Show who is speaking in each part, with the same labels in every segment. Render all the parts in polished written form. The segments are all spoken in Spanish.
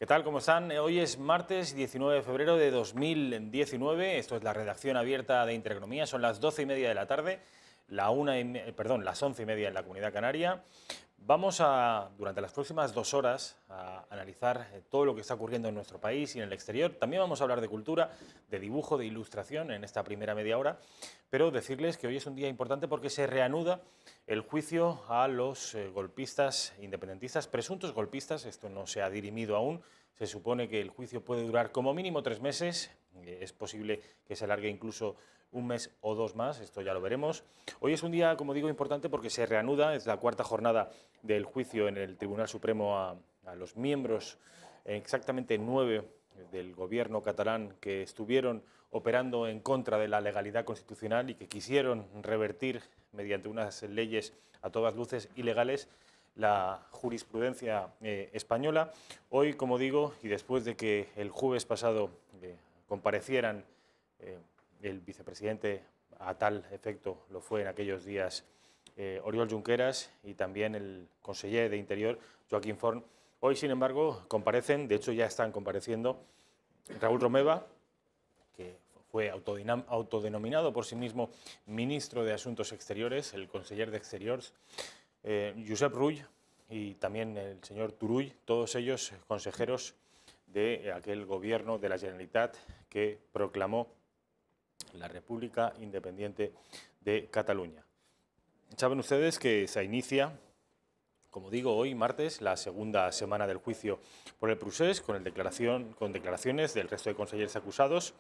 Speaker 1: tal? ¿Cómo están? Hoy es martes 19 de febrero de 2019. Esto es la redacción abierta de Intereconomía. Son las 12:30 de la tarde, las 11:30 en la Comunidad Canaria. Vamos a, durante las próximas 2 horas, a analizar todo lo que está ocurriendo en nuestro país y en el exterior. También vamos a hablar de cultura, de dibujo, de ilustración en esta primera media hora. Pero decirles que hoy es un día importante porque se reanuda el juicio a los golpistas independentistas, presuntos golpistas. Esto no se ha dirimido aún. Se supone que el juicio puede durar como mínimo 3 meses. Es posible que se alargue incluso 1 mes o 2 más, esto ya lo veremos. Hoy es un día, como digo, importante porque se reanuda, es la 4ª jornada del juicio en el Tribunal Supremo a los miembros, exactamente 9 del gobierno catalán que estuvieron operando en contra de la legalidad constitucional y que quisieron revertir mediante unas leyes a todas luces ilegales la jurisprudencia española. Hoy, como digo, y después de que el jueves pasado comparecieran el vicepresidente, a tal efecto lo fue en aquellos días Oriol Junqueras, y también el conseller de Interior, Joaquín Forn. Hoy, sin embargo, comparecen, de hecho ya están compareciendo, Raúl Romeva, que fue autodenominado por sí mismo ministro de Asuntos Exteriores, el conseller de Exteriors, Josep Rull y también el señor Turull, todos ellos consejeros de aquel gobierno de la Generalitat que proclamó la República Independiente de Cataluña. Saben ustedes que se inicia, como digo, hoy martes, la segunda semana del juicio por el procés, con declaraciones del resto de consejeros acusados.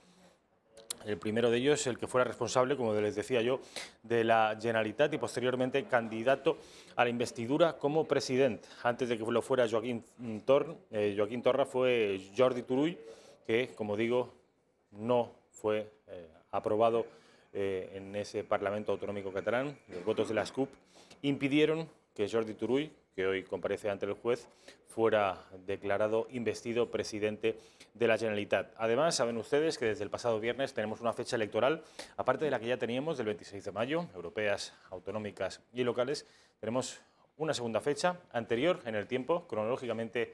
Speaker 1: El primero de ellos, el que fuera responsable, como les decía yo, de la Generalitat y posteriormente candidato a la investidura como presidente. Antes de que lo fuera Joaquín Torra, fue Jordi Turull, que, como digo, no fue aprobado en ese Parlamento Autonómico catalán. Los votos de las CUP impidieron que Jordi Turull, que hoy comparece ante el juez, fuera declarado investido presidente de la Generalitat. Además, saben ustedes que desde el pasado viernes tenemos una fecha electoral, aparte de la que ya teníamos del 26 de mayo, europeas, autonómicas y locales. Tenemos una segunda fecha, anterior en el tiempo, cronológicamente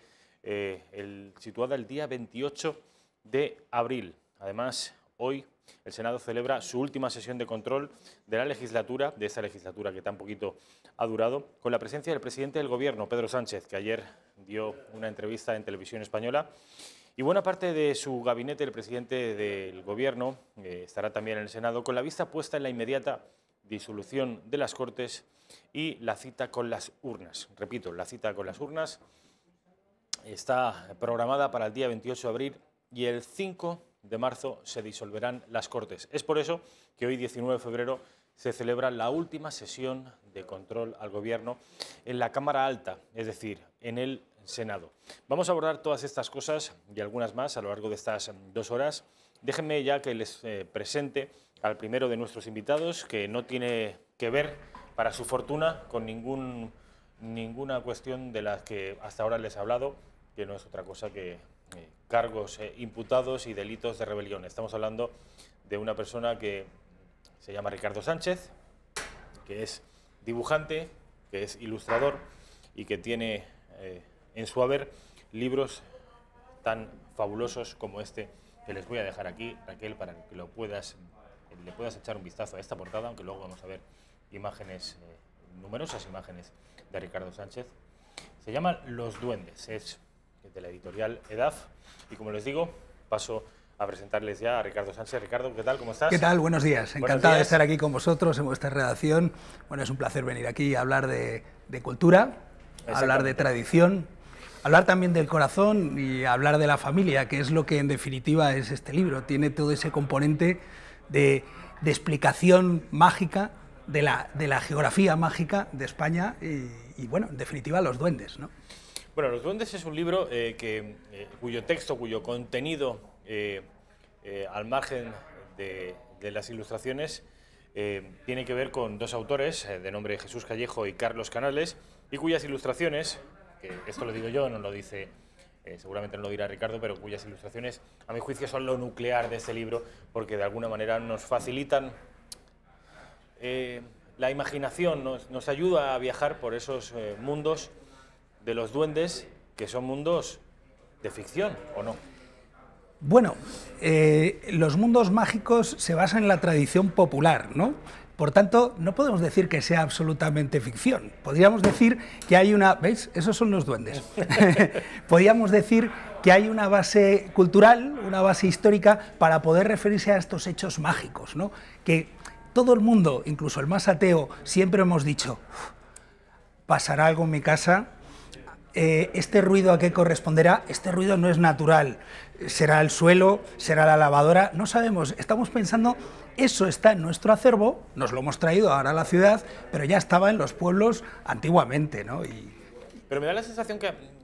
Speaker 1: situada el día 28 de abril. Además, hoy el Senado celebra su última sesión de control de la legislatura, de esta legislatura que tan poquito ha durado, con la presencia del presidente del Gobierno, Pedro Sánchez, que ayer dio una entrevista en Televisión Española. Y buena parte de su gabinete, el presidente del Gobierno, estará también en el Senado, con la vista puesta en la inmediata disolución de las Cortes y la cita con las urnas. Repito, la cita con las urnas está programada para el día 28 de abril y el 5 de marzo se disolverán las Cortes. Es por eso que hoy, 19 de febrero, se celebra la última sesión de control al Gobierno en la Cámara Alta, es decir, en el Senado. Vamos a abordar todas estas cosas y algunas más a lo largo de estas 2 horas. Déjenme ya que les presente al primero de nuestros invitados, que no tiene que ver, para su fortuna, con ninguna cuestión de las que hasta ahora les he hablado, que no es otra cosa que cargos imputados y delitos de rebelión. Estamos hablando de una persona que se llama Ricardo Sánchez, que es dibujante, que es ilustrador y que tiene en su haber libros tan fabulosos como este que les voy a dejar aquí, Raquel, para que le puedas echar un vistazo a esta portada, aunque luego vamos a ver imágenes, numerosas imágenes de Ricardo Sánchez. Se llama Los Duendes, es de la editorial EDAF, y como les digo, paso a presentarles ya a Ricardo Sánchez. Ricardo, ¿qué tal? ¿Cómo estás?
Speaker 2: ¿Qué tal? Buenos días. Encantado de estar aquí con vosotros en vuestra redacción. Bueno, es un placer venir aquí a hablar de cultura, a hablar de tradición, hablar también del corazón y hablar de la familia, que es lo que en definitiva es este libro. Tiene todo ese componente de explicación mágica de la geografía mágica de España y bueno, en definitiva, los duendes, ¿no?
Speaker 1: Bueno, Los Duendes es un libro cuyo texto, cuyo contenido, al margen de las ilustraciones, tiene que ver con 2 autores, de nombre Jesús Callejo y Carlos Canales, y cuyas ilustraciones, que esto lo digo yo, no lo dice, seguramente no lo dirá Ricardo, pero cuyas ilustraciones, a mi juicio, son lo nuclear de este libro, porque de alguna manera nos facilitan la imaginación, nos ayuda a viajar por esos mundos de los duendes, que son mundos de ficción, ¿o no?
Speaker 2: Bueno, los mundos mágicos se basan en la tradición popular, ¿no? Por tanto, no podemos decir que sea absolutamente ficción. Podríamos decir que hay una... ¿Veis? Esos son los duendes. Podríamos decir que hay una base cultural, una base histórica para poder referirse a estos hechos mágicos, ¿no? Que todo el mundo, incluso el más ateo, siempre hemos dicho, pasará algo en mi casa, este ruido a qué corresponderá, este ruido no es natural, será el suelo, será la lavadora, no sabemos, estamos pensando, eso está en nuestro acervo, nos lo hemos traído ahora a la ciudad, pero ya estaba en los pueblos antiguamente, ¿no?
Speaker 1: Pero me da la sensación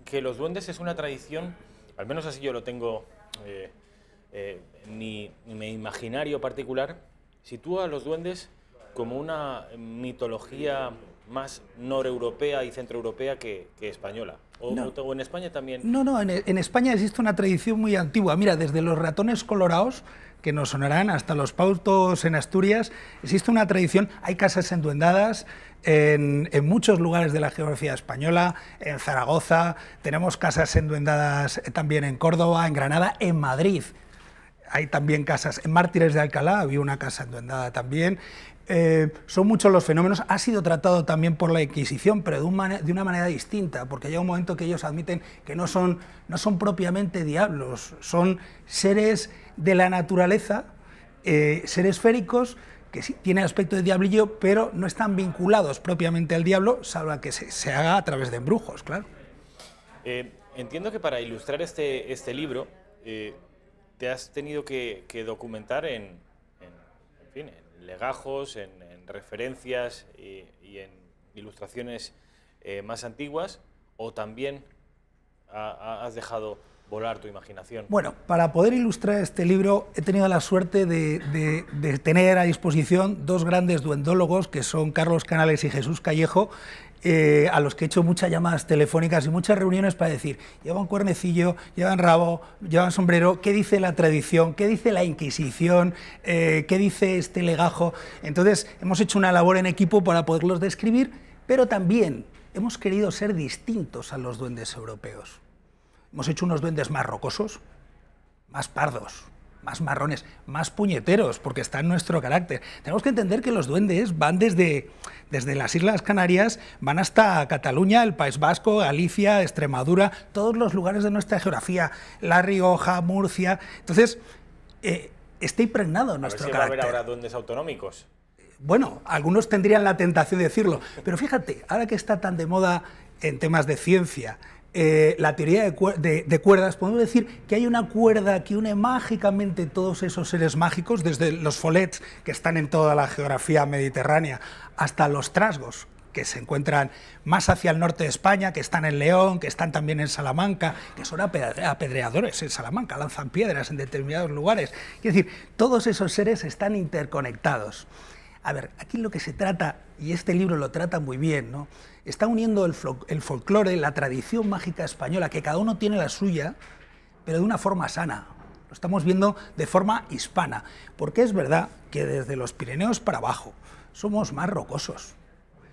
Speaker 1: que los duendes es una tradición, al menos así yo lo tengo en mi imaginario particular, sitúa a los duendes como una mitología más noreuropea y centroeuropea que española. ¿O en España también?
Speaker 2: No, en España existe una tradición muy antigua. Mira, desde los ratones colorados, que nos sonarán, hasta los pautos en Asturias, existe una tradición, hay casas enduendadas en muchos lugares de la geografía española, en Zaragoza, tenemos casas enduendadas también en Córdoba, en Granada, en Madrid. Hay también casas, en Mártires de Alcalá había una casa enduendada también. Son muchos los fenómenos, ha sido tratado también por la Inquisición, pero de una manera distinta, porque llega un momento que ellos admiten que no son propiamente diablos, son seres de la naturaleza, seres féricos, que sí tienen aspecto de diablillo, pero no están vinculados propiamente al diablo, salvo que se haga a través de embrujos, claro.
Speaker 1: Entiendo que para ilustrar este libro te has tenido que documentar en legajos, en referencias y en ilustraciones más antiguas, o también has dejado volar tu imaginación.
Speaker 2: Bueno, para poder ilustrar este libro he tenido la suerte de tener a disposición dos grandes duendólogos, que son Carlos Canales y Jesús Callejo, a los que he hecho muchas llamadas telefónicas y muchas reuniones para decir, llevan cuernecillo, llevan rabo, llevan sombrero, ¿qué dice la tradición? ¿Qué dice la Inquisición? ¿Qué dice este legajo? Entonces hemos hecho una labor en equipo para poderlos describir, pero también hemos querido ser distintos a los duendes europeos. Hemos hecho unos duendes más rocosos, más pardos, más marrones, más puñeteros, porque está en nuestro carácter. Tenemos que entender que los duendes van desde las Islas Canarias, van hasta Cataluña, el País Vasco, Galicia, Extremadura, todos los lugares de nuestra geografía, La Rioja, Murcia. Entonces, está impregnado en nuestro carácter.
Speaker 1: A ver si va a haber ahora duendes autonómicos.
Speaker 2: Bueno, algunos tendrían la tentación de decirlo, pero fíjate, ahora que está tan de moda en temas de ciencia, la teoría de cuerdas, podemos decir que hay una cuerda que une mágicamente todos esos seres mágicos, desde los follets, que están en toda la geografía mediterránea, hasta los trasgos, que se encuentran más hacia el norte de España, que están en León, que están también en Salamanca, que son apedreadores en Salamanca, lanzan piedras en determinados lugares. Es decir, todos esos seres están interconectados. A ver, aquí lo que se trata, y este libro lo trata muy bien, ¿no? Está uniendo el folclore, la tradición mágica española, que cada uno tiene la suya, pero de una forma sana. Lo estamos viendo de forma hispana, porque es verdad que desde los Pirineos para abajo somos más rocosos,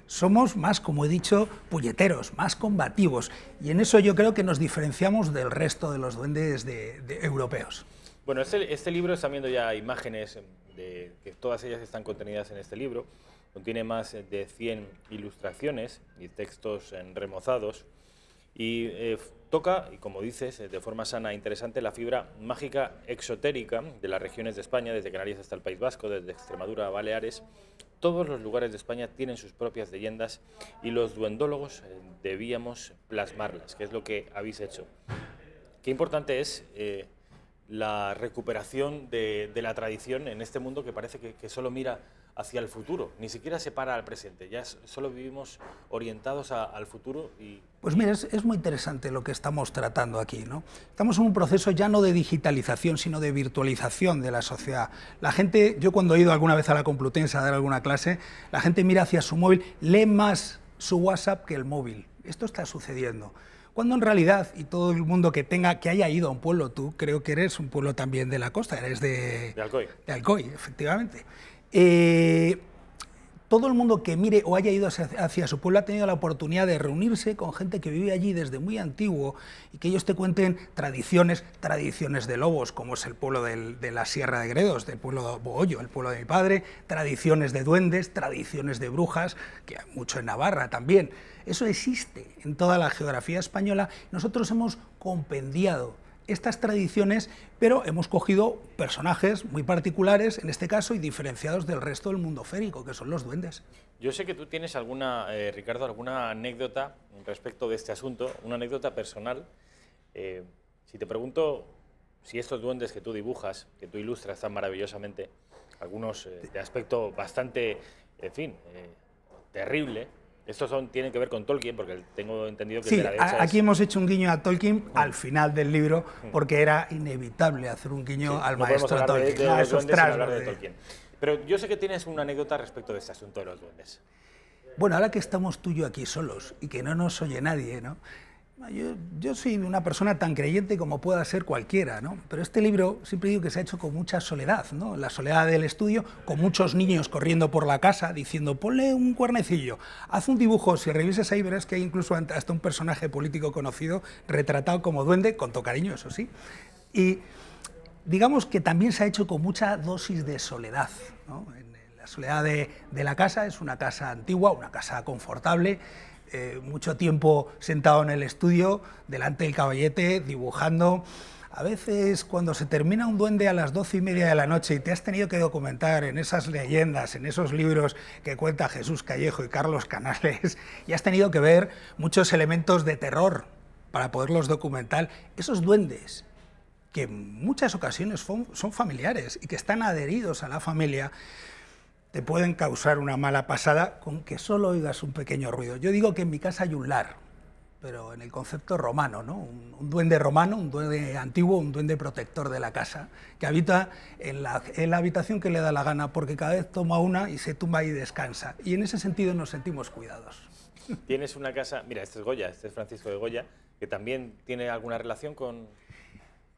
Speaker 2: somos más, como he dicho, puñeteros, más combativos, y en eso yo creo que nos diferenciamos del resto de los duendes europeos.
Speaker 1: Bueno, este libro, están viendo ya imágenes, que todas ellas están contenidas en este libro. Contiene más de 100 ilustraciones y textos remozados y toca, y como dices, de forma sana e interesante, la fibra mágica exotérica de las regiones de España, desde Canarias hasta el País Vasco, desde Extremadura a Baleares. Todos los lugares de España tienen sus propias leyendas y los duendólogos debíamos plasmarlas, que es lo que habéis hecho. Qué importante es la recuperación de la tradición en este mundo que parece que solo mira hacia el futuro, ni siquiera se para al presente, ya solo vivimos orientados al futuro.
Speaker 2: Pues mira, es muy interesante lo que estamos tratando aquí, ¿no? Estamos en un proceso ya no de digitalización, sino de virtualización de la sociedad. La gente, yo cuando he ido alguna vez a la Complutense a dar alguna clase, la gente mira hacia su móvil, lee más su WhatsApp que el móvil. Esto está sucediendo. Cuando en realidad, y todo el mundo que haya ido a un pueblo, tú creo que eres un pueblo también de la costa, eres de
Speaker 1: Alcoy.
Speaker 2: De Alcoy, efectivamente. todo el mundo que mire o haya ido hacia su pueblo ha tenido la oportunidad de reunirse con gente que vive allí desde muy antiguo y que ellos te cuenten tradiciones de lobos, como es el pueblo de la Sierra de Gredos, del pueblo de Bogollo, el pueblo de mi padre, tradiciones de duendes, tradiciones de brujas, que hay mucho en Navarra también. Eso existe en toda la geografía española. Nosotros hemos compendiado estas tradiciones, pero hemos cogido personajes muy particulares, en este caso, y diferenciados del resto del mundo férico, que son los duendes.
Speaker 1: Yo sé que tú tienes alguna, Ricardo, alguna anécdota respecto de este asunto, una anécdota personal. Si te pregunto si estos duendes que tú dibujas, que tú ilustras tan maravillosamente, algunos de aspecto bastante, en fin, terrible. Estos tienen que ver con Tolkien, porque tengo entendido que...
Speaker 2: Sí,
Speaker 1: de la derecha
Speaker 2: aquí hemos hecho un guiño a Tolkien al final del libro, porque era inevitable hacer un guiño al maestro Tolkien.
Speaker 1: De los duendes sin hablar de Tolkien. Pero yo sé que tienes una anécdota respecto de este asunto de los duendes.
Speaker 2: Bueno, ahora que estamos tú y yo aquí solos y que no nos oye nadie, ¿no? Yo soy una persona tan creyente como pueda ser cualquiera, ¿no? Pero este libro siempre digo que se ha hecho con mucha soledad, ¿no? La soledad del estudio, con muchos niños corriendo por la casa diciendo ponle un cuernecillo, haz un dibujo, si revises ahí verás que hay incluso hasta un personaje político conocido retratado como duende, con todo cariño, eso sí. Y digamos que también se ha hecho con mucha dosis de soledad, ¿no? La soledad de la casa es una casa antigua, una casa confortable, mucho tiempo sentado en el estudio, delante del caballete, dibujando. A veces, cuando se termina un duende a las 12:30 de la noche y te has tenido que documentar en esas leyendas, en esos libros que cuenta Jesús Callejo y Carlos Canales, y has tenido que ver muchos elementos de terror para poderlos documentar, esos duendes, que en muchas ocasiones son familiares y que están adheridos a la familia, te pueden causar una mala pasada con que solo oigas un pequeño ruido. Yo digo que en mi casa hay un lar, pero en el concepto romano, ¿no? Un duende romano, un duende antiguo, un duende protector de la casa, que habita en la habitación que le da la gana, porque cada vez toma una y se tumba y descansa. Y en ese sentido nos sentimos cuidados.
Speaker 1: Tienes una casa, mira, este es Goya, este es Francisco de Goya, que también tiene alguna relación con...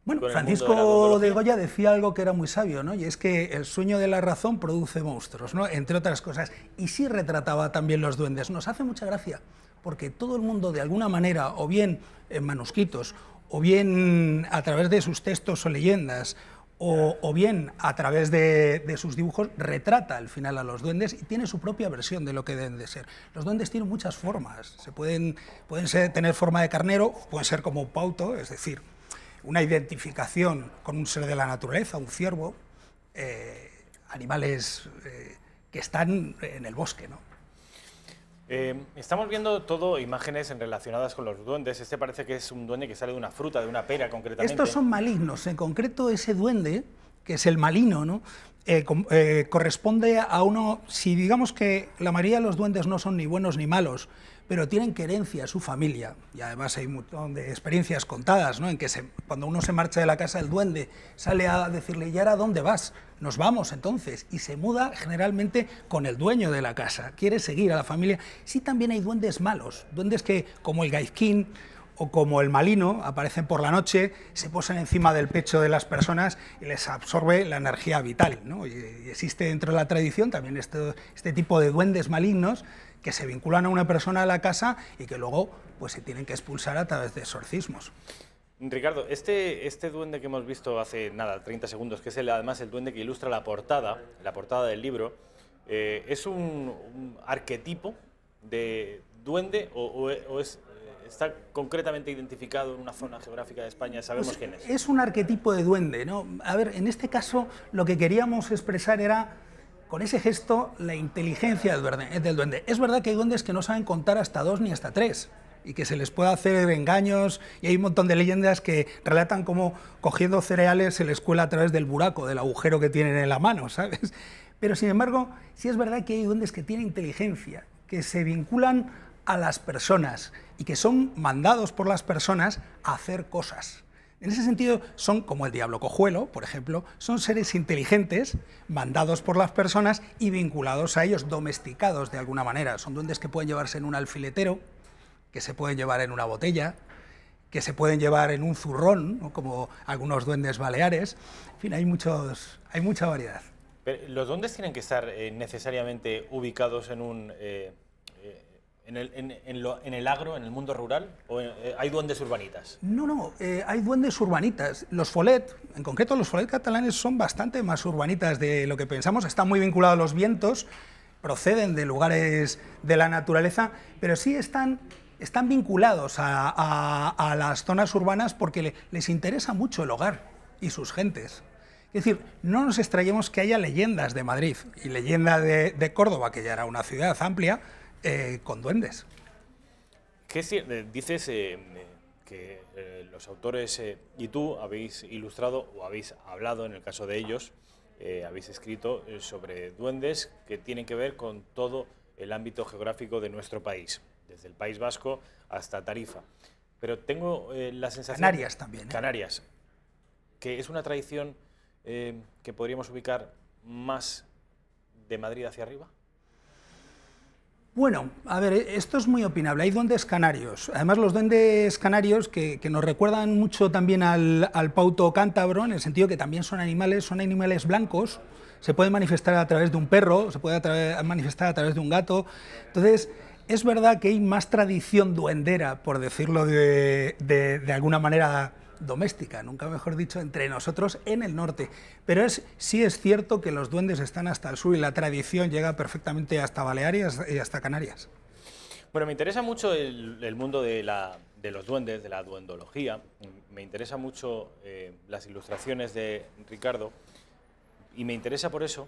Speaker 2: Bueno, Francisco de Goya decía algo que era muy sabio, ¿no? Y es que el sueño de la razón produce monstruos, ¿no? Entre otras cosas. Y sí retrataba también los duendes. Nos hace mucha gracia, porque todo el mundo, de alguna manera, o bien en manuscritos, o bien a través de sus textos o leyendas, o bien a través de sus dibujos, retrata al final a los duendes y tiene su propia versión de lo que deben de ser. Los duendes tienen muchas formas. Pueden tener forma de carnero, pueden ser como un pauto, es decir, una identificación con un ser de la naturaleza, un ciervo, animales que están en el bosque, ¿no?
Speaker 1: Estamos viendo todo imágenes relacionadas con los duendes. Este parece que es un duende que sale de una fruta, de una pera concretamente.
Speaker 2: Estos son malignos. En concreto, ese duende, que es el malino, ¿no? Corresponde a uno... Si digamos que la mayoría de los duendes no son ni buenos ni malos, pero tienen querencia a su familia, y además hay un montón de experiencias contadas, ¿no? En que cuando uno se marcha de la casa, el duende sale a decirle, ¿y ahora dónde vas? Nos vamos entonces, y se muda generalmente con el dueño de la casa, quiere seguir a la familia. Sí, también hay duendes malos, duendes que, como el Gaizquín o como el malino, aparecen por la noche, se posan encima del pecho de las personas y les absorbe la energía vital, ¿no? Y existe dentro de la tradición también este tipo de duendes malignos que se vinculan a una persona a la casa y que luego pues, se tienen que expulsar a través de exorcismos.
Speaker 1: Ricardo, este duende que hemos visto hace, nada, 30 segundos, que es además el duende que ilustra la portada del libro, ¿es un arquetipo de duende o está concretamente identificado en una zona geográfica de España? ¿Sabemos
Speaker 2: pues
Speaker 1: quién es?
Speaker 2: Es un arquetipo de duende, ¿no? A ver, en este caso lo que queríamos expresar era, con ese gesto, la inteligencia del duende. Es verdad que hay duendes que no saben contar hasta 2 ni hasta 3 y que se les puede hacer engaños, y hay un montón de leyendas que relatan cómo cogiendo cereales se les cuela a través del buraco, del agujero que tienen en la mano, ¿sabes? Pero sin embargo, sí es verdad que hay duendes que tienen inteligencia, que se vinculan a las personas y que son mandados por las personas a hacer cosas. En ese sentido, son como el diablo cojuelo, por ejemplo, son seres inteligentes, mandados por las personas y vinculados a ellos, domesticados de alguna manera. Son duendes que pueden llevarse en un alfiletero, que se pueden llevar en una botella, que se pueden llevar en un zurrón, ¿no? Como algunos duendes baleares. En fin, hay mucha variedad.
Speaker 1: Pero, ¿los duendes tienen que estar necesariamente ubicados en un... en el agro, en el mundo rural, o hay duendes urbanitas?
Speaker 2: No, hay duendes urbanitas. Los Folet, en concreto los Folet catalanes, son bastante más urbanitas de lo que pensamos. Están muy vinculados a los vientos, proceden de lugares de la naturaleza, pero sí están vinculados a las zonas urbanas porque les interesa mucho el hogar y sus gentes. Es decir, no nos extrañemos que haya leyendas de Madrid y leyenda de Córdoba, que ya era una ciudad amplia, con duendes.
Speaker 1: Dices que los autores y tú habéis ilustrado o habéis hablado, en el caso de ellos, habéis escrito sobre duendes que tienen que ver con todo el ámbito geográfico de nuestro país, desde el País Vasco hasta Tarifa. Pero tengo la sensación...
Speaker 2: Canarias también.
Speaker 1: Canarias, que es una tradición que podríamos ubicar más de Madrid hacia arriba.
Speaker 2: Bueno, a ver, esto es muy opinable. Hay duendes canarios. Además, los duendes canarios que nos recuerdan mucho también al pauto cántabro, en el sentido que también son animales blancos. Se pueden manifestar a través de un perro, se puede manifestar a través de un gato. Entonces, es verdad que hay más tradición duendera, por decirlo de alguna manera doméstica, nunca mejor dicho, entre nosotros en el norte. Pero sí es cierto que los duendes están hasta el sur y la tradición llega perfectamente hasta Baleares y hasta Canarias.
Speaker 1: Bueno, me interesa mucho el mundo de los duendes, de la duendología. Me interesa mucho las ilustraciones de Ricardo y me interesa por eso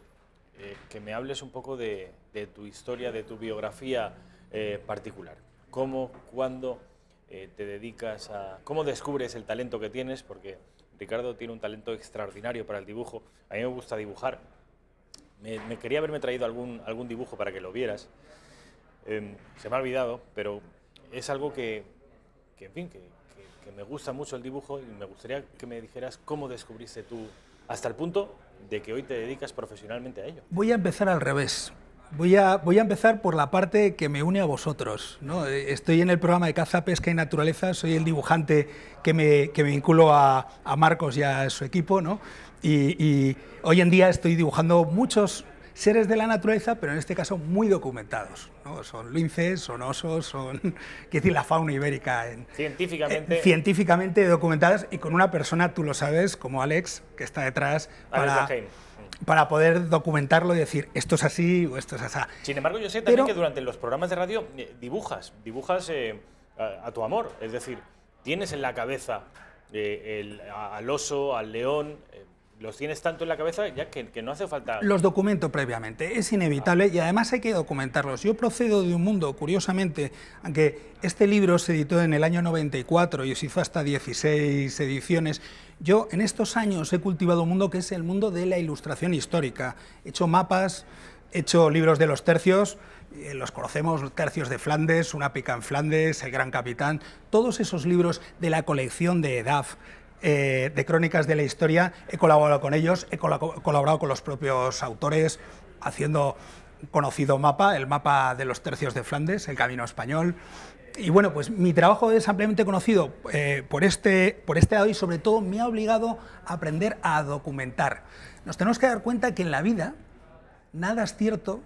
Speaker 1: que me hables un poco de tu historia, de tu biografía particular. ¿Cómo, cuándo te dedicas a... ¿Cómo descubres el talento que tienes? Porque Ricardo tiene un talento extraordinario para el dibujo. A mí me gusta dibujar. Me quería haberme traído algún dibujo para que lo vieras. Se me ha olvidado, pero es algo que en fin, que me gusta mucho el dibujo y me gustaría que me dijeras cómo descubriste tú hasta el punto de que hoy te dedicas profesionalmente a ello.
Speaker 2: Voy a empezar al revés. Voy a empezar por la parte que me une a vosotros, ¿no? Estoy en el programa de Caza, Pesca y Naturaleza, soy el dibujante que me vinculo a Marcos y a su equipo, ¿no? Y hoy en día estoy dibujando muchos seres de la naturaleza, pero en este caso muy documentados, ¿no? Son linces, son osos, son, quiero decir, la fauna ibérica. Científicamente documentadas y con una persona, tú lo sabes, como Alex, que está detrás para poder documentarlo y decir esto es así o esto es así.
Speaker 1: Sin embargo, yo sé también que durante los programas de radio dibujas a tu amor, es decir, tienes en la cabeza al oso, al león, los tienes tanto en la cabeza ya que no hace falta...
Speaker 2: Los documento previamente, es inevitable y además hay que documentarlos. Yo procedo de un mundo, curiosamente, aunque este libro se editó en el año 94 y se hizo hasta 16 ediciones, yo en estos años he cultivado un mundo que es el mundo de la ilustración histórica. He hecho mapas, he hecho libros de los tercios, los conocemos, los tercios de Flandes, Una pica en Flandes, El Gran Capitán, todos esos libros de la colección de EDAF, de crónicas de la historia, he colaborado con ellos, he colaborado con los propios autores, haciendo un conocido mapa, el mapa de los tercios de Flandes, El Camino Español. Y bueno, pues mi trabajo es ampliamente conocido por este lado y sobre todo me ha obligado a aprender a documentar. Nos tenemos que dar cuenta que en la vida nada es cierto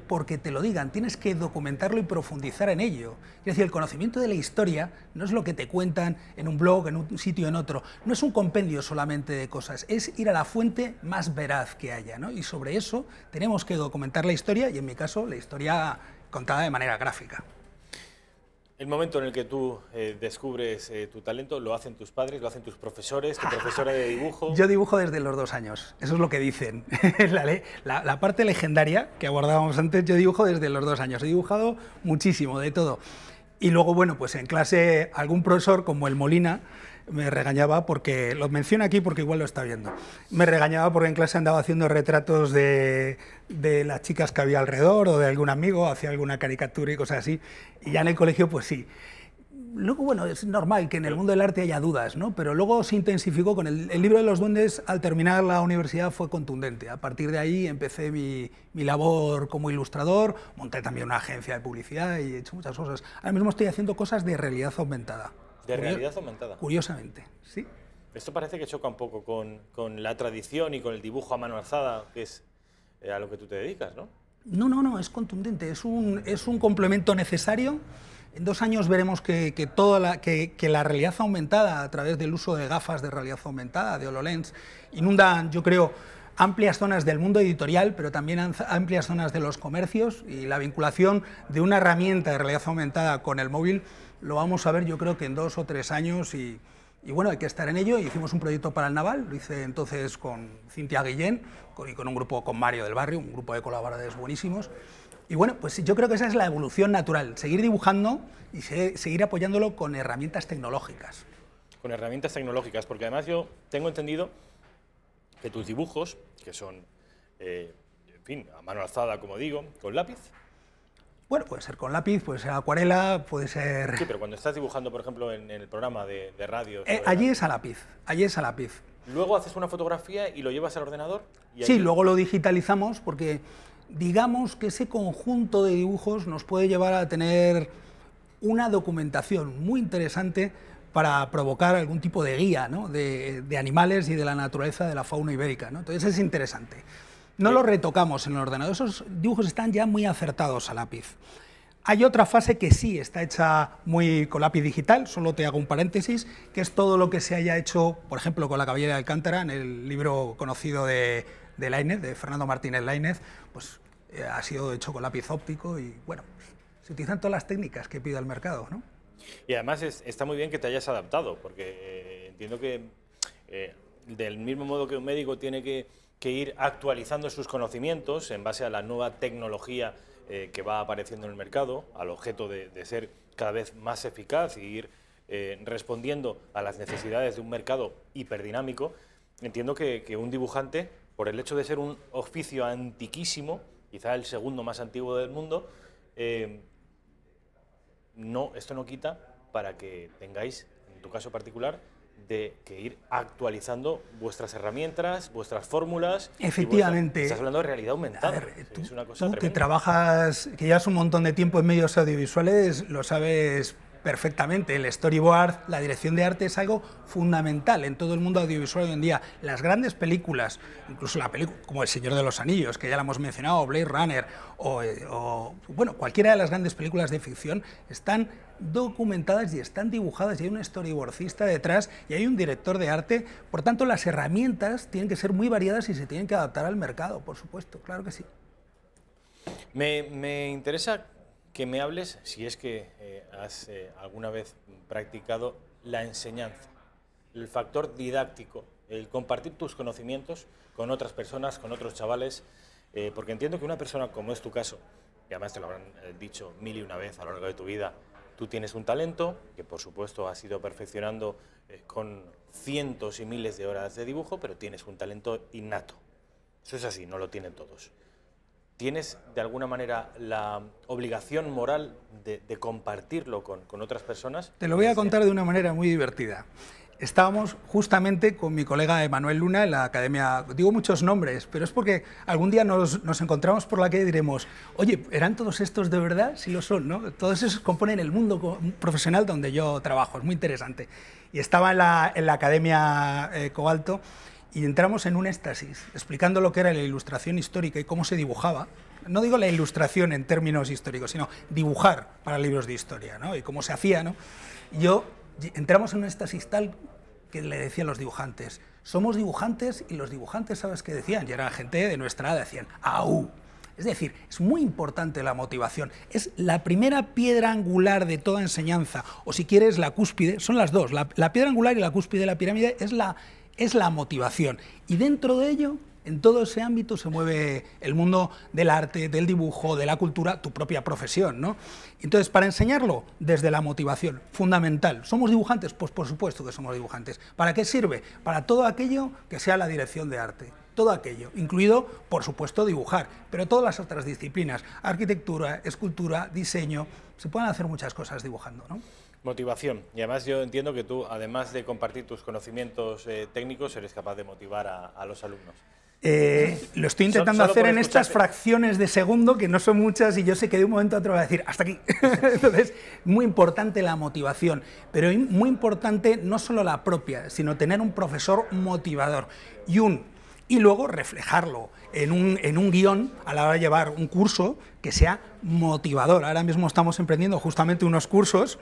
Speaker 2: porque te lo digan, tienes que documentarlo y profundizar en ello. Es decir, el conocimiento de la historia no es lo que te cuentan en un blog, en un sitio o en otro, no es un compendio solamente de cosas, es ir a la fuente más veraz que haya, ¿no? Y sobre eso tenemos que documentar la historia y en mi caso la historia contada de manera gráfica.
Speaker 1: El momento en el que tú descubres tu talento, ¿lo hacen tus padres, lo hacen tus profesores, tu profesora de dibujo?
Speaker 2: Yo dibujo desde los 2 años, eso es lo que dicen. La parte legendaria que abordábamos antes, yo dibujo desde los 2 años. He dibujado muchísimo, de todo. Y luego, bueno, pues en clase algún profesor como el Molina me regañaba porque, lo menciono aquí porque igual lo está viendo, me regañaba porque en clase andaba haciendo retratos de las chicas que había alrededor o de algún amigo, hacía alguna caricatura y cosas así, y ya en el colegio pues sí. Luego, bueno, es normal que en el mundo del arte haya dudas, ¿no? Pero luego se intensificó con el libro de los duendes, al terminar la universidad fue contundente. A partir de ahí empecé mi labor como ilustrador, monté también una agencia de publicidad y he hecho muchas cosas. Ahora mismo estoy haciendo cosas de realidad aumentada.
Speaker 1: ¿De realidad aumentada?
Speaker 2: Curiosamente, sí.
Speaker 1: Esto parece que choca un poco con la tradición y con el dibujo a mano alzada, que es a lo que tú te dedicas, ¿no?
Speaker 2: No, es contundente, es un complemento necesario. En 2 años veremos que la realidad aumentada, a través del uso de gafas de realidad aumentada, de HoloLens, inundan, yo creo, amplias zonas del mundo editorial, pero también amplias zonas de los comercios, y la vinculación de una herramienta de realidad aumentada con el móvil lo vamos a ver, yo creo que en 2 o 3 años, y bueno, hay que estar en ello. Hicimos un proyecto para el Naval, lo hice entonces con Cintia Guillén y con un grupo, con Mario del Barrio, un grupo de colaboradores buenísimos. Y bueno, pues yo creo que esa es la evolución natural, seguir dibujando y seguir apoyándolo con herramientas tecnológicas.
Speaker 1: Con herramientas tecnológicas, porque además yo tengo entendido que tus dibujos, que son, en fin, a mano alzada, como digo, con lápiz.
Speaker 2: Bueno, puede ser con lápiz, puede ser acuarela, puede ser...
Speaker 1: Sí, pero cuando estás dibujando, por ejemplo, en el programa de radio...
Speaker 2: allí es a lápiz, allí es a lápiz.
Speaker 1: Luego haces una fotografía y lo llevas al ordenador. Y
Speaker 2: sí, luego lo digitalizamos, porque digamos que ese conjunto de dibujos nos puede llevar a tener una documentación muy interesante para provocar algún tipo de guía, ¿no?, de animales y de la naturaleza de la fauna ibérica, ¿no? Entonces es interesante. No lo retocamos en el ordenador, esos dibujos están ya muy acertados a lápiz. Hay otra fase que sí está hecha muy con lápiz digital, solo te hago un paréntesis, que es todo lo que se haya hecho, por ejemplo, con la Caballera de Alcántara, en el libro conocido de Laínez, de Fernando Martínez Laínez, pues ha sido hecho con lápiz óptico y, bueno, se utilizan todas las técnicas que pide el mercado, ¿no?
Speaker 1: Y además está muy bien que te hayas adaptado, porque entiendo que del mismo modo que un médico tiene que ir actualizando sus conocimientos en base a la nueva tecnología que va apareciendo en el mercado, al objeto de ser cada vez más eficaz y ir respondiendo a las necesidades de un mercado hiperdinámico. Entiendo que un dibujante, por el hecho de ser un oficio antiquísimo, quizá el segundo más antiguo del mundo, esto no quita para que tengáis, en tu caso particular, de que ir actualizando vuestras herramientas, vuestras fórmulas.
Speaker 2: Efectivamente.
Speaker 1: Estás hablando de realidad aumentada. A
Speaker 2: ver,
Speaker 1: es una cosa
Speaker 2: tú
Speaker 1: tremenda.
Speaker 2: Que trabajas, que llevas un montón de tiempo en medios audiovisuales, lo sabes perfectamente. El storyboard, la dirección de arte es algo fundamental en todo el mundo audiovisual hoy en día. Las grandes películas, incluso la película como El Señor de los Anillos, que ya la hemos mencionado, Blade Runner, bueno, cualquiera de las grandes películas de ficción, están documentadas y están dibujadas, y hay un storyboardista detrás y hay un director de arte. Por tanto, las herramientas tienen que ser muy variadas y se tienen que adaptar al mercado, por supuesto, claro que sí.
Speaker 1: Me interesa que me hables, si es que has alguna vez practicado la enseñanza, el factor didáctico, el compartir tus conocimientos con otras personas, con otros chavales, porque entiendo que una persona como es tu caso, y además te lo habrán dicho 1000 y una vez a lo largo de tu vida, tú tienes un talento que por supuesto has ido perfeccionando con cientos y miles de horas de dibujo, pero tienes un talento innato. Eso es así, no lo tienen todos. ¿Tienes de alguna manera la obligación moral de compartirlo con otras personas?
Speaker 2: Te lo voy a contar de una manera muy divertida. Estábamos justamente con mi colega Emanuel Luna en la academia, digo muchos nombres, pero es porque algún día nos encontramos por la calle y diremos, oye, ¿eran todos estos de verdad? Sí lo son, ¿no? Todos esos componen el mundo profesional donde yo trabajo, es muy interesante. Y estaba en la academia Cobalto y entramos en un éxtasis, explicando lo que era la ilustración histórica y cómo se dibujaba. No digo la ilustración en términos históricos, sino dibujar para libros de historia, ¿no? Y cómo se hacía, ¿no? Entramos en un éxtasis tal que le decían los dibujantes, somos dibujantes, y los dibujantes, ¿sabes qué decían? Y era gente de nuestra edad, decían, ¡au! Es decir, es muy importante la motivación, es la primera piedra angular de toda enseñanza, o si quieres la cúspide, son las dos, la piedra angular y la cúspide de la pirámide es la motivación, y dentro de ello, en todo ese ámbito se mueve el mundo del arte, del dibujo, de la cultura, tu propia profesión, ¿no? Entonces, para enseñarlo, desde la motivación, fundamental. ¿Somos dibujantes? Pues por supuesto que somos dibujantes. ¿Para qué sirve? Para todo aquello que sea la dirección de arte. Todo aquello, incluido, por supuesto, dibujar, pero todas las otras disciplinas, arquitectura, escultura, diseño, se pueden hacer muchas cosas dibujando, ¿no?
Speaker 1: Motivación. Y además yo entiendo que tú, además de compartir tus conocimientos técnicos, eres capaz de motivar a los alumnos.
Speaker 2: Lo estoy intentando hacer en estas fracciones de segundo, que no son muchas, y yo sé que de un momento a otro voy a decir, hasta aquí. Entonces, muy importante la motivación, pero muy importante no solo la propia, sino tener un profesor motivador y luego reflejarlo en un guión a la hora de llevar un curso que sea motivador. Ahora mismo estamos emprendiendo justamente unos cursos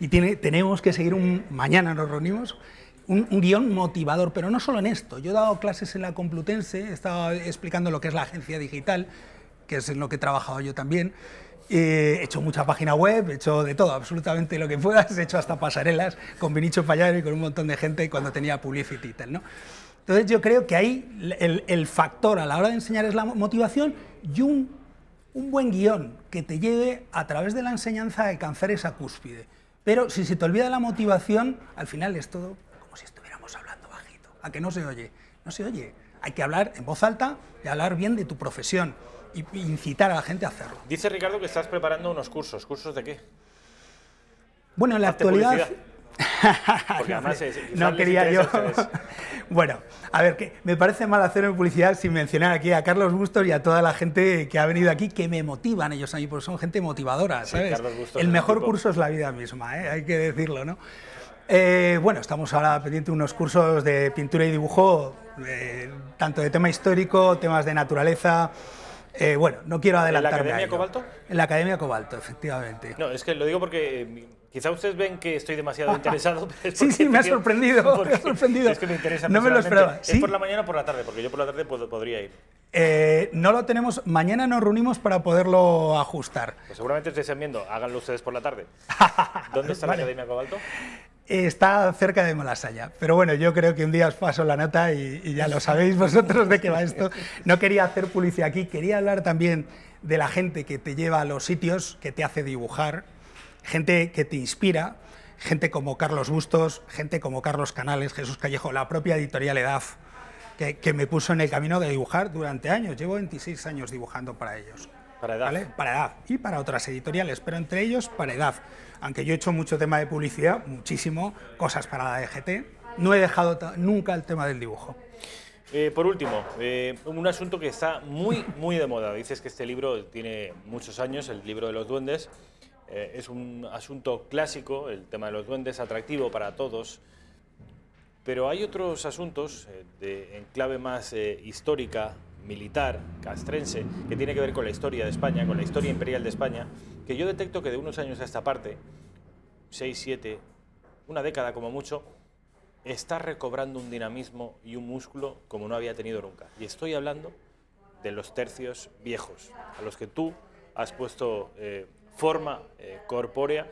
Speaker 2: y tenemos que seguir mañana nos reunimos, un guión motivador, pero no solo en esto. Yo he dado clases en la Complutense, he estado explicando lo que es la agencia digital, que es en lo que he trabajado yo también. He hecho mucha página web, he hecho de todo, absolutamente lo que puedas, he hecho hasta pasarelas con Vinicio Pallaro y con un montón de gente cuando tenía Publicity y tal, ¿no? Entonces yo creo que ahí el factor a la hora de enseñar es la motivación y un buen guión que te lleve a través de la enseñanza a alcanzar esa cúspide. Pero si se te olvida la motivación, al final es todo como si estuviéramos hablando bajito. ¿A que no se oye? No se oye. Hay que hablar en voz alta y hablar bien de tu profesión y incitar a la gente a hacerlo.
Speaker 1: Dice Ricardo que estás preparando unos cursos. ¿Cursos de qué?
Speaker 2: Bueno, en la actualidad...
Speaker 1: Porque además
Speaker 2: no quería yo. Bueno, a ver, que me parece mal hacer publicidad sin mencionar aquí a Carlos Bustos y a toda la gente que ha venido aquí, que me motivan ellos a mí, porque son gente motivadora, ¿sabes? Sí, el mejor curso es la vida misma, hay que decirlo, ¿no? Bueno, estamos ahora pendientes de unos cursos de pintura y dibujo, tanto de tema histórico, temas de naturaleza. Bueno, no quiero adelantarme.
Speaker 1: ¿En la Academia Cobalto?
Speaker 2: En la Academia Cobalto, efectivamente.
Speaker 1: No, es que lo digo porque quizá ustedes ven que estoy demasiado interesado.
Speaker 2: Sí, me ha sorprendido.
Speaker 1: Es que me interesa.
Speaker 2: No me lo esperaba.
Speaker 1: ¿Es por la mañana o por la tarde? Porque yo por la tarde podría ir.
Speaker 2: No lo tenemos. Mañana nos reunimos para poderlo ajustar.
Speaker 1: Pues seguramente ustedes están viendo. Háganlo ustedes por la tarde. ¿Dónde está la Academia Cobalto?
Speaker 2: Está cerca de Malasaña, pero bueno, yo creo que un día os paso la nota y ya lo sabéis vosotros de qué va esto. No quería hacer publicidad aquí, quería hablar también de la gente que te lleva a los sitios, que te hace dibujar, gente que te inspira, gente como Carlos Bustos, gente como Carlos Canales, Jesús Callejo, la propia editorial EDAF, que me puso en el camino de dibujar durante años. Llevo 26 años dibujando para ellos.
Speaker 1: Para EDAF.
Speaker 2: ¿Vale? Para EDAF y para otras editoriales, pero entre ellos para EDAF. Aunque yo he hecho mucho tema de publicidad, muchísimo, cosas para la DGT, no he dejado nunca el tema del dibujo.
Speaker 1: Por último, un asunto que está muy de moda. Dices que este libro tiene muchos años, el libro de los duendes. Es un asunto clásico, el tema de los duendes, atractivo para todos. Pero hay otros asuntos en clave más histórica, militar, castrense, que tiene que ver con la historia de España, con la historia imperial de España, que yo detecto que de unos años a esta parte, 6, 7, una década como mucho, está recobrando un dinamismo y un músculo como no había tenido nunca. Y estoy hablando de los tercios viejos, a los que tú has puesto forma corpórea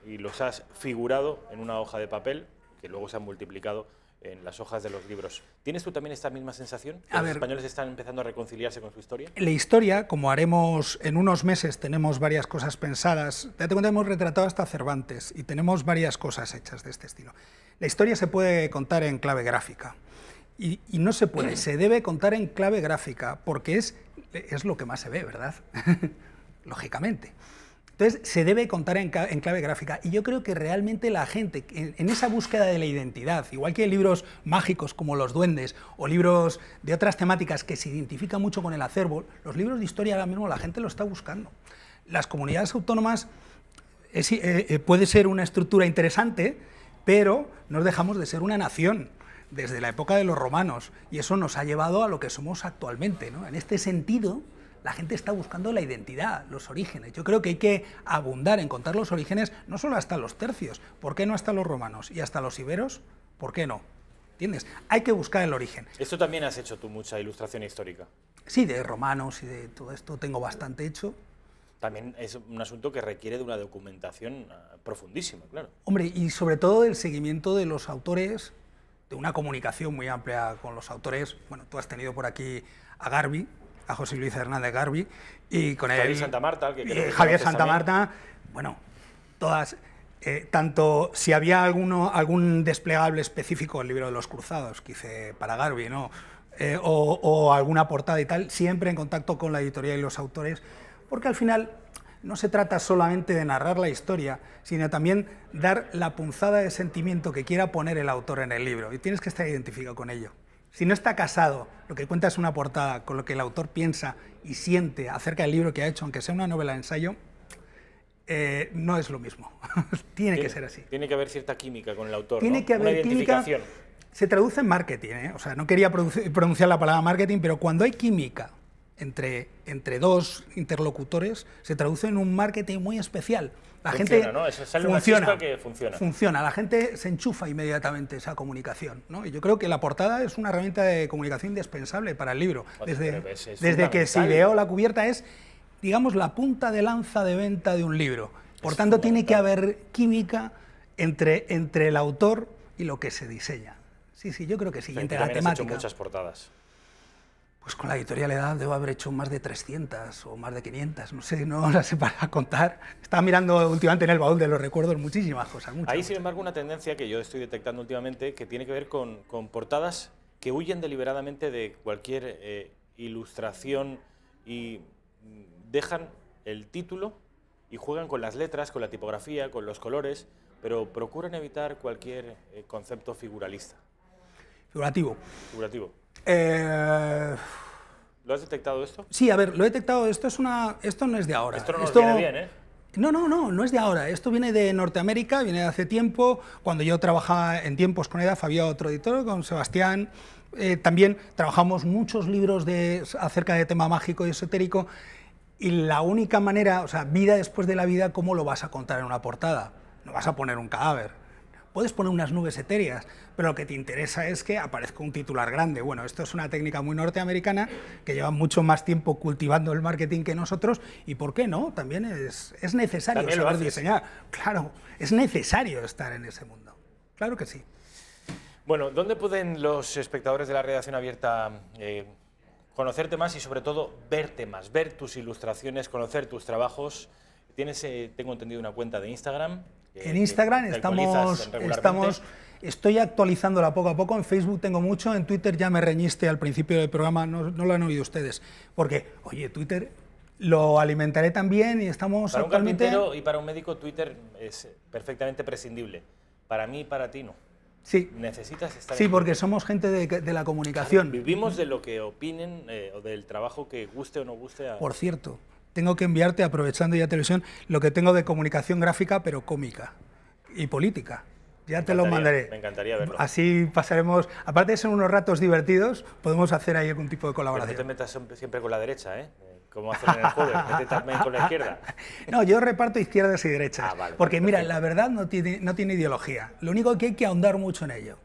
Speaker 1: y los has figurado en una hoja de papel, que luego se han multiplicado en las hojas de los libros. ¿Tienes tú también esta misma sensación? ¿Que los españoles están empezando a reconciliarse con su historia?
Speaker 2: La historia, como haremos en unos meses, tenemos varias cosas pensadas. Date cuenta, hemos retratado hasta Cervantes y tenemos varias cosas hechas de este estilo. La historia se puede contar en clave gráfica y no se puede, se debe contar en clave gráfica porque es lo que más se ve, ¿verdad? Lógicamente. Entonces, se debe contar en clave gráfica y yo creo que realmente la gente, en esa búsqueda de la identidad, igual que libros mágicos como Los Duendes o libros de otras temáticas que se identifican mucho con el acervo, los libros de historia ahora mismo la gente lo está buscando. Las comunidades autónomas puede ser una estructura interesante, pero no dejamos de ser una nación desde la época de los romanos y eso nos ha llevado a lo que somos actualmente, ¿no? En este sentido, la gente está buscando la identidad, los orígenes. Yo creo que hay que abundar en contar los orígenes, no solo hasta los tercios. ¿Por qué no hasta los romanos? ¿Y hasta los iberos? ¿Por qué no? ¿Entiendes? Hay que buscar el origen.
Speaker 1: Esto también has hecho tú mucha ilustración histórica.
Speaker 2: Sí, de romanos y de todo esto tengo bastante hecho.
Speaker 1: También es un asunto que requiere de una documentación profundísima, claro.
Speaker 2: Hombre, y sobre todo el seguimiento de los autores, de una comunicación muy amplia con los autores. Bueno, tú has tenido por aquí a Garbi, a José Luis Hernández Garbi, y con
Speaker 1: Javier Santamarta,
Speaker 2: Javier Santamarta, bueno, todas, tanto si había algún desplegable específico, el libro de los cruzados que hice para Garbi, ¿no? O alguna portada y tal, siempre en contacto con la editorial y los autores, porque al final no se trata solamente de narrar la historia, sino también dar la punzada de sentimiento que quiera poner el autor en el libro, y tienes que estar identificado con ello. Si no está casado, lo que cuenta es una portada, con lo que el autor piensa y siente acerca del libro que ha hecho, aunque sea una novela de ensayo, no es lo mismo. Tiene que ser así.
Speaker 1: Tiene que haber cierta química con el autor,
Speaker 2: Tiene que haber química. Se traduce en marketing, ¿eh? O sea, no quería pronunciar la palabra marketing, pero cuando hay química entre dos interlocutores, se traduce en un marketing muy especial. La gente
Speaker 1: ¿no? Eso sale una chispa que funciona.
Speaker 2: Funciona, la gente se enchufa inmediatamente esa comunicación, ¿no? Y yo creo que la portada es una herramienta de comunicación indispensable para el libro. Desde que se ideó la cubierta es, digamos, la punta de lanza de venta de un libro. Por tanto, tiene que haber química entre el autor y lo que se diseña. Sí, yo creo que sí. Entre la temática.
Speaker 1: Has hecho muchas portadas.
Speaker 2: Pues con la editorial Edad debo haber hecho más de 300 o más de 500, no sé, no las sé para contar. Estaba mirando últimamente en el baúl de los recuerdos muchísimas cosas. Hay,
Speaker 1: sin embargo, una tendencia que yo estoy detectando últimamente que tiene que ver con portadas que huyen deliberadamente de cualquier ilustración y dejan el título y juegan con las letras, con la tipografía, con los colores, pero procuran evitar cualquier concepto figuralista.
Speaker 2: Figurativo.
Speaker 1: ¿Lo has detectado esto?
Speaker 2: Sí, a ver, lo he detectado. Esto no es de ahora.
Speaker 1: Esto no nos viene bien, ¿eh?
Speaker 2: No es de ahora. Esto viene de Norteamérica, viene de hace tiempo. Cuando yo trabajaba en tiempos con EDAF había otro editor, con Sebastián. También trabajamos muchos libros acerca de tema mágico y esotérico. Y la única manera, o sea, vida después de la vida, ¿cómo lo vas a contar en una portada? No vas a poner un cadáver. Puedes poner unas nubes etéreas, pero lo que te interesa es que aparezca un titular grande. Bueno, esto es una técnica muy norteamericana que lleva mucho más tiempo cultivando el marketing que nosotros y, ¿por qué no? También es necesario saber diseñar. Claro, es necesario estar en ese mundo. Claro que sí.
Speaker 1: Bueno, ¿dónde pueden los espectadores de la redacción abierta conocerte más y, sobre todo, verte más, ver tus ilustraciones, conocer tus trabajos? Tienes, tengo entendido, una cuenta de Instagram.
Speaker 2: En Instagram estoy actualizándola poco a poco, en Facebook tengo mucho, en Twitter ya me reñiste al principio del programa, no lo han oído ustedes, porque, oye, Twitter lo alimentaré también y estamos
Speaker 1: para actualmente... un carpintero y para un médico Twitter es perfectamente prescindible, para mí y para ti no.
Speaker 2: Sí.
Speaker 1: Necesitas estar
Speaker 2: sí, porque somos gente de la comunicación.
Speaker 1: Claro, vivimos de lo que opinen o del trabajo que guste o no guste a...
Speaker 2: Por cierto, tengo que enviarte, aprovechando ya televisión, lo que tengo de comunicación gráfica, pero cómica y política. Ya te lo mandaré.
Speaker 1: Me encantaría verlo.
Speaker 2: Así pasaremos, aparte de ser unos ratos divertidos, podemos hacer ahí algún tipo de colaboración.
Speaker 1: Pero no te metas siempre con la derecha, ¿eh? Como hacen en el juego, métete también con la izquierda.
Speaker 2: No, yo reparto izquierdas y derechas,
Speaker 1: vale,
Speaker 2: porque mira, la verdad no tiene ideología. Lo único que hay que ahondar mucho en ello.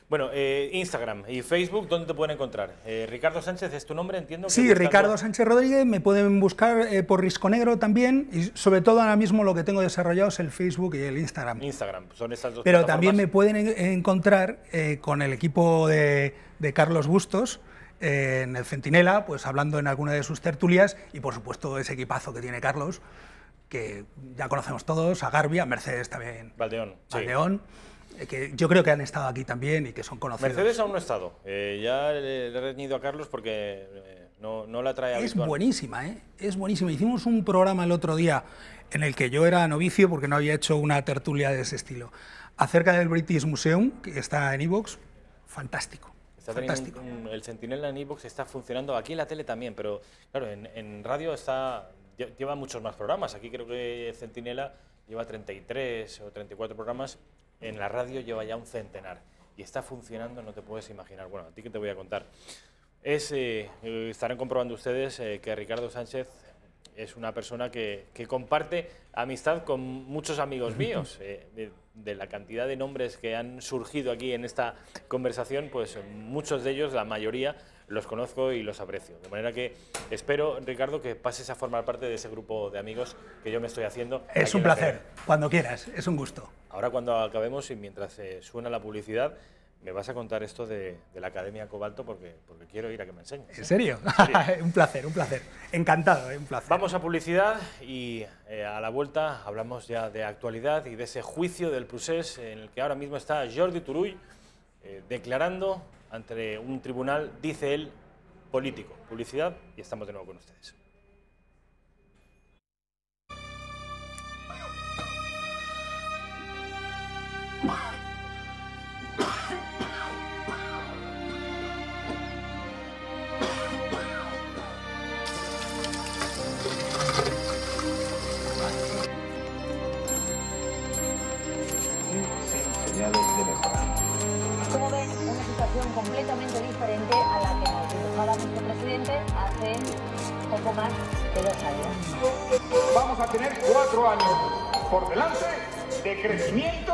Speaker 1: Bueno, Instagram y Facebook, ¿dónde te pueden encontrar? Ricardo Sánchez es tu nombre, entiendo.
Speaker 2: Sí, buscando... Ricardo Sánchez Rodríguez, me pueden buscar por Risco Negro también, y sobre todo ahora mismo lo que tengo desarrollado es el Facebook y el Instagram.
Speaker 1: Instagram, son estas dos
Speaker 2: Pero
Speaker 1: plataformas.
Speaker 2: También me pueden encontrar con el equipo de Carlos Bustos, en el Centinela, pues hablando en alguna de sus tertulias, y por supuesto ese equipazo que tiene Carlos, que ya conocemos todos, a Garbia, Mercedes también.
Speaker 1: Valdeón.
Speaker 2: Que yo creo que han estado aquí también y que son conocidos.
Speaker 1: Mercedes aún no ha estado. Ya le he reñido a Carlos porque no la trae habitual.
Speaker 2: Es buenísima, ¿eh? Es buenísima. Hicimos un programa el otro día en el que yo era novicio porque no había hecho una tertulia de ese estilo, acerca del British Museum, que está en iVoox. Fantástico. Fantástico.
Speaker 1: El Centinela en iVoox está funcionando, aquí en la tele también, pero claro, en radio lleva muchos más programas. Aquí creo que Centinela lleva 33 o 34 programas. En la radio lleva ya un centenar y está funcionando, no te puedes imaginar. Bueno, a ti que te voy a contar. Estarán comprobando ustedes que Ricardo Sánchez es una persona que comparte amistad con muchos amigos míos. De la cantidad de nombres que han surgido aquí en esta conversación, pues muchos de ellos, la mayoría, los conozco y los aprecio. De manera que espero, Ricardo, que pases a formar parte de ese grupo de amigos que yo me estoy haciendo.
Speaker 2: Es un placer, cuando quieras, es un gusto.
Speaker 1: Ahora cuando acabemos y mientras suena la publicidad, me vas a contar esto de la Academia Cobalto porque quiero ir a que me enseñes.
Speaker 2: ¿En serio? Un placer, un placer. Encantado, un placer.
Speaker 1: Vamos a publicidad y a la vuelta hablamos ya de actualidad y de ese juicio del procés en el que ahora mismo está Jordi Turull declarando ante un tribunal, dice él, político. Publicidad y estamos de nuevo con ustedes.
Speaker 3: totalmente diferente a la que nos dibujaba nuestro presidente hace poco más de 2 años.
Speaker 4: Vamos a tener 4 años por delante de crecimiento,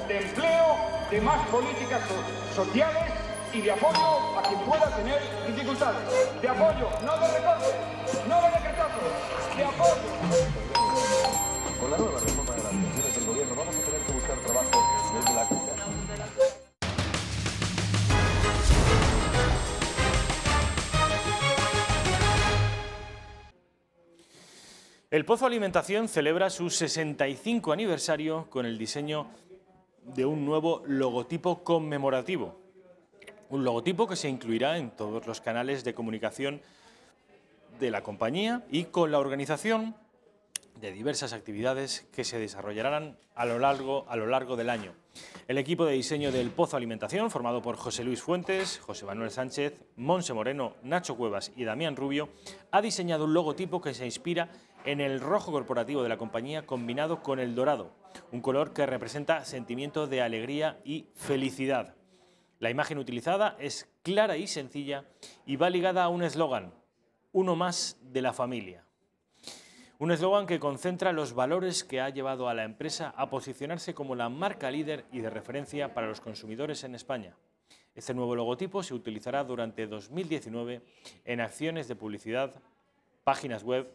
Speaker 4: de empleo, de más políticas sociales y de apoyo a quien pueda tener dificultades. De apoyo, no de recortes, no de decretazos, de apoyo.
Speaker 5: Con la nueva reforma de las pensiones del gobierno vamos a tener que buscar trabajo desde la cuna.
Speaker 1: El Pozo Alimentación celebra su 65 aniversario con el diseño de un nuevo logotipo conmemorativo. Un logotipo que se incluirá en todos los canales de comunicación de la compañía y con la organización de diversas actividades que se desarrollarán a lo largo del año. El equipo de diseño del Pozo Alimentación, formado por José Luis Fuentes, José Manuel Sánchez, Monse Moreno, Nacho Cuevas y Damián Rubio, ha diseñado un logotipo que se inspira en el rojo corporativo de la compañía combinado con el dorado, un color que representa sentimiento de alegría y felicidad. La imagen utilizada es clara y sencilla y va ligada a un eslogan: uno más de la familia. Un eslogan que concentra los valores que ha llevado a la empresa a posicionarse como la marca líder y de referencia para los consumidores en España. Este nuevo logotipo se utilizará durante 2019 en acciones de publicidad, páginas web,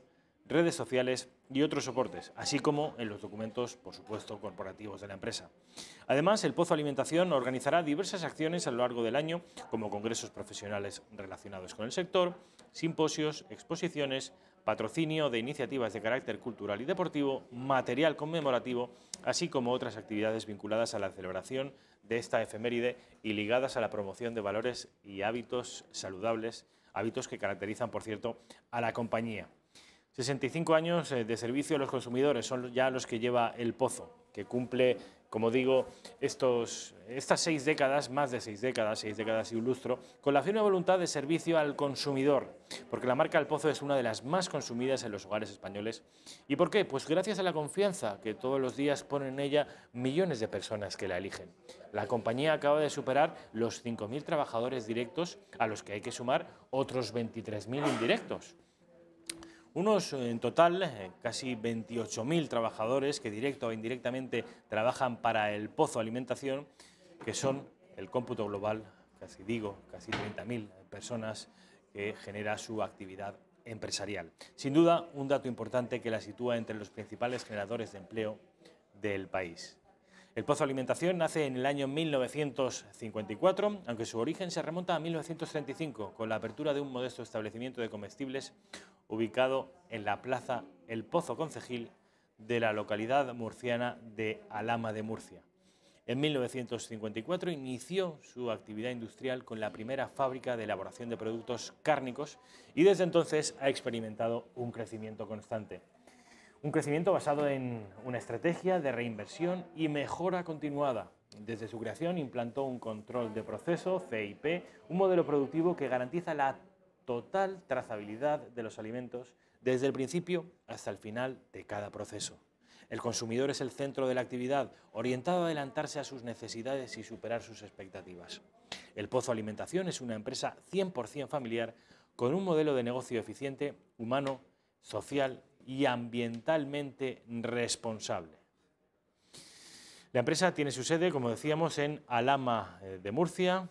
Speaker 1: redes sociales y otros soportes, así como en los documentos, por supuesto, corporativos de la empresa. Además, el Pozo Alimentación organizará diversas acciones a lo largo del año, como congresos profesionales relacionados con el sector, simposios, exposiciones, patrocinio de iniciativas de carácter cultural y deportivo, material conmemorativo, así como otras actividades vinculadas a la celebración de esta efeméride y ligadas a la promoción de valores y hábitos saludables, hábitos que caracterizan, por cierto, a la compañía. 65 años de servicio a los consumidores son ya los que lleva el Pozo, que cumple, como digo, estas 6 décadas, más de 6 décadas y un lustro, con la firme voluntad de servicio al consumidor, porque la marca El Pozo es una de las más consumidas en los hogares españoles. ¿Y por qué? Pues gracias a la confianza que todos los días ponen en ella millones de personas que la eligen. La compañía acaba de superar los 5.000 trabajadores directos, a los que hay que sumar otros 23.000 indirectos. Unos, en total, casi 28.000 trabajadores que directo o indirectamente trabajan para el Pozo Alimentación, que son el cómputo global, casi 30.000 personas que genera su actividad empresarial. Sin duda, un dato importante que la sitúa entre los principales generadores de empleo del país. El Pozo Alimentación nace en el año 1954, aunque su origen se remonta a 1935, con la apertura de un modesto establecimiento de comestibles ubicado en la plaza El Pozo Concejil de la localidad murciana de Alhama de Murcia. En 1954 inició su actividad industrial con la primera fábrica de elaboración de productos cárnicos y desde entonces ha experimentado un crecimiento constante. Un crecimiento basado en una estrategia de reinversión y mejora continuada. Desde su creación implantó un control de proceso, CIP, un modelo productivo que garantiza la total trazabilidad de los alimentos desde el principio hasta el final de cada proceso. El consumidor es el centro de la actividad, orientado a adelantarse a sus necesidades y superar sus expectativas. El Pozo Alimentación es una empresa 100% familiar con un modelo de negocio eficiente, humano, social y ambientalmente responsable. La empresa tiene su sede, como decíamos, en Alhama de Murcia,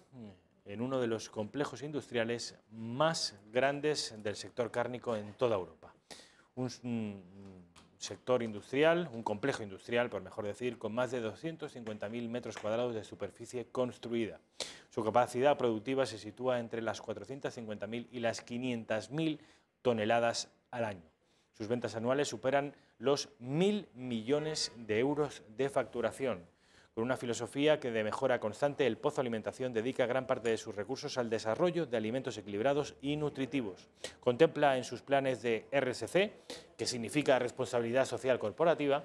Speaker 1: en uno de los complejos industriales más grandes del sector cárnico en toda Europa. Un sector industrial, un complejo industrial, por mejor decir, con más de 250.000 metros cuadrados de superficie construida. Su capacidad productiva se sitúa entre las 450.000 y las 500.000 toneladas al año. Sus ventas anuales superan los 1.000 millones de euros de facturación. Con una filosofía que de mejora constante, el Pozo Alimentación dedica gran parte de sus recursos al desarrollo de alimentos equilibrados y nutritivos. Contempla en sus planes de RSC, que significa Responsabilidad Social Corporativa,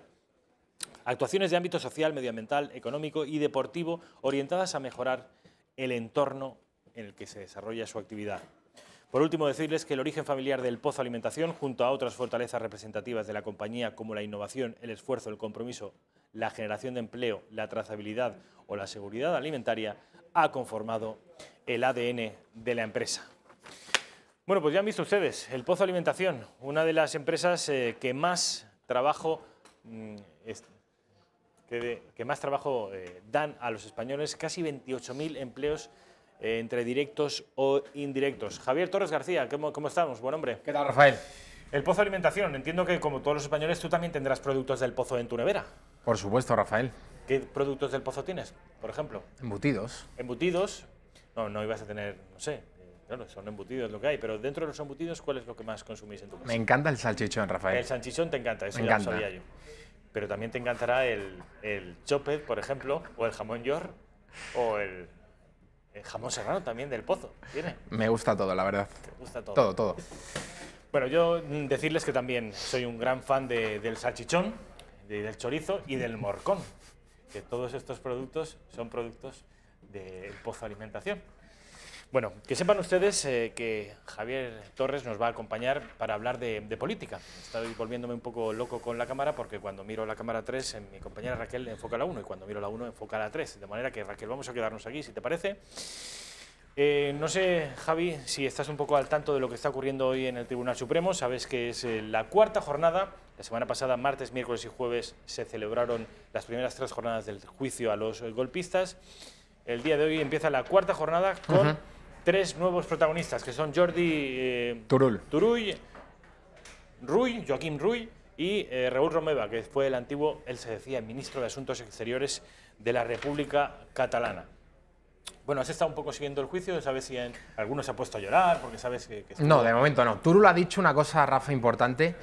Speaker 1: actuaciones de ámbito social, medioambiental, económico y deportivo orientadas a mejorar el entorno en el que se desarrolla su actividad. Por último, decirles que el origen familiar del Pozo Alimentación, junto a otras fortalezas representativas de la compañía como la innovación, el esfuerzo, el compromiso, la generación de empleo, la trazabilidad o la seguridad alimentaria, ha conformado el ADN de la empresa. Bueno, pues ya han visto ustedes, el Pozo Alimentación, una de las empresas que más trabajo dan a los españoles, casi 28.000 empleos entre directos o indirectos. Javier Torres García, ¿cómo estamos? Buen hombre.
Speaker 6: ¿Qué tal, Rafael?
Speaker 1: El Pozo Alimentación, entiendo que como todos los españoles tú también tendrás productos del Pozo en tu nevera.
Speaker 6: Por supuesto, Rafael.
Speaker 1: ¿Qué productos del Pozo tienes, por ejemplo?
Speaker 6: Embutidos.
Speaker 1: Embutidos, no ibas a tener, no sé, claro, son embutidos lo que hay, pero dentro de los embutidos, ¿cuál es lo que más consumís en tu casa?
Speaker 6: Me encanta el salchichón, Rafael.
Speaker 1: El salchichón te encanta, eso
Speaker 6: Me
Speaker 1: ya lo
Speaker 6: encanta.
Speaker 1: sabía yo. Pero también te encantará el choped, por ejemplo, o el jamón york, o el jamón serrano también del Pozo. ¿Tiene?
Speaker 6: Me gusta todo, la verdad.
Speaker 1: ¿Te gusta todo?
Speaker 6: Todo, todo.
Speaker 1: Bueno, yo decirles que también soy un gran fan del salchichón, del chorizo y del morcón, que todos estos productos son productos del Pozo Alimentación. Bueno, que sepan ustedes que Javier Torres nos va a acompañar para hablar de política. Estoy volviéndome un poco loco con la cámara porque cuando miro la cámara 3, mi compañera Raquel enfoca la 1 y cuando miro la 1 enfoca la 3. De manera que, Raquel, vamos a quedarnos aquí, si te parece. No sé, Javi, si estás un poco al tanto de lo que está ocurriendo hoy en el Tribunal Supremo. Sabes que es la cuarta jornada. La semana pasada, martes, miércoles y jueves, se celebraron las primeras 3 jornadas del juicio a los golpistas. El día de hoy empieza la cuarta jornada con 3 nuevos protagonistas, que son Jordi Turull, Joaquim Rull y Raúl Romeva, que fue el antiguo, él se decía, ministro de Asuntos Exteriores de la República Catalana. Bueno, ¿has estado un poco siguiendo el juicio? ¿Sabes si alguno se ha puesto a llorar? Porque sabes que
Speaker 6: No, de momento no. Turull ha dicho una cosa, Rafa, importante,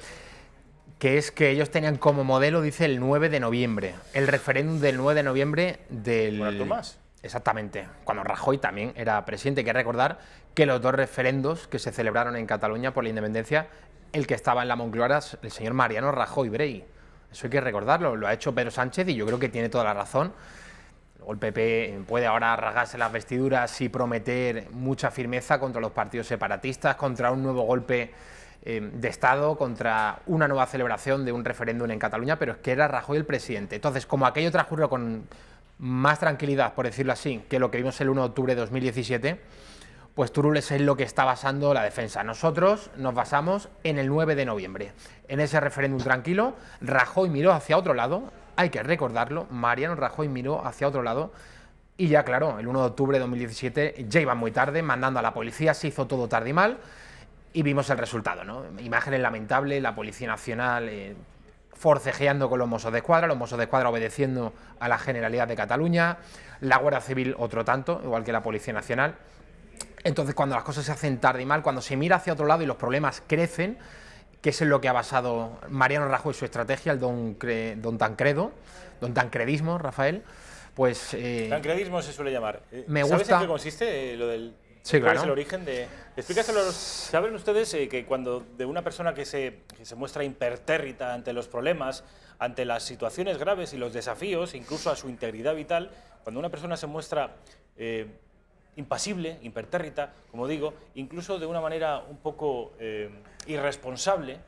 Speaker 6: que es que ellos tenían como modelo, dice, el 9 de noviembre. El referéndum del 9 de noviembre del...
Speaker 1: ¿Un acto más?
Speaker 6: Exactamente. Cuando Rajoy también era presidente. Hay que recordar que los 2 referendos que se celebraron en Cataluña por la independencia, el que estaba en la Moncloa era el señor Mariano Rajoy Brey. Eso hay que recordarlo. Lo ha hecho Pedro Sánchez y yo creo que tiene toda la razón. Luego el PP puede ahora rasgarse las vestiduras y prometer mucha firmeza contra los partidos separatistas, contra un nuevo golpe de Estado, contra una nueva celebración de un referéndum en Cataluña, pero es que era Rajoy el presidente. Entonces, como aquello transcurrió con más tranquilidad, por decirlo así, que lo que vimos el 1 de octubre de 2017, pues Turull es en lo que está basando la defensa. Nosotros nos basamos en el 9 de noviembre. En ese referéndum tranquilo, Rajoy miró hacia otro lado, hay que recordarlo, Mariano Rajoy miró hacia otro lado y ya claro, el 1 de octubre de 2017 ya iba muy tarde, mandando a la policía, se hizo todo tarde y mal y vimos el resultado, ¿no? Imágenes lamentables, la Policía Nacional forcejeando con los Mossos d'Esquadra obedeciendo a la Generalidad de Cataluña, la Guardia Civil otro tanto, igual que la Policía Nacional. Entonces, cuando las cosas se hacen tarde y mal, cuando se mira hacia otro lado y los problemas crecen, que es en lo que ha basado Mariano Rajoy su estrategia, el don tancredismo, Rafael, pues...
Speaker 1: Tancredismo se suele llamar.
Speaker 6: Me
Speaker 1: ¿Sabes
Speaker 6: gusta...
Speaker 1: en qué consiste lo del...
Speaker 6: Sí,
Speaker 1: ¿Cuál
Speaker 6: claro.
Speaker 1: es el origen de...? Explícaselo. ¿Saben ustedes que cuando de una persona que se muestra impertérrita ante los problemas, ante las situaciones graves y los desafíos, incluso a su integridad vital, cuando una persona se muestra impasible, impertérrita, como digo, incluso de una manera un poco irresponsable,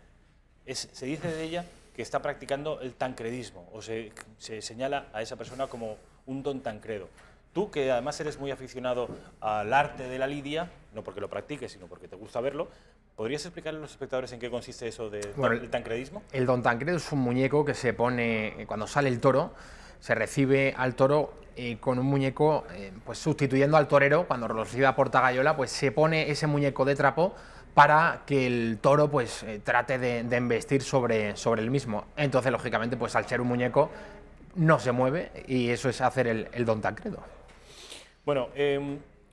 Speaker 1: se dice de ella que está practicando el tancredismo, o se señala a esa persona como un don Tancredo. Tú, que además eres muy aficionado al arte de la lidia, no porque lo practiques, sino porque te gusta verlo, ¿podrías explicarle a los espectadores en qué consiste eso del tancredismo?
Speaker 6: El don Tancredo es un muñeco que se pone cuando sale el toro, se recibe al toro con un muñeco, pues sustituyendo al torero, cuando lo recibe a Portagayola, pues se pone ese muñeco de trapo para que el toro pues trate de embestir sobre el mismo. Entonces, lógicamente, pues al ser un muñeco no se mueve y eso es hacer el don Tancredo.
Speaker 1: Bueno,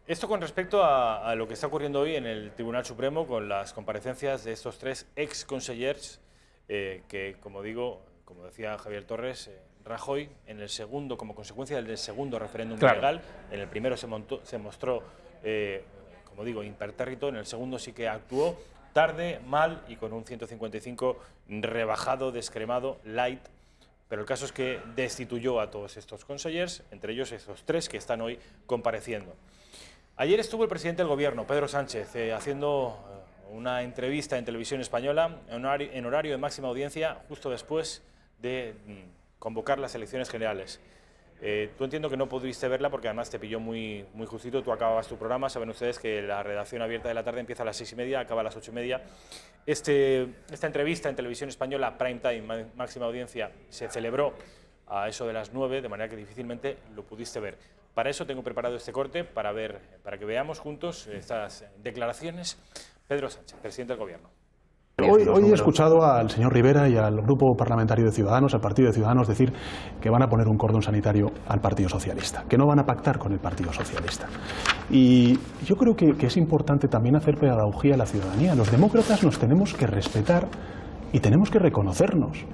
Speaker 1: esto con respecto a lo que está ocurriendo hoy en el Tribunal Supremo con las comparecencias de estos 3 ex-consellers que, como digo, como decía Javier Torres, Rajoy en el segundo, como consecuencia del segundo referéndum ilegal, en el primero se mostró, como digo, impertérrito, en el segundo sí que actuó tarde, mal y con un 155 rebajado, descremado, light. Pero el caso es que destituyó a todos estos consellers, entre ellos estos 3 que están hoy compareciendo. Ayer estuvo el presidente del Gobierno, Pedro Sánchez, haciendo una entrevista en Televisión Española en horario de máxima audiencia justo después de convocar las elecciones generales. Tú entiendo que no pudiste verla porque además te pilló muy justito, tú acababas tu programa, saben ustedes que la redacción abierta de la tarde empieza a las 6:30, acaba a las 8:30. Esta entrevista en Televisión Española, Prime Time, máxima audiencia, se celebró a eso de las 9, de manera que difícilmente lo pudiste ver. Para eso tengo preparado este corte, para que veamos juntos estas declaraciones. Pedro Sánchez, presidente del Gobierno.
Speaker 7: Hoy he escuchado al señor Rivera y al Grupo Parlamentario de Ciudadanos, al Partido de Ciudadanos, decir que van a poner un cordón sanitario al Partido Socialista, que no van a pactar con el Partido Socialista. Y yo creo que es importante también hacer pedagogía a la ciudadanía. Los demócratas nos tenemos que respetar y tenemos que reconocernos.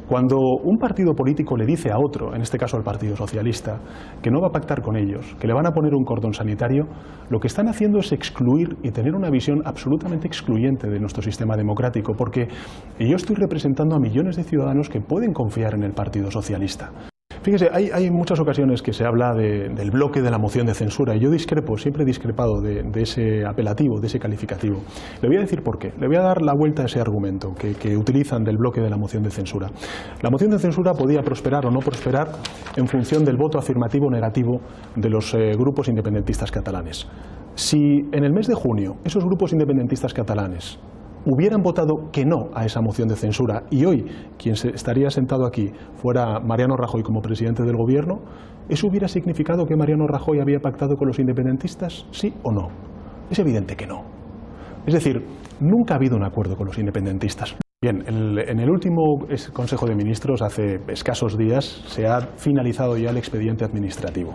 Speaker 7: Cuando un partido político le dice a otro, en este caso al Partido Socialista, que no va a pactar con ellos, que le van a poner un cordón sanitario, lo que están haciendo es excluir y tener una visión absolutamente excluyente de nuestro sistema democrático, porque yo estoy representando a millones de ciudadanos que pueden confiar en el Partido Socialista. Fíjese, hay muchas ocasiones que se habla del bloque de la moción de censura y yo discrepo, siempre he discrepado de ese apelativo, de ese calificativo. Le voy a decir por qué, le voy a dar la vuelta a ese argumento que utilizan del bloque de la moción de censura. La moción de censura podía prosperar o no prosperar en función del voto afirmativo o negativo de los grupos independentistas catalanes. Si en el mes de junio esos grupos independentistas catalanes hubieran votado que no a esa moción de censura y hoy quien estaría sentado aquí fuera Mariano Rajoy como presidente del Gobierno, ¿eso hubiera significado que Mariano Rajoy había pactado con los independentistas? ¿Sí o no? Es evidente que no. Es decir, nunca ha habido un acuerdo con los independentistas. Bien, en el último Consejo de Ministros, hace escasos días, se ha finalizado ya el expediente administrativo.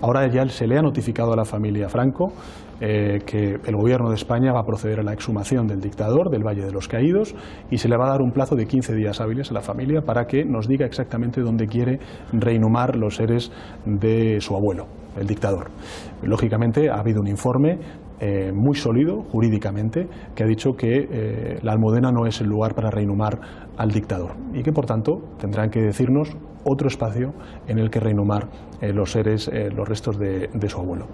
Speaker 7: Ahora ya se le ha notificado a la familia Franco que el Gobierno de España va a proceder a la exhumación del dictador del Valle de los Caídos y se le va a dar un plazo de 15 días hábiles a la familia para que nos diga exactamente dónde quiere reinhumar los seres de su abuelo, el dictador. Lógicamente ha habido un informe muy sólido jurídicamente que ha dicho que la Almudena no es el lugar para reinhumar al dictador y que por tanto tendrán que decirnos otro espacio en el que reinhumar los seres, los restos de su abuelo.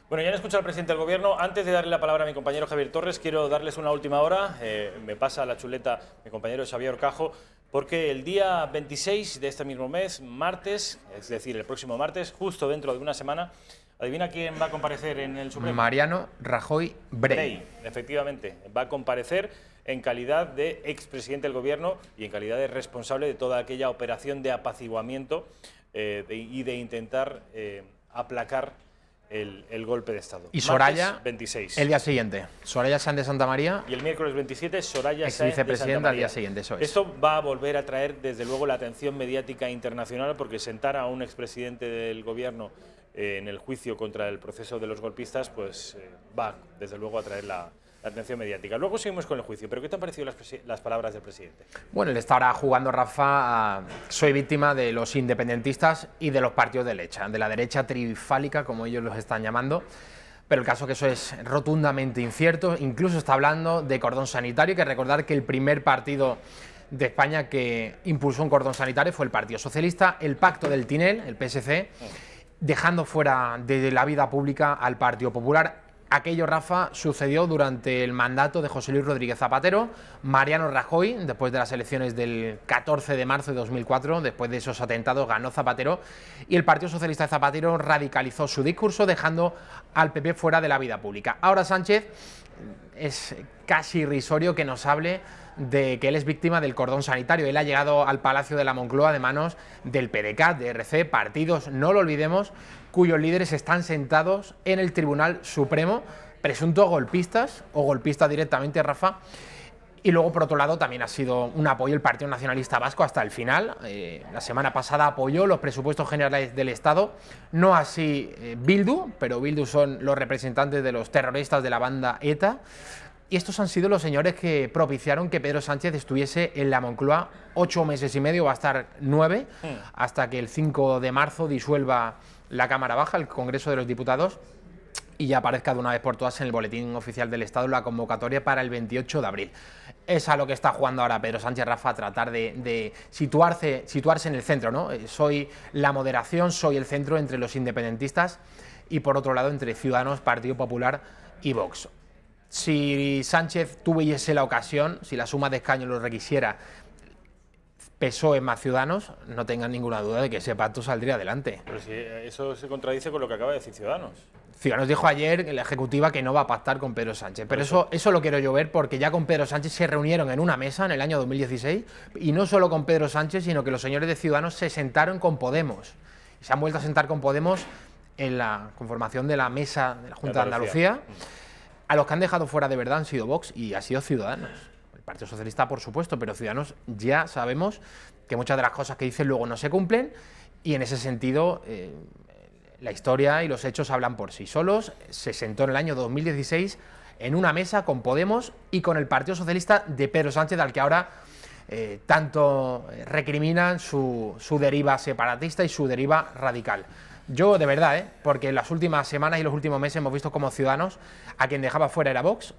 Speaker 1: Bueno, ya han escuchado al presidente del Gobierno. Antes de darle la palabra a mi compañero Javier Torres, quiero darles una última hora. Me pasa la chuleta mi compañero Xavier Orcajo, porque el día 26 de este mismo mes, martes, es decir, el próximo martes, justo dentro de una semana, adivina quién va a comparecer en el Supremo.
Speaker 6: Mariano Rajoy Brey.
Speaker 1: Efectivamente, va a comparecer en calidad de expresidente del Gobierno y en calidad de responsable de toda aquella operación de apaciguamiento y de intentar aplacar el golpe de Estado.
Speaker 6: Y Soraya,
Speaker 1: 26.
Speaker 6: El día siguiente. Soraya Sáenz de Santa María.
Speaker 1: Y el miércoles 27, Soraya Sáenz de
Speaker 6: vicepresidenta
Speaker 1: Santa María.
Speaker 6: al día siguiente, eso es.
Speaker 1: Esto va a volver a traer, desde luego, la atención mediática internacional, porque sentar a un expresidente del Gobierno en el juicio contra el proceso de los golpistas, pues va, desde luego, a traer la atención mediática. Luego seguimos con el juicio, pero ¿qué te han parecido las palabras del presidente? Bueno,
Speaker 6: él está ahora jugando, Rafa, soy víctima de los independentistas y de los partidos de la derecha trifálica, como ellos los están llamando, pero el caso es que eso es rotundamente incierto. Incluso está hablando de cordón sanitario. Hay que recordar que el primer partido de España que impulsó un cordón sanitario fue el Partido Socialista, el Pacto del Tinel, el PSC, dejando fuera de la vida pública al Partido Popular. Aquello, Rafa, sucedió durante el mandato de José Luis Rodríguez Zapatero. Mariano Rajoy, después de las elecciones del 14 de marzo de 2004, después de esos atentados, ganó Zapatero y el Partido Socialista de Zapatero radicalizó su discurso, dejando al PP fuera de la vida pública. Ahora Sánchez es casi irrisorio que nos hable de que él es víctima del cordón sanitario. Él ha llegado al Palacio de la Moncloa de manos del PDeCAT, de RC, partidos, no lo olvidemos, cuyos líderes están sentados en el Tribunal Supremo, presuntos golpistas o golpistas directamente, Rafa. Y luego, por otro lado, también ha sido un apoyo el Partido Nacionalista Vasco hasta el final. La semana pasada apoyó los presupuestos generales del Estado, no así Bildu, pero Bildu son los representantes de los terroristas de la banda ETA. Y estos han sido los señores que propiciaron que Pedro Sánchez estuviese en la Moncloa 8 meses y medio, va a estar 9, hasta que el 5 de marzo disuelva la Cámara Baja, el Congreso de los Diputados, y ya aparezca de una vez por todas en el Boletín Oficial del Estado la convocatoria para el 28 de abril. Es a lo que está jugando ahora Pedro Sánchez, Rafa, a tratar de situarse en el centro, ¿no? Soy la moderación, soy el centro entre los independentistas y, por otro lado, entre Ciudadanos, Partido Popular y Vox. Si Sánchez tuviese la ocasión, si la suma de escaños lo requisiera, PSOE más Ciudadanos, no tengan ninguna duda de que ese pacto saldría adelante.
Speaker 1: Pero si eso se contradice con lo que acaba de decir Ciudadanos.
Speaker 6: Ciudadanos dijo ayer en la Ejecutiva que no va a pactar con Pedro Sánchez, pero eso lo quiero yo ver, porque ya con Pedro Sánchez se reunieron en una mesa en el año 2016, y no solo con Pedro Sánchez, sino que los señores de Ciudadanos se sentaron con Podemos. Y se han vuelto a sentar con Podemos en la conformación de la mesa de la Junta de Andalucía. A los que han dejado fuera de verdad han sido Vox y ha sido Ciudadanos. El Partido Socialista, por supuesto, pero Ciudadanos ya sabemos que muchas de las cosas que dicen luego no se cumplen, y en ese sentido la historia y los hechos hablan por sí solos. Se sentó en el año 2016 en una mesa con Podemos y con el Partido Socialista de Pedro Sánchez, al que ahora tanto recriminan su deriva separatista y su deriva radical. Yo, de verdad, porque en las últimas semanas y los últimos meses hemos visto como Ciudadanos a quien dejaba fuera era Vox,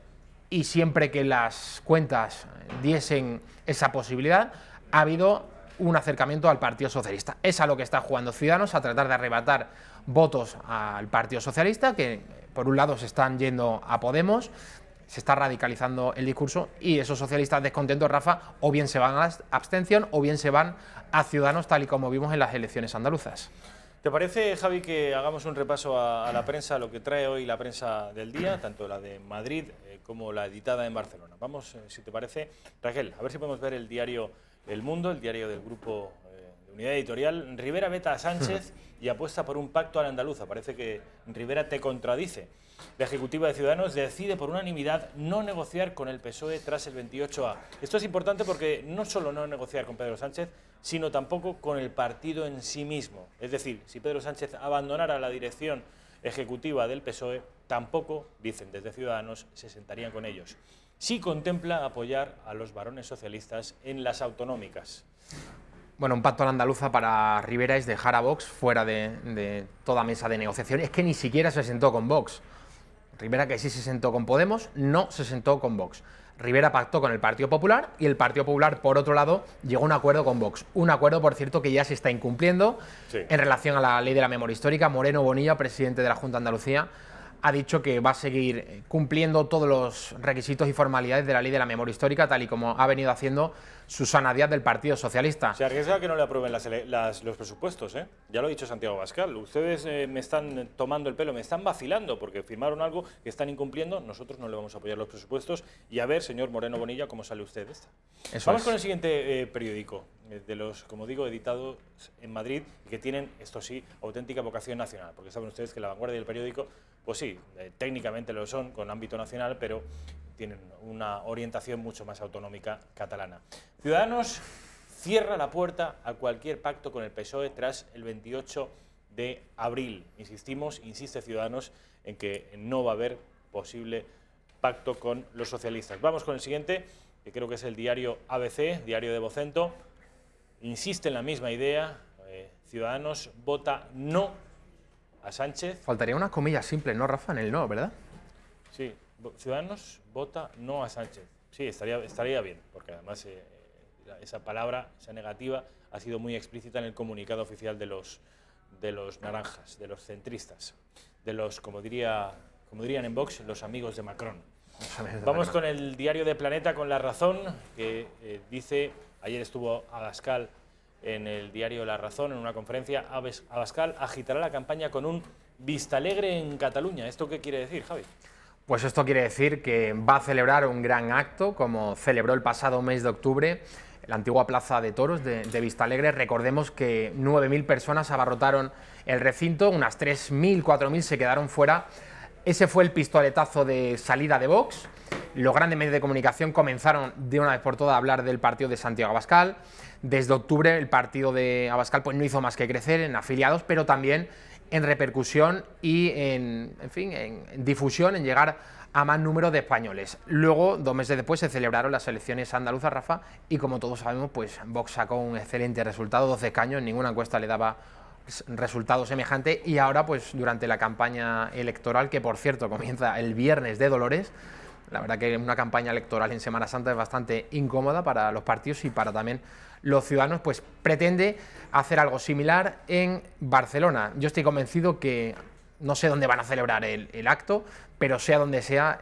Speaker 6: y siempre que las cuentas diesen esa posibilidad, ha habido un acercamiento al Partido Socialista. Es a lo que está jugando Ciudadanos, a tratar de arrebatar votos al Partido Socialista, que por un lado se están yendo a Podemos, se está radicalizando el discurso, y esos socialistas descontentos, Rafa, o bien se van a la abstención o bien se van a Ciudadanos, tal y como vimos en las elecciones andaluzas.
Speaker 1: ¿Te parece, Javi, que hagamos un repaso a la prensa, lo que trae hoy la prensa del día, tanto la de Madrid como la editada en Barcelona? Vamos, si te parece, Raquel, a ver si podemos ver el diario El Mundo, el diario del grupo de Unidad Editorial. Rivera veta a Sánchez y apuesta por un pacto a la andaluza. Parece que Rivera te contradice. La Ejecutiva de Ciudadanos decide por unanimidad no negociar con el PSOE tras el 28A. Esto es importante porque no solo no negociar con Pedro Sánchez, sino tampoco con el partido en sí mismo. Es decir, si Pedro Sánchez abandonara la dirección ejecutiva del PSOE, tampoco, dicen desde Ciudadanos, se sentarían con ellos. Sí contempla apoyar a los varones socialistas en las autonómicas.
Speaker 6: Bueno, un pacto a la andaluza para Rivera es dejar a Vox fuera de toda mesa de negociación. Es que ni siquiera se sentó con Vox. Rivera, que sí se sentó con Podemos, no se sentó con Vox. Rivera pactó con el Partido Popular y el Partido Popular, por otro lado, llegó a un acuerdo con Vox. Un acuerdo, por cierto, que ya se está incumpliendo en relación a la ley de la memoria histórica. Moreno Bonilla, presidente de la Junta de Andalucía, ha dicho que va a seguir cumpliendo todos los requisitos y formalidades de la ley de la memoria histórica, tal y como ha venido haciendo Susana Díaz del Partido Socialista.
Speaker 1: Se arriesga a que no le aprueben los presupuestos, ¿eh? Ya lo ha dicho Santiago Abascal. Ustedes me están tomando el pelo, me están vacilando porque firmaron algo que están incumpliendo. Nosotros no le vamos a apoyar los presupuestos. Y a ver, señor Moreno Bonilla, cómo sale usted de esta. Vamos con el siguiente periódico, de los, como digo, editados en Madrid, y que tienen, esto sí, auténtica vocación nacional. Porque saben ustedes que La Vanguardia y el periódico, pues sí, técnicamente lo son, con ámbito nacional, pero tienen una orientación mucho más autonómica catalana. Ciudadanos cierra la puerta a cualquier pacto con el PSOE tras el 28 de abril. Insistimos, insiste Ciudadanos, en que no va a haber posible pacto con los socialistas. Vamos con el siguiente, que creo que es el diario ABC, diario de Vocento. Insiste en la misma idea. Ciudadanos vota no a Sánchez.
Speaker 6: Faltaría unas comillas simples, ¿no, Rafa? En el no, ¿verdad?
Speaker 1: Sí, Ciudadanos vota no a Sánchez. Sí, estaría bien, porque además esa palabra, esa negativa, ha sido muy explícita en el comunicado oficial de los naranjas, de los centristas, de los, como dirían en Vox, los amigos de Macron. Vamos con el diario de Planeta, con La Razón, que dice, ayer estuvo Abascal en el diario La Razón, en una conferencia. Abascal agitará la campaña con un Vistalegre en Cataluña. ¿Esto qué quiere decir, Javi?
Speaker 6: Pues esto quiere decir que va a celebrar un gran acto, como celebró el pasado mes de octubre la antigua Plaza de Toros de Vistalegre. Recordemos que 9.000 personas abarrotaron el recinto, unas 3.000, 4.000 se quedaron fuera. Ese fue el pistoletazo de salida de Vox. Los grandes medios de comunicación comenzaron de una vez por todas a hablar del partido de Santiago Abascal. Desde octubre el partido de Abascal pues no hizo más que crecer en afiliados, pero también en repercusión y en difusión, en llegar a más número de españoles. Luego, 2 meses después, se celebraron las elecciones andaluzas, Rafa, y como todos sabemos, pues Vox sacó un excelente resultado, 12 escaños, ninguna encuesta le daba resultado semejante, y ahora, pues durante la campaña electoral, que por cierto comienza el viernes de Dolores, la verdad que una campaña electoral en Semana Santa es bastante incómoda para los partidos y para también los ciudadanos, pues pretende hacer algo similar en Barcelona. Yo estoy convencido que no sé dónde van a celebrar el acto, pero sea donde sea,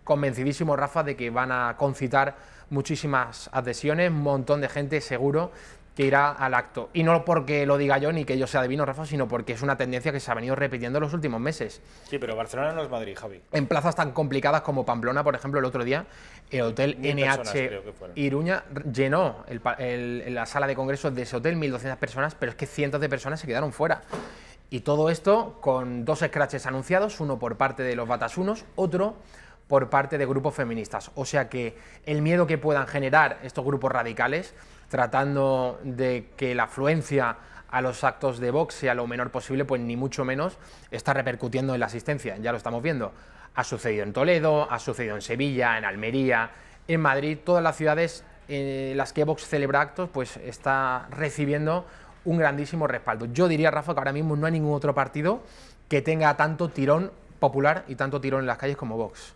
Speaker 6: convencidísimo, Rafa, de que van a concitar muchísimas adhesiones, un montón de gente seguro que irá al acto. Y no porque lo diga yo ni que yo sea adivino, Rafa, sino porque es una tendencia que se ha venido repitiendo en los últimos meses.
Speaker 1: Sí, pero Barcelona no es Madrid, Javi.
Speaker 6: En plazas tan complicadas como Pamplona, por ejemplo, el otro día, el hotel NH Iruña llenó la sala de congresos de ese hotel, 1.200 personas, pero es que cientos de personas se quedaron fuera. Y todo esto con 2 scratches anunciados, uno por parte de los batasunos, otro por parte de grupos feministas. O sea que el miedo que puedan generar estos grupos radicales, tratando de que la afluencia a los actos de Vox sea lo menor posible, pues ni mucho menos está repercutiendo en la asistencia. Ya lo estamos viendo. Ha sucedido en Toledo, ha sucedido en Sevilla, en Almería, en Madrid, todas las ciudades en las que Vox celebra actos, pues está recibiendo un grandísimo respaldo. Yo diría, Rafa, que ahora mismo no hay ningún otro partido que tenga tanto tirón popular y tanto tirón en las calles como Vox.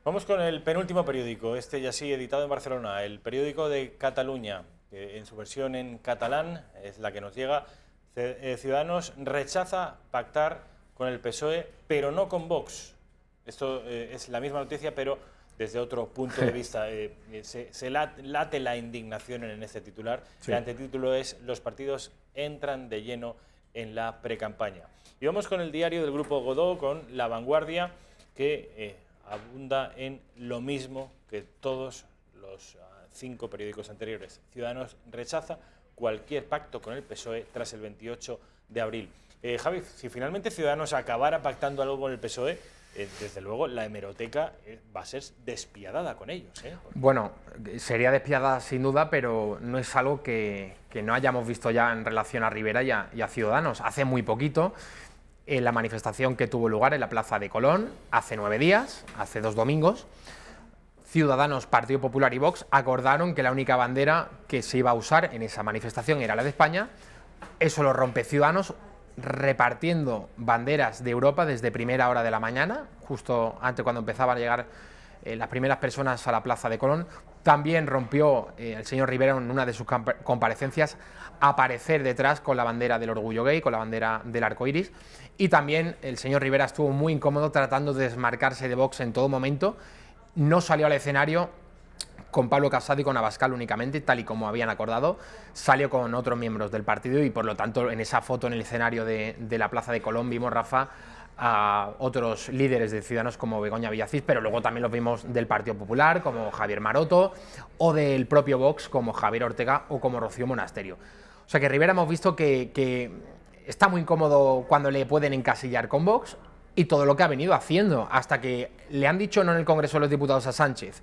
Speaker 1: Vamos con el penúltimo periódico, este ya sí editado en Barcelona, el periódico de Cataluña, que en su versión en catalán es la que nos llega. Ciudadanos rechaza pactar con el PSOE, pero no con Vox. Esto es la misma noticia, pero desde otro punto de vista. Se late la indignación en este titular. Sí. El antetítulo es: los partidos entran de lleno en la precampaña. Y vamos con el diario del Grupo Godó, con La Vanguardia, que abunda en lo mismo que todos los 5 periódicos anteriores. Ciudadanos rechaza cualquier pacto con el PSOE tras el 28 de abril. Javi, si finalmente Ciudadanos acabara pactando algo con el PSOE, desde luego la hemeroteca va a ser despiadada con ellos.
Speaker 6: Bueno, sería despiadada sin duda, pero no es algo que no hayamos visto ya en relación a Rivera y a Ciudadanos. Hace muy poquito, en la manifestación que tuvo lugar en la Plaza de Colón, hace 9 días, hace 2 domingos, Ciudadanos, Partido Popular y Vox acordaron que la única bandera que se iba a usar en esa manifestación era la de España. Eso lo rompe Ciudadanos, repartiendo banderas de Europa desde primera hora de la mañana, justo antes cuando empezaban a llegar las primeras personas a la Plaza de Colón. También rompió el señor Rivera en una de sus comparecencias aparecer detrás con la bandera del orgullo gay, con la bandera del arco iris. Y también el señor Rivera estuvo muy incómodo tratando de desmarcarse de Vox en todo momento. No salió al escenario con Pablo Casado y con Abascal únicamente, tal y como habían acordado. Salió con otros miembros del partido y, por lo tanto, en esa foto en el escenario de la Plaza de Colón vimos, Rafa, a otros líderes de Ciudadanos como Begoña Villacís, pero luego también los vimos del Partido Popular, como Javier Maroto, o del propio Vox, como Javier Ortega o como Rocío Monasterio. O sea que Rivera hemos visto que está muy incómodo cuando le pueden encasillar con Vox, y todo lo que ha venido haciendo, hasta que le han dicho no en el Congreso de los Diputados a Sánchez,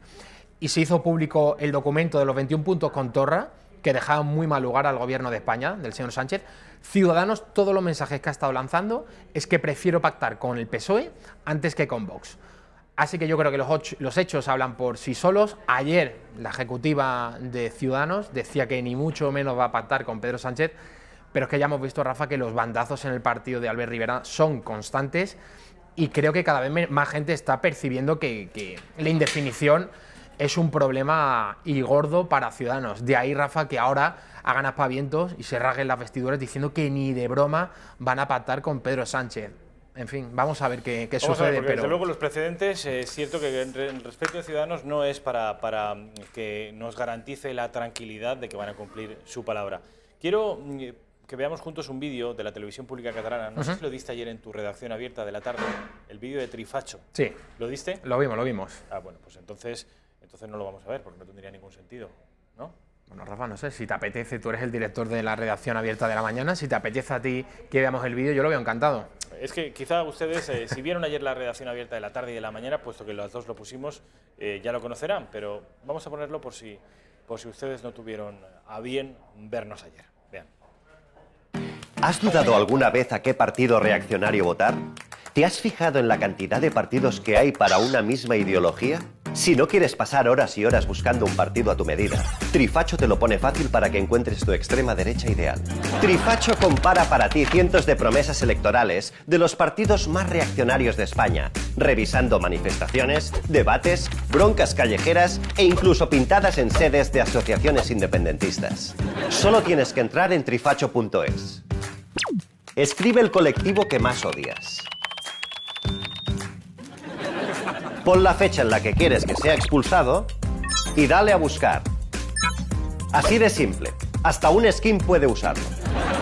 Speaker 6: y se hizo público el documento de los 21 puntos con Torra, que dejaban muy mal lugar al gobierno de España, del señor Sánchez. Ciudadanos, todos los mensajes que ha estado lanzando es que prefiero pactar con el PSOE antes que con Vox. Así que yo creo que los hechos hablan por sí solos. Ayer la ejecutiva de Ciudadanos decía que ni mucho menos va a pactar con Pedro Sánchez, pero es que ya hemos visto, Rafa, que los bandazos en el partido de Albert Rivera son constantes, y creo que cada vez más gente está percibiendo que la indefinición es un problema y gordo para Ciudadanos. De ahí, Rafa, que ahora hagan aspavientos y se rasguen las vestiduras diciendo que ni de broma van a pactar con Pedro Sánchez. En fin, vamos a ver qué sucede.
Speaker 1: Pero desde luego los precedentes, es cierto que en respecto a Ciudadanos no es para que nos garantice la tranquilidad de que van a cumplir su palabra. Quiero que veamos juntos un vídeo de la televisión pública catalana. No sé si lo diste ayer en tu redacción abierta de la tarde, el vídeo de Trifacho.
Speaker 6: Sí.
Speaker 1: ¿Lo diste?
Speaker 6: Lo vimos.
Speaker 1: Ah, bueno, pues entonces no lo vamos a ver, porque no tendría ningún sentido, ¿no?
Speaker 6: Bueno, Rafa, no sé, si te apetece, tú eres el director de la redacción abierta de La Mañana, si te apetece a ti que veamos el vídeo, yo lo veo encantado.
Speaker 1: Es que quizá ustedes, si vieron ayer la redacción abierta de la tarde y de la mañana, puesto que los dos lo pusimos, ya lo conocerán, pero vamos a ponerlo por si ustedes no tuvieron a bien vernos ayer. Vean.
Speaker 8: ¿Has dudado alguna vez a qué partido reaccionario votar? ¿Te has fijado en la cantidad de partidos que hay para una misma ideología? Si no quieres pasar horas y horas buscando un partido a tu medida, Trifacho te lo pone fácil para que encuentres tu extrema derecha ideal. Trifacho compara para ti cientos de promesas electorales de los partidos más reaccionarios de España, revisando manifestaciones, debates, broncas callejeras e incluso pintadas en sedes de asociaciones independentistas. Solo tienes que entrar en trifacho.es. Escribe el colectivo que más odias. pon la fecha en la que quieres que sea expulsado y dale a buscar. Así de simple. Hasta un skin puede usarlo.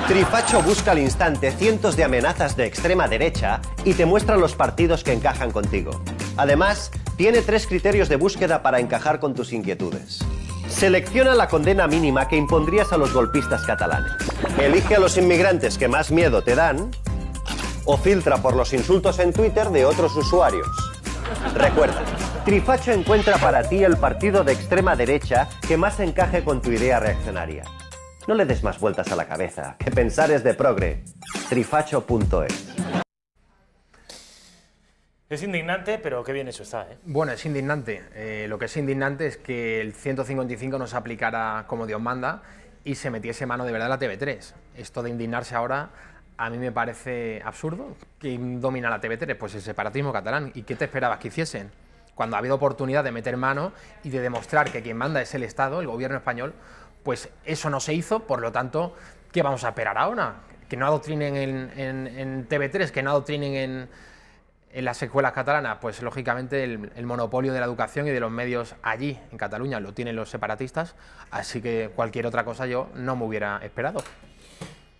Speaker 8: Trifacho busca al instante cientos de amenazas de extrema derecha y te muestra los partidos que encajan contigo. Además, tiene 3 criterios de búsqueda para encajar con tus inquietudes. Selecciona la condena mínima que impondrías a los golpistas catalanes. Elige a los inmigrantes que más miedo te dan o filtra por los insultos en Twitter de otros usuarios. Recuerda, Trifacho encuentra para ti el partido de extrema derecha que más encaje con tu idea reaccionaria. No le des más vueltas a la cabeza, que pensar es de progre. Trifacho.es.
Speaker 1: Es indignante, pero qué bien eso está, ¿eh?
Speaker 6: Bueno, es indignante. Lo que es indignante es que el 155 no se aplicara como Dios manda y se metiese mano de verdad a la TV3. Esto de indignarse ahora a mí me parece absurdo. ¿Quién domina la TV3? Pues el separatismo catalán. ¿Y qué te esperabas que hiciesen? Cuando ha habido oportunidad de meter mano y de demostrar que quien manda es el Estado, el gobierno español, pues eso no se hizo. Por lo tanto, ¿qué vamos a esperar ahora? Que no adoctrinen en TV3, que no adoctrinen en las escuelas catalanas. Pues lógicamente el monopolio de la educación y de los medios allí, en Cataluña, lo tienen los separatistas, así que cualquier otra cosa yo no me hubiera esperado.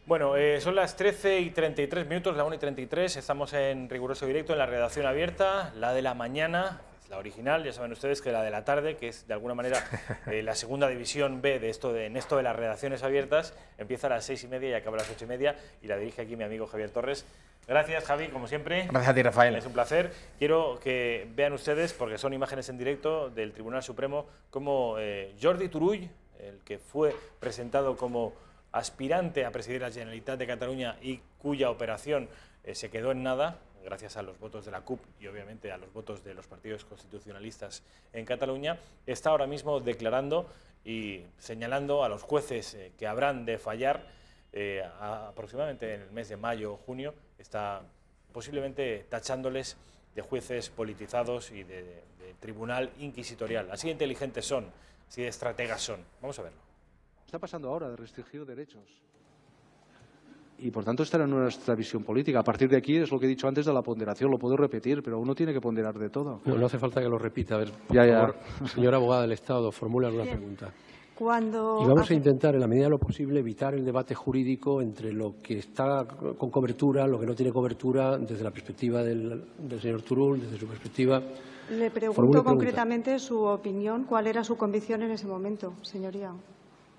Speaker 1: Bueno, son las 13:33, la 1:33, estamos en riguroso directo en la redacción abierta, la de la mañana, la original, ya saben ustedes que la de la tarde, que es de alguna manera la segunda división B de esto de las redacciones abiertas, empieza a las 6:30 y acaba a las 8:30 y la dirige aquí mi amigo Javier Torres. Gracias, Javi, como siempre.
Speaker 6: Gracias a ti, Rafael.
Speaker 1: Es un placer. Quiero que vean ustedes, porque son imágenes en directo del Tribunal Supremo, como Jordi Turull, el que fue presentado como aspirante a presidir la Generalitat de Cataluña y cuya operación se quedó en nada, gracias a los votos de la CUP y obviamente a los votos de los partidos constitucionalistas en Cataluña, está ahora mismo declarando y señalando a los jueces que habrán de fallar aproximadamente en el mes de mayo o junio, está posiblemente tachándoles de jueces politizados y de tribunal inquisitorial. Así de inteligentes son, así de estrategas son. Vamos a verlo.
Speaker 9: Está pasando ahora de restringir derechos. Y por tanto estará en nuestra visión política. A partir de aquí es lo que he dicho antes de la ponderación, lo puedo repetir, pero uno tiene que ponderar de todo.
Speaker 10: No hace falta que lo repita. A ver, por favor, señora abogada del Estado, formule alguna pregunta. Y vamos a intentar, en la medida de lo posible, evitar el debate jurídico entre lo que está con cobertura, lo que no tiene cobertura, desde la perspectiva del señor Turull, desde su perspectiva.
Speaker 11: Le pregunto concretamente su opinión, cuál era su convicción en ese momento, señoría.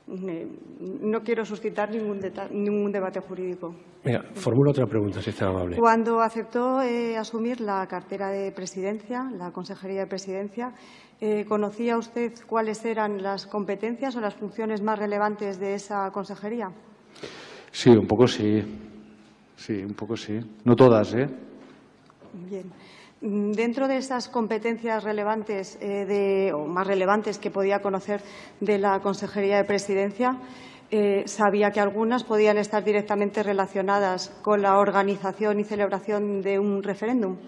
Speaker 11: No quiero suscitar ningún debate jurídico.
Speaker 10: Mira, formulo otra pregunta, si está amable.
Speaker 11: Cuando aceptó asumir la cartera de Presidencia, la Consejería de Presidencia, ¿conocía usted cuáles eran las competencias o las funciones más relevantes de esa consejería?
Speaker 9: Sí, un poco sí. Sí, un poco sí. No todas, ¿eh?
Speaker 11: Bien. Dentro de esas competencias relevantes o más relevantes que podía conocer de la Consejería de Presidencia, ¿sabía que algunas podían estar directamente relacionadas con la organización y celebración de un referéndum?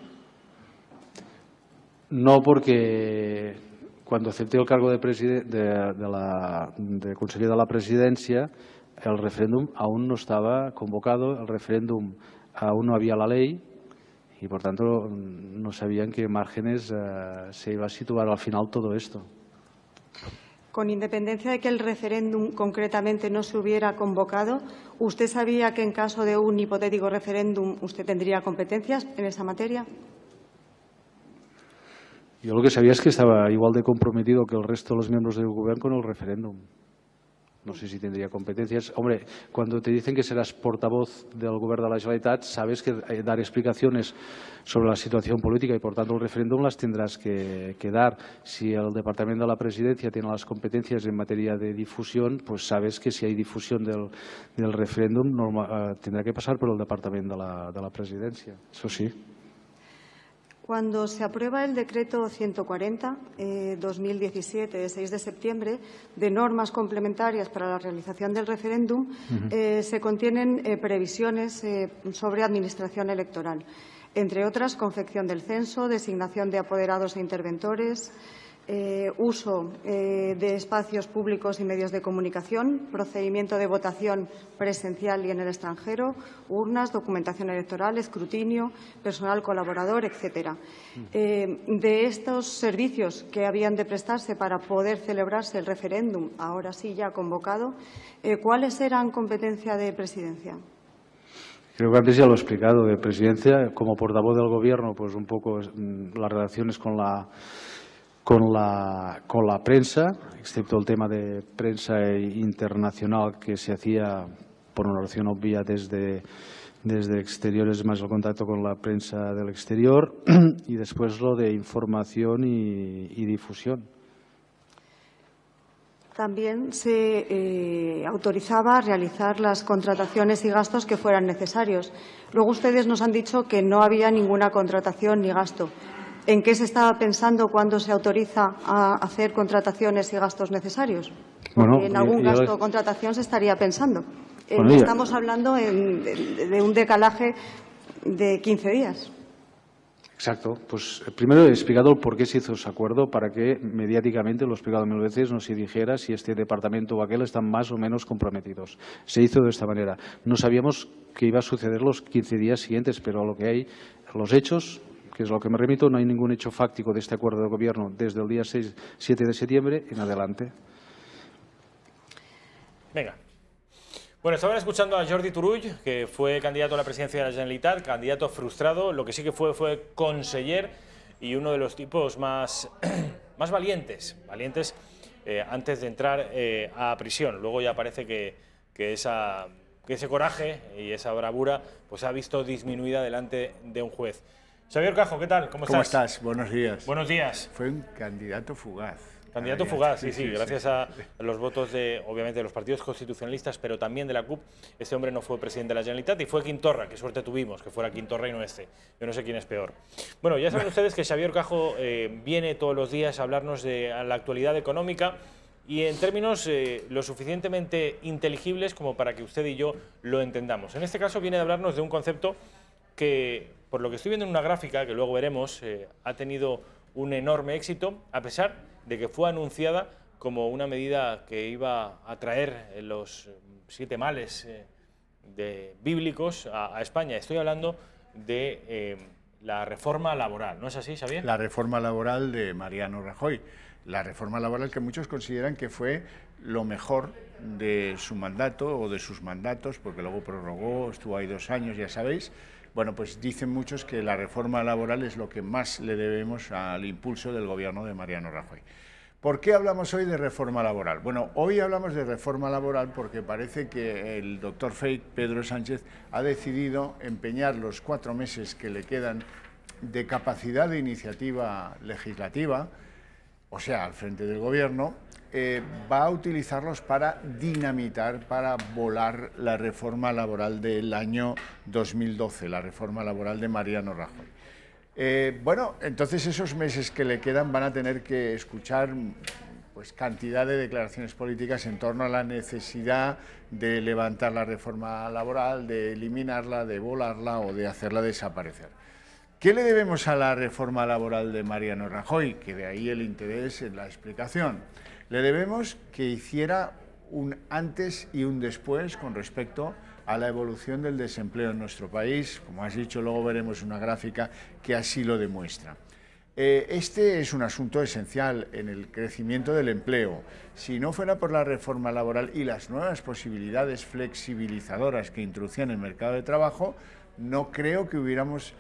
Speaker 9: No, porque cuando acepté el cargo de conseller de la Presidencia, el referéndum aún no estaba convocado, el referéndum aún no había la ley. Y, por tanto, no sabía en qué márgenes se iba a situar al final todo esto.
Speaker 11: Con independencia de que el referéndum concretamente no se hubiera convocado, ¿usted sabía que en caso de un hipotético referéndum usted tendría competencias en esa materia?
Speaker 9: Yo lo que sabía es que estaba igual de comprometido que el resto de los miembros del Gobierno con el referéndum. No sé si tendría competencias. Hombre, cuando te dicen que serás portavoz del Gobierno de la Generalitat, sabes que dar explicaciones sobre la situación política y, por tanto, el referéndum las tendrás que dar. Si el Departamento de la Presidencia tiene las competencias en materia de difusión, pues sabes que si hay difusión del referéndum tendrá que pasar por el Departamento de la Presidencia. Eso sí.
Speaker 11: Cuando se aprueba el decreto 140/2017, de 6 de septiembre, de normas complementarias para la realización del referéndum, se contienen previsiones sobre administración electoral, entre otras, confección del censo, designación de apoderados e interventores, uso de espacios públicos y medios de comunicación, procedimiento de votación presencial y en el extranjero, urnas, documentación electoral, escrutinio, personal colaborador, etcétera. De estos servicios que habían de prestarse para poder celebrarse el referéndum, ahora sí ya convocado, ¿cuáles eran competencia de Presidencia?
Speaker 9: Creo que antes ya lo he explicado. De Presidencia, como portavoz del Gobierno, pues un poco las relaciones con la prensa, excepto el tema de prensa internacional que se hacía por una razón obvia desde exteriores, más el contacto con la prensa del exterior, y después lo de información y difusión.
Speaker 11: También se autorizaba a realizar las contrataciones y gastos que fueran necesarios. Luego ustedes nos han dicho que no había ninguna contratación ni gasto. ¿En qué se estaba pensando cuando se autoriza a hacer contrataciones y gastos necesarios? Porque en algún gasto o contratación se estaría pensando. Estamos hablando de un decalaje de 15 días.
Speaker 9: Exacto. Pues primero he explicado el por qué se hizo ese acuerdo, para que mediáticamente, lo he explicado 1000 veces, no se dijera si este departamento o aquel están más o menos comprometidos. Se hizo de esta manera. No sabíamos qué iba a suceder los 15 días siguientes, pero a lo que hay, los hechos, que es a lo que me remito, no hay ningún hecho fáctico de este acuerdo de gobierno desde el día 7 de septiembre en adelante.
Speaker 1: Venga. Bueno, estaban escuchando a Jordi Turull, que fue candidato a la presidencia de la Generalitat, candidato frustrado, lo que sí que fue conseller y uno de los tipos más valientes antes de entrar a prisión. Luego ya parece que ese coraje y esa bravura pues ha visto disminuida delante de un juez. Xavier Cajo, ¿qué tal? ¿Cómo estás?
Speaker 12: ¿Cómo estás? Buenos días.
Speaker 1: Buenos días.
Speaker 12: Fue un candidato fugaz.
Speaker 1: Candidato fugaz, sí, gracias a los votos obviamente, de los partidos constitucionalistas, pero también de la CUP. Este hombre no fue presidente de la Generalitat y fue Quim Torra. Qué suerte tuvimos que fuera Quim Torra y no este. Yo no sé quién es peor. Bueno, ya saben ustedes que Xavier Cajo viene todos los días a hablarnos de la actualidad económica y en términos lo suficientemente inteligibles como para que usted y yo lo entendamos. En este caso viene a hablarnos de un concepto que, por lo que estoy viendo en una gráfica, que luego veremos, ha tenido un enorme éxito, a pesar de que fue anunciada como una medida que iba a traer los 7 males bíblicos a España. Estoy hablando de la reforma laboral, ¿no es así, Xavier?
Speaker 12: La reforma laboral de Mariano Rajoy. La reforma laboral que muchos consideran que fue lo mejor de su mandato o de sus mandatos, porque luego prorrogó, estuvo ahí 2 años, ya sabéis. Bueno, pues dicen muchos que la reforma laboral es lo que más le debemos al impulso del gobierno de Mariano Rajoy. ¿Por qué hablamos hoy de reforma laboral? Bueno, hoy hablamos de reforma laboral porque parece que el doctor Fake, Pedro Sánchez, ha decidido empeñar los 4 meses que le quedan de capacidad de iniciativa legislativa, o sea, al frente del gobierno, va a utilizarlos para dinamitar, para volar la reforma laboral del año 2012, la reforma laboral de Mariano Rajoy. Bueno, entonces esos meses que le quedan van a tener que escuchar pues cantidad de declaraciones políticas en torno a la necesidad de levantar la reforma laboral, de eliminarla, de volarla o de hacerla desaparecer. ¿Qué le debemos a la reforma laboral de Mariano Rajoy? Que de ahí el interés en la explicación. Le debemos que hiciera un antes y un después con respecto a la evolución del desempleo en nuestro país. Como has dicho, luego veremos una gráfica que así lo demuestra. Este es un asunto esencial en el crecimiento del empleo. Si no fuera por la reforma laboral y las nuevas posibilidades flexibilizadoras que introducían el mercado de trabajo, no creo que hubiéramos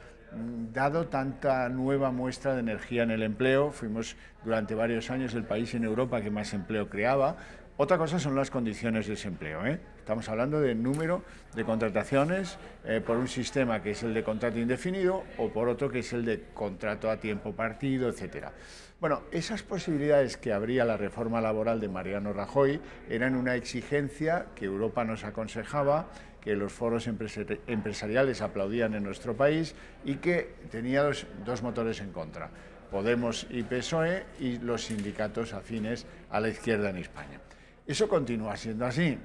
Speaker 12: dado tanta nueva muestra de energía en el empleo. Fuimos durante varios años el país en Europa que más empleo creaba. Otra cosa son las condiciones de ese empleo, Estamos hablando del número de contrataciones por un sistema que es el de contrato indefinido o por otro que es el de contrato a tiempo partido, etcétera. Bueno, esas posibilidades que abría la reforma laboral de Mariano Rajoy eran una exigencia que Europa nos aconsejaba, que los foros empresariales aplaudían en nuestro país y que tenía dos motores en contra, Podemos y PSOE y los sindicatos afines a la izquierda en España. Eso continúa siendo así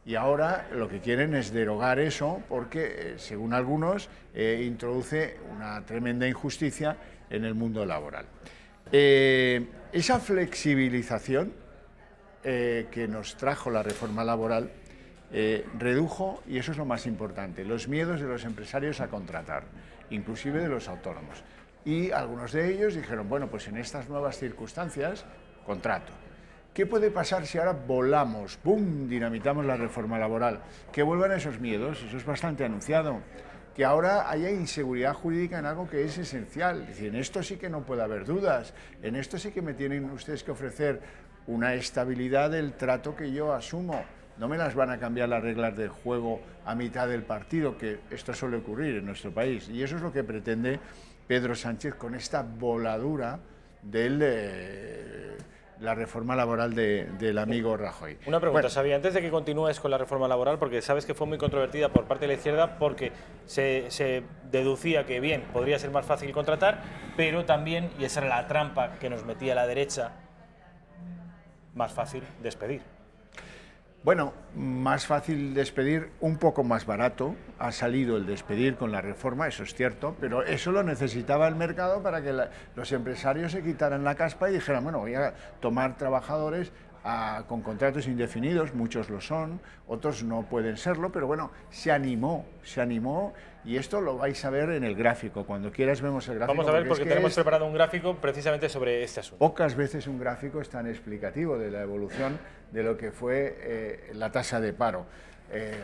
Speaker 12: y ahora lo que quieren es derogar eso porque, según algunos, introduce una tremenda injusticia en el mundo laboral. Esa flexibilización que nos trajo la reforma laboral redujo, y eso es lo más importante, los miedos de los empresarios a contratar, inclusive de los autónomos. Y algunos de ellos dijeron, bueno, pues en estas nuevas circunstancias, contrato. ¿Qué puede pasar si ahora volamos, ¡pum!, dinamitamos la reforma laboral? Que vuelvan esos miedos, eso es bastante anunciado. Que ahora haya inseguridad jurídica en algo que es esencial. Es decir, en esto sí que no puede haber dudas, en esto sí que me tienen ustedes que ofrecer una estabilidad del trato que yo asumo. No me las van a cambiar las reglas del juego a mitad del partido, que esto suele ocurrir en nuestro país. Y eso es lo que pretende Pedro Sánchez con esta voladura de la reforma laboral del amigo Rajoy.
Speaker 1: Una pregunta, Xavi, antes de que continúes con la reforma laboral, porque sabes que fue muy controvertida por parte de la izquierda, porque se deducía que, bien, podría ser más fácil contratar, pero también, y esa era la trampa que nos metía la derecha, más fácil despedir.
Speaker 12: Bueno, más fácil despedir, un poco más barato. Ha salido el despedir con la reforma, eso es cierto, pero eso lo necesitaba el mercado para que los empresarios se quitaran la caspa y dijeran, bueno, voy a tomar trabajadores con contratos indefinidos, muchos lo son, otros no pueden serlo, pero bueno, se animó, y esto lo vais a ver en el gráfico. Cuando quieras vemos el gráfico.
Speaker 1: Vamos a ver, porque tenemos preparado un gráfico precisamente sobre este asunto.
Speaker 12: Pocas veces un gráfico es tan explicativo de la evolución de lo que fue la tasa de paro,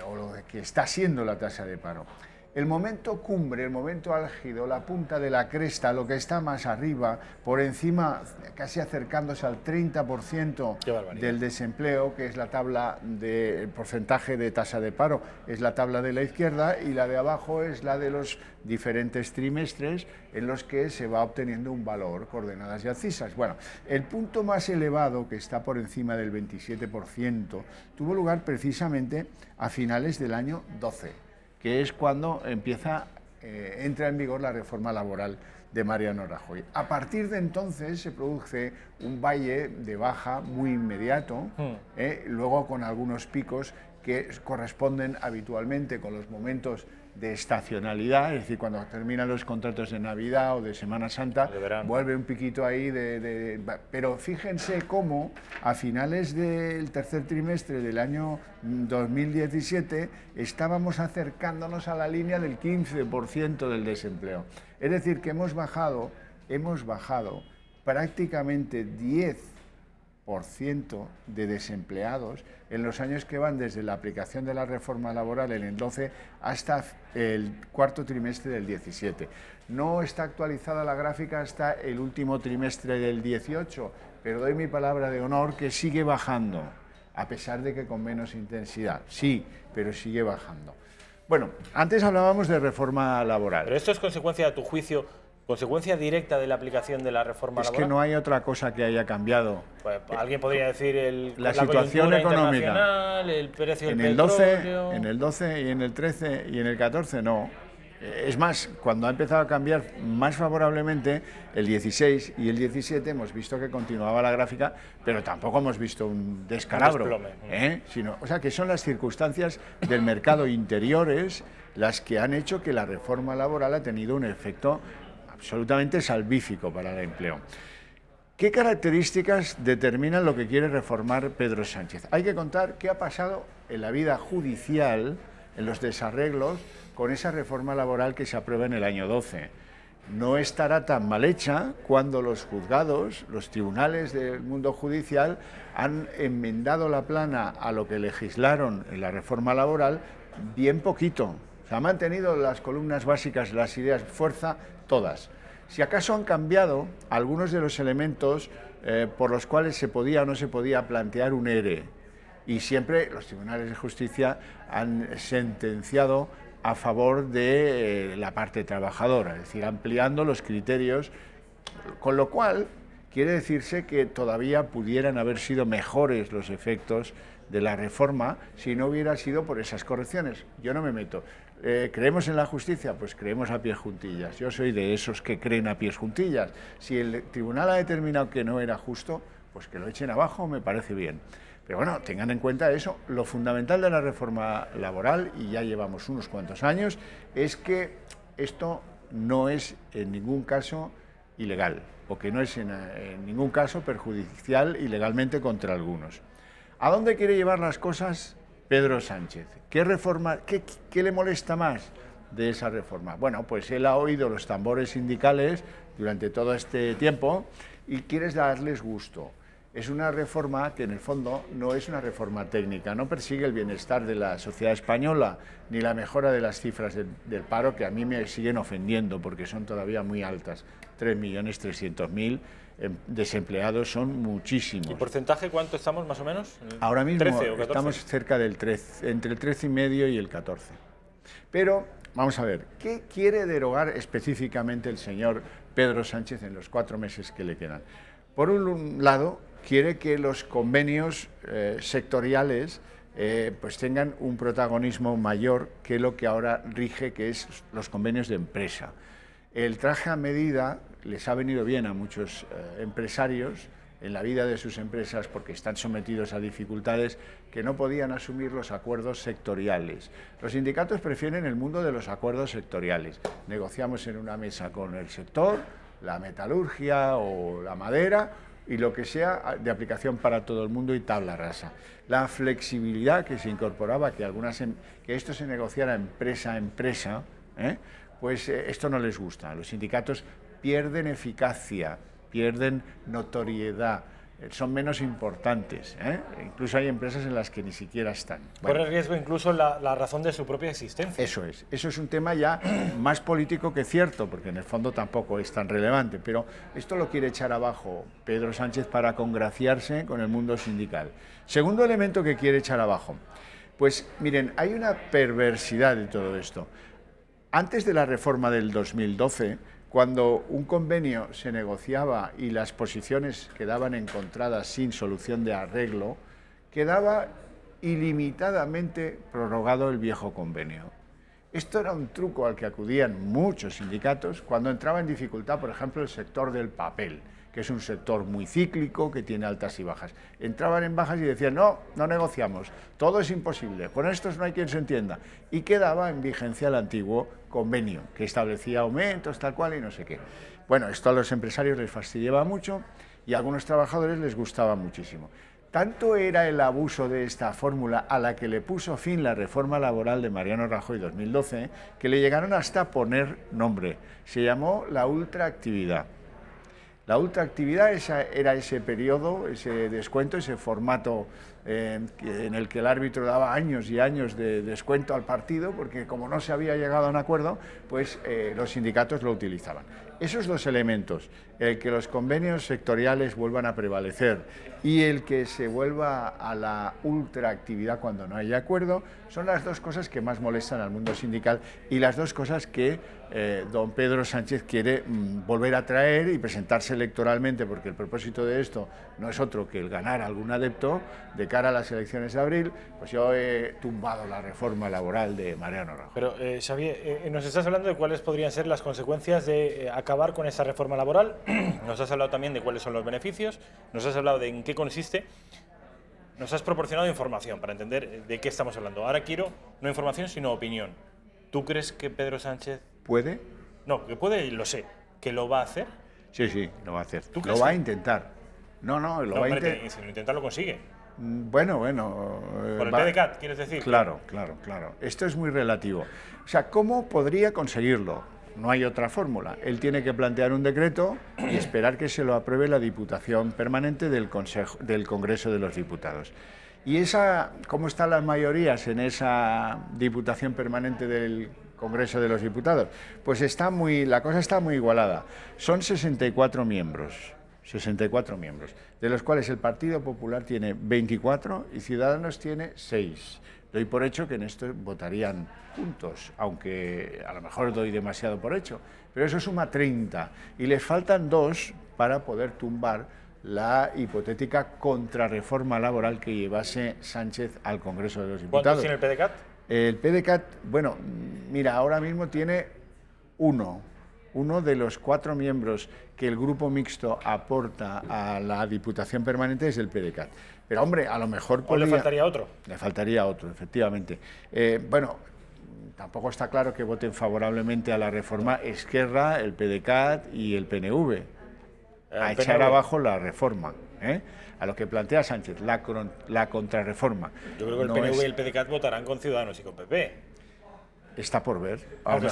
Speaker 12: o lo que está siendo la tasa de paro. El momento cumbre, el momento álgido, la punta de la cresta, lo que está más arriba, por encima, casi acercándose al 30% del desempleo, que es la tabla del porcentaje de tasa de paro, es la tabla de la izquierda, y la de abajo es la de los diferentes trimestres en los que se va obteniendo un valor, coordenadas y abscisas. Bueno, el punto más elevado, que está por encima del 27%, tuvo lugar precisamente a finales del año 12. Que es cuando entra en vigor la reforma laboral de Mariano Rajoy. A partir de entonces se produce un valle de baja muy inmediato, luego con algunos picos que corresponden habitualmente con los momentos de estacionalidad, es decir, cuando terminan los contratos de Navidad o de Semana Santa, vuelve un piquito ahí pero fíjense cómo a finales del tercer trimestre del año 2017 estábamos acercándonos a la línea del 15% del desempleo. Es decir, que hemos bajado prácticamente 10% de desempleados en los años que van desde la aplicación de la reforma laboral en el 12 hasta el cuarto trimestre del 17. No está actualizada la gráfica hasta el último trimestre del 18, pero doy mi palabra de honor que sigue bajando, a pesar de que con menos intensidad. Sí, pero sigue bajando. Bueno, antes hablábamos de reforma laboral.
Speaker 1: ¿Pero esto es consecuencia, a tu juicio, consecuencia directa de la aplicación de la reforma laboral?
Speaker 12: Es que no hay otra cosa que haya cambiado.
Speaker 1: Pues alguien podría decir
Speaker 12: la situación económica.
Speaker 1: El precio del petróleo.
Speaker 12: En el 12 y en el 13 y en el 14 no. Es más, cuando ha empezado a cambiar más favorablemente el 16 y el 17 hemos visto que continuaba la gráfica, pero tampoco hemos visto un descalabro. O sea, que son las circunstancias del mercado interiores las que han hecho que la reforma laboral ha tenido un efecto absolutamente salvífico para el empleo. ¿Qué características determinan lo que quiere reformar Pedro Sánchez? Hay que contar qué ha pasado en la vida judicial, en los desarreglos, con esa reforma laboral que se aprueba en el año 12. No estará tan mal hecha cuando los juzgados, los tribunales del mundo judicial, han enmendado la plana a lo que legislaron en la reforma laboral bien poquito. Se han mantenido las columnas básicas, las ideas, fuerza, todas. Si acaso han cambiado algunos de los elementos por los cuales se podía o no se podía plantear un ERE. Y siempre los tribunales de justicia han sentenciado a favor de la parte trabajadora, es decir, ampliando los criterios, con lo cual quiere decirse que todavía pudieran haber sido mejores los efectos de la reforma si no hubiera sido por esas correcciones. Yo no me meto. ¿Creemos en la justicia? Pues creemos a pies juntillas. Yo soy de esos que creen a pies juntillas. Si el tribunal ha determinado que no era justo, pues que lo echen abajo, me parece bien. Pero bueno, tengan en cuenta eso. Lo fundamental de la reforma laboral, y ya llevamos unos cuantos años, es que esto no es en ningún caso ilegal o que no es en ningún caso perjudicial ilegalmente contra algunos. ¿A dónde quiere llevar las cosas Pedro Sánchez? ¿Qué reforma, qué le molesta más de esa reforma? Bueno, pues él ha oído los tambores sindicales durante todo este tiempo y quiere darles gusto. Es una reforma que en el fondo no es una reforma técnica, no persigue el bienestar de la sociedad española ni la mejora de las cifras del paro, que a mí me siguen ofendiendo porque son todavía muy altas. 3.300.000 desempleados son muchísimos.
Speaker 1: ¿Y porcentaje cuánto estamos más o menos?
Speaker 12: Ahora mismo
Speaker 1: 13 o 14.
Speaker 12: Estamos cerca del 13, entre el 13,5 y el 14. Pero vamos a ver, ¿qué quiere derogar específicamente el señor Pedro Sánchez en los 4 meses que le quedan? Por un lado, quiere que los convenios sectoriales pues tengan un protagonismo mayor que lo que ahora rige, que es los convenios de empresa. El traje a medida les ha venido bien a muchos empresarios en la vida de sus empresas porque están sometidos a dificultades que no podían asumir los acuerdos sectoriales. Los sindicatos prefieren el mundo de los acuerdos sectoriales. Negociamos en una mesa con el sector, la metalurgia o la madera y lo que sea de aplicación para todo el mundo y tabla rasa. La flexibilidad que se incorporaba, que esto se negociara empresa a empresa, pues esto no les gusta. Los sindicatos pierden eficacia, pierden notoriedad, son menos importantes. Incluso hay empresas en las que ni siquiera están.
Speaker 1: Corre riesgo incluso la razón de su propia existencia.
Speaker 12: Eso es un tema ya más político que cierto, porque en el fondo tampoco es tan relevante, pero esto lo quiere echar abajo Pedro Sánchez para congraciarse con el mundo sindical. Segundo elemento que quiere echar abajo, pues miren, hay una perversidad de todo esto. Antes de la reforma del 2012, cuando un convenio se negociaba y las posiciones quedaban encontradas sin solución de arreglo, quedaba ilimitadamente prorrogado el viejo convenio. Esto era un truco al que acudían muchos sindicatos cuando entraba en dificultad, por ejemplo, el sector del papel, que es un sector muy cíclico, que tiene altas y bajas. Entraban en bajas y decían, no negociamos, todo es imposible, con estos no hay quien se entienda. Y quedaba en vigencia el antiguo convenio, que establecía aumentos, tal cual y no sé qué. Bueno, esto a los empresarios les fastidiaba mucho y a algunos trabajadores les gustaba muchísimo. Tanto era el abuso de esta fórmula a la que le puso fin la reforma laboral de Mariano Rajoy 2012, que le llegaron hasta poner nombre. Se llamó la ultraactividad. La ultraactividad era ese periodo, ese descuento, ese formato en el que el árbitro daba años y años de descuento al partido, porque como no se había llegado a un acuerdo, pues los sindicatos lo utilizaban. Esos dos elementos, el que los convenios sectoriales vuelvan a prevalecer y el que se vuelva a la ultraactividad cuando no haya acuerdo, son las dos cosas que más molestan al mundo sindical y las dos cosas que don Pedro Sánchez quiere volver a traer y presentarse electoralmente, porque el propósito de esto no es otro que el ganar algún adepto de cara a las elecciones de abril. Pues yo he tumbado la reforma laboral de Mariano Rajoy.
Speaker 1: Pero, Xavier, nos estás hablando de cuáles podrían ser las consecuencias de acabar con esa reforma laboral, nos has hablado también de cuáles son los beneficios, nos has hablado de en qué consiste, nos has proporcionado información para entender de qué estamos hablando. Ahora quiero no información, sino opinión. ¿Tú crees que Pedro Sánchez
Speaker 12: puede?
Speaker 1: No, que puede y lo sé. ¿Que lo va a hacer?
Speaker 12: Sí, lo va a hacer.
Speaker 1: ¿Tú
Speaker 12: lo va a intentar. No, lo va a intentar.
Speaker 1: Si lo intenta, lo consigue.
Speaker 12: Bueno.
Speaker 1: ¿Por el PDCAT, quieres decir?
Speaker 12: Claro. Esto es muy relativo. O sea, ¿cómo podría conseguirlo? No hay otra fórmula. Él tiene que plantear un decreto y esperar que se lo apruebe la Diputación Permanente del Congreso de los Diputados. ¿Y cómo están las mayorías en esa Diputación Permanente del Congreso de los Diputados? Pues la cosa está muy igualada. Son 64 miembros, de los cuales el Partido Popular tiene 24 y Ciudadanos tiene 6. Doy por hecho que en esto votarían juntos, aunque a lo mejor doy demasiado por hecho, pero eso suma 30 y les faltan 2 para poder tumbar la hipotética contrarreforma laboral que llevase Sánchez al Congreso de los Diputados.
Speaker 1: ¿Cuántos tiene el PDCAT?
Speaker 12: El PDCAT, bueno, mira, ahora mismo tiene uno de los 4 miembros que el grupo mixto aporta a la Diputación Permanente es el PDCAT. Pero, hombre, a lo mejor podría...
Speaker 1: ¿O le faltaría otro?
Speaker 12: Le faltaría otro, efectivamente. Bueno, tampoco está claro que voten favorablemente a la reforma Esquerra, el PDeCAT y el PNV, a echar abajo la reforma, a lo que plantea Sánchez, la contrarreforma.
Speaker 1: Yo creo que el PNV y el PDeCAT votarán con Ciudadanos y con PP.
Speaker 12: Está por ver.
Speaker 1: Aunque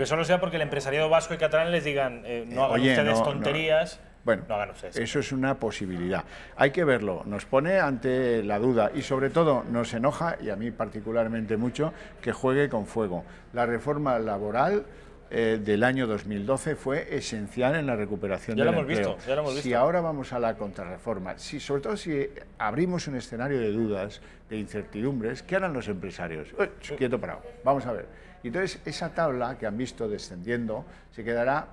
Speaker 1: solo sea porque el empresariado vasco y catalán les digan no hagan ustedes tonterías.
Speaker 12: Bueno,
Speaker 1: no hagan ustedes.
Speaker 12: Eso es una posibilidad. Hay que verlo. Nos pone ante la duda y sobre todo nos enoja, y a mí particularmente mucho, que juegue con fuego. La reforma laboral del año 2012 fue esencial en la recuperación del empleo.
Speaker 1: Ya lo hemos visto.
Speaker 12: Si ahora vamos a la contrarreforma, sobre todo si abrimos un escenario de dudas, de incertidumbres, ¿qué harán los empresarios? Quieto parado, vamos a ver. Y entonces esa tabla que han visto descendiendo se quedará,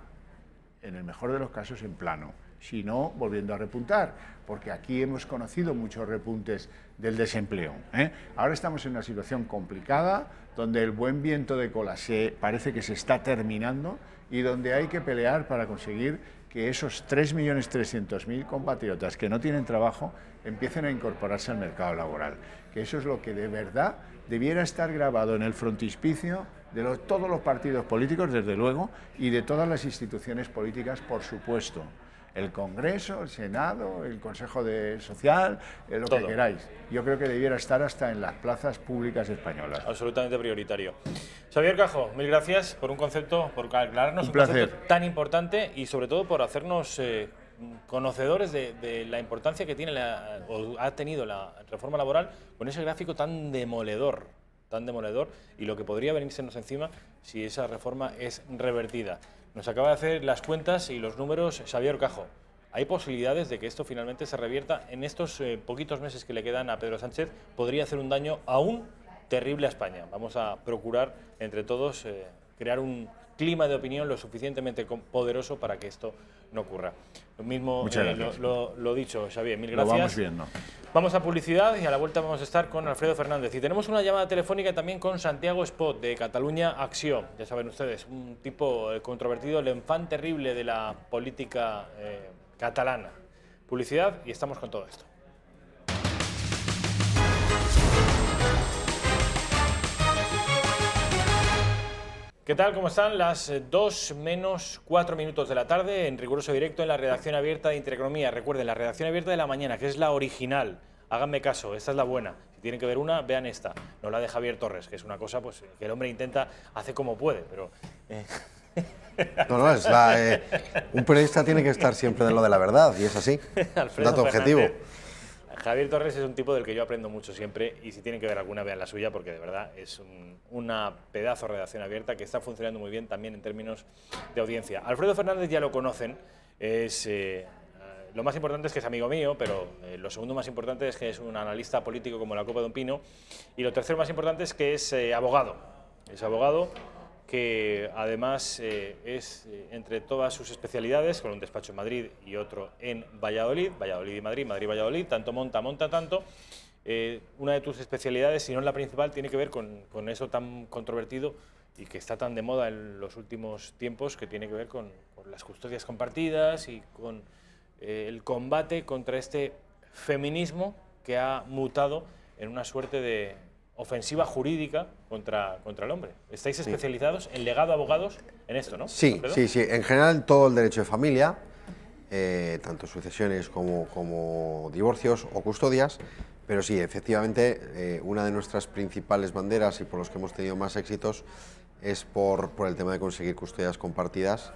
Speaker 12: en el mejor de los casos, en plano, si no, volviendo a repuntar, porque aquí hemos conocido muchos repuntes del desempleo. Ahora estamos en una situación complicada, donde el buen viento de cola parece que se está terminando y donde hay que pelear para conseguir que esos 3.300.000 compatriotas que no tienen trabajo empiecen a incorporarse al mercado laboral. Que eso es lo que de verdad debiera estar grabado en el frontispicio de todos los partidos políticos, desde luego, y de todas las instituciones políticas, por supuesto. El Congreso, el Senado, el Consejo Social, lo que queráis. Yo creo que debiera estar hasta en las plazas públicas españolas.
Speaker 1: Absolutamente prioritario. Xavier Cajo, mil gracias por por aclararnos un concepto tan importante y sobre todo por hacernos conocedores de la importancia que tiene o ha tenido la reforma laboral con ese gráfico tan demoledor, y lo que podría venírsenos encima si esa reforma es revertida. Nos acaba de hacer las cuentas y los números Xavier Cajo. ¿Hay posibilidades de que esto finalmente se revierta en estos poquitos meses que le quedan a Pedro Sánchez? Podría hacer un daño aún terrible a España. Vamos a procurar entre todos crear un clima de opinión lo suficientemente poderoso para que esto no ocurra. Lo mismo, lo dicho, Xavier, mil gracias.
Speaker 12: Lo vamos viendo.
Speaker 1: Vamos a publicidad y a la vuelta vamos a estar con Alfredo Fernández. Y tenemos una llamada telefónica también con Santiago Espot, de Catalunya Acció. Ya saben ustedes, un tipo controvertido, el enfant terrible de la política catalana. Publicidad y estamos con todo esto. ¿Qué tal? ¿Cómo están? Las 2 menos 4 minutos de la tarde, en riguroso directo en la redacción abierta de Intereconomía. Recuerden, la redacción abierta de la mañana, que es la original. Háganme caso, esta es la buena. Si tienen que ver una, vean esta. No la de Javier Torres, que es una cosa pues que el hombre intenta, hace como puede, pero...
Speaker 13: No, es un periodista tiene que estar siempre en lo de la verdad, y es así.
Speaker 1: Alfredo
Speaker 13: dato objetivo.
Speaker 1: Javier Torres es un tipo del que yo aprendo mucho siempre, y si tienen que ver alguna, vean la suya, porque de verdad es una pedazo de redacción abierta que está funcionando muy bien también en términos de audiencia. Alfredo Fernández ya lo conocen, lo más importante es que es amigo mío, pero lo segundo más importante es que es un analista político como la copa de un pino, y lo tercero más importante es que es abogado. Es abogado que además es entre todas sus especialidades, con un despacho en Madrid y otro en Valladolid, Valladolid y Madrid, Madrid-Valladolid, tanto monta tanto. Una de tus especialidades, si no la principal, tiene que ver con eso tan controvertido y que está tan de moda en los últimos tiempos, que tiene que ver con las custodias compartidas y con el combate contra este feminismo que ha mutado en una suerte de ofensiva jurídica contra el hombre. ¿Estáis especializados en legado abogados en esto, no?
Speaker 13: Sí, sí, sí. En general, todo el derecho de familia, tanto sucesiones como divorcios o custodias, pero sí, efectivamente, una de nuestras principales banderas y por los que hemos tenido más éxitos es por el tema de conseguir custodias compartidas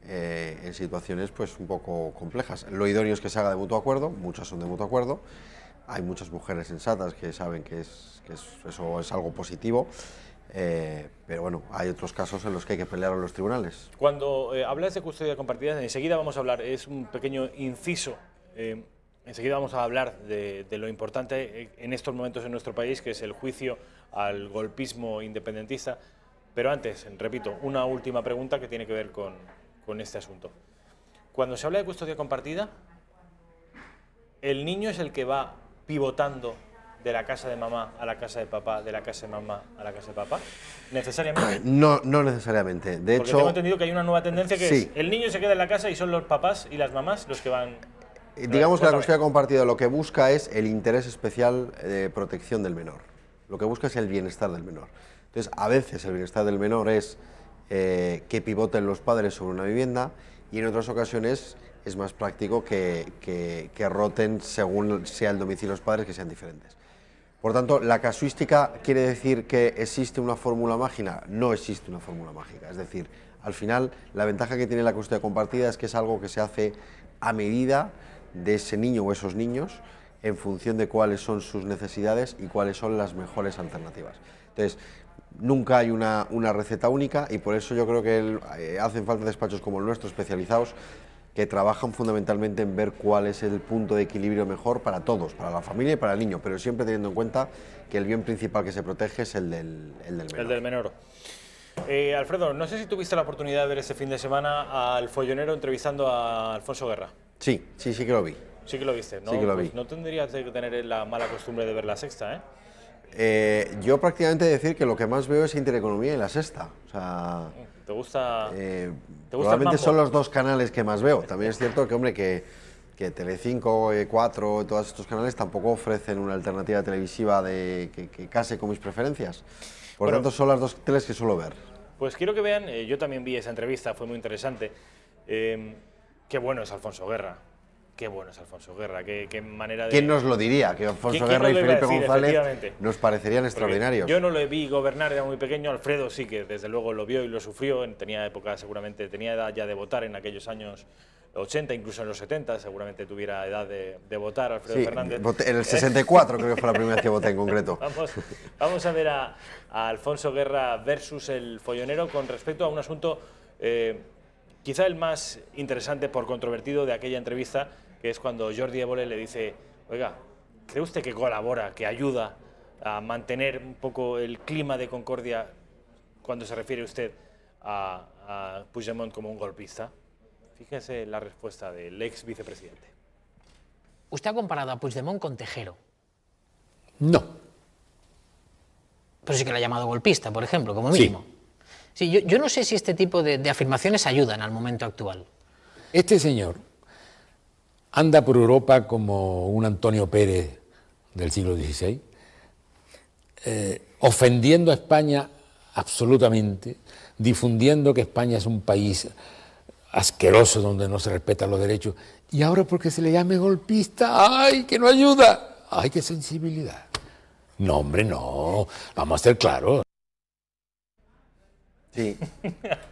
Speaker 13: en situaciones pues un poco complejas. Lo idóneo es que se haga de mutuo acuerdo, muchas son de mutuo acuerdo. Hay muchas mujeres sensatas que saben que eso es algo positivo, pero bueno, hay otros casos en los que hay que pelear en los tribunales.
Speaker 1: Cuando hablas de custodia compartida, enseguida vamos a hablar, es un pequeño inciso, enseguida vamos a hablar de lo importante en estos momentos en nuestro país, que es el juicio al golpismo independentista. Pero antes, repito, una última pregunta que tiene que ver con este asunto. Cuando se habla de custodia compartida, ¿el niño es el que va pivotando de la casa de mamá a la casa de papá, de la casa de mamá a la casa de papá? ¿Necesariamente?
Speaker 13: No necesariamente. De
Speaker 1: Porque
Speaker 13: hecho,
Speaker 1: tengo entendido que hay una nueva tendencia que
Speaker 13: sí,
Speaker 1: es el niño se queda en la casa y son los papás y las mamás los que van...
Speaker 13: Digamos que la custodia compartida lo que busca es el interés especial de protección del menor. Lo que busca es el bienestar del menor. Entonces, a veces el bienestar del menor es que pivoten los padres sobre una vivienda, y en otras ocasiones es más práctico que roten según sea el domicilio de los padres, que sean diferentes. Por tanto, la casuística quiere decir que existe una fórmula mágica. No existe una fórmula mágica. Es decir, al final, la ventaja que tiene la custodia compartida es que es algo que se hace a medida de ese niño o esos niños, en función de cuáles son sus necesidades y cuáles son las mejores alternativas. Entonces, nunca hay una receta única, y por eso yo creo que hacen falta despachos como el nuestro, especializados, que trabajan fundamentalmente en ver cuál es el punto de equilibrio mejor para todos, para la familia y para el niño, pero siempre teniendo en cuenta que el bien principal que se protege es el del menor.
Speaker 1: El del menor. Alfredo, no sé si tuviste la oportunidad de ver este fin de semana al Follonero entrevistando a Alfonso Guerra.
Speaker 13: Sí que lo vi.
Speaker 1: Sí que lo viste, ¿no?
Speaker 13: Sí que lo vi.
Speaker 1: Pues no tendrías que tener la mala costumbre de ver La Sexta, ¿eh?
Speaker 13: Yo prácticamente decir que lo que más veo es Intereconomía y La Sexta. O sea,
Speaker 1: ¿Te gusta?
Speaker 13: Probablemente son los dos canales que más veo. También es cierto que, hombre, que Telecinco, 4, todos estos canales tampoco ofrecen una alternativa televisiva que case con mis preferencias. Por lo tanto, son las dos teles que suelo ver.
Speaker 1: Pues quiero que vean, yo también vi esa entrevista, fue muy interesante. Qué bueno es Alfonso Guerra. Qué bueno es Alfonso Guerra, qué manera de...
Speaker 13: ¿Quién nos lo diría? Que Alfonso Guerra y Felipe González nos parecerían extraordinarios.
Speaker 1: Yo no lo vi gobernar, era muy pequeño. Alfredo sí que desde luego lo vio y lo sufrió. Tenía edad ya de votar en aquellos años 80, incluso en los 70, seguramente tuviera edad de votar Alfredo Fernández.
Speaker 13: En el 64 creo que fue la primera vez que voté en concreto.
Speaker 1: Vamos a ver a Alfonso Guerra versus el Follonero con respecto a un asunto quizá el más interesante por controvertido de aquella entrevista, que es cuando Jordi Évole le dice: oiga, ¿cree usted que colabora, que ayuda a mantener un poco el clima de concordia cuando se refiere usted a Puigdemont como un golpista? Fíjese la respuesta del ex vicepresidente.
Speaker 14: ¿Usted ha comparado a Puigdemont con Tejero?
Speaker 10: No.
Speaker 14: Pero sí que le ha llamado golpista, por ejemplo, como mínimo. Sí, yo no sé si este tipo de afirmaciones ayudan al momento actual.
Speaker 10: Este señor anda por Europa como un Antonio Pérez del siglo XVI, ofendiendo a España absolutamente, difundiendo que España es un país asqueroso donde no se respetan los derechos, y ahora porque se le llame golpista, ¡ay, que no ayuda! ¡Ay, qué sensibilidad! No, hombre, no, vamos a ser claros.
Speaker 13: Sí.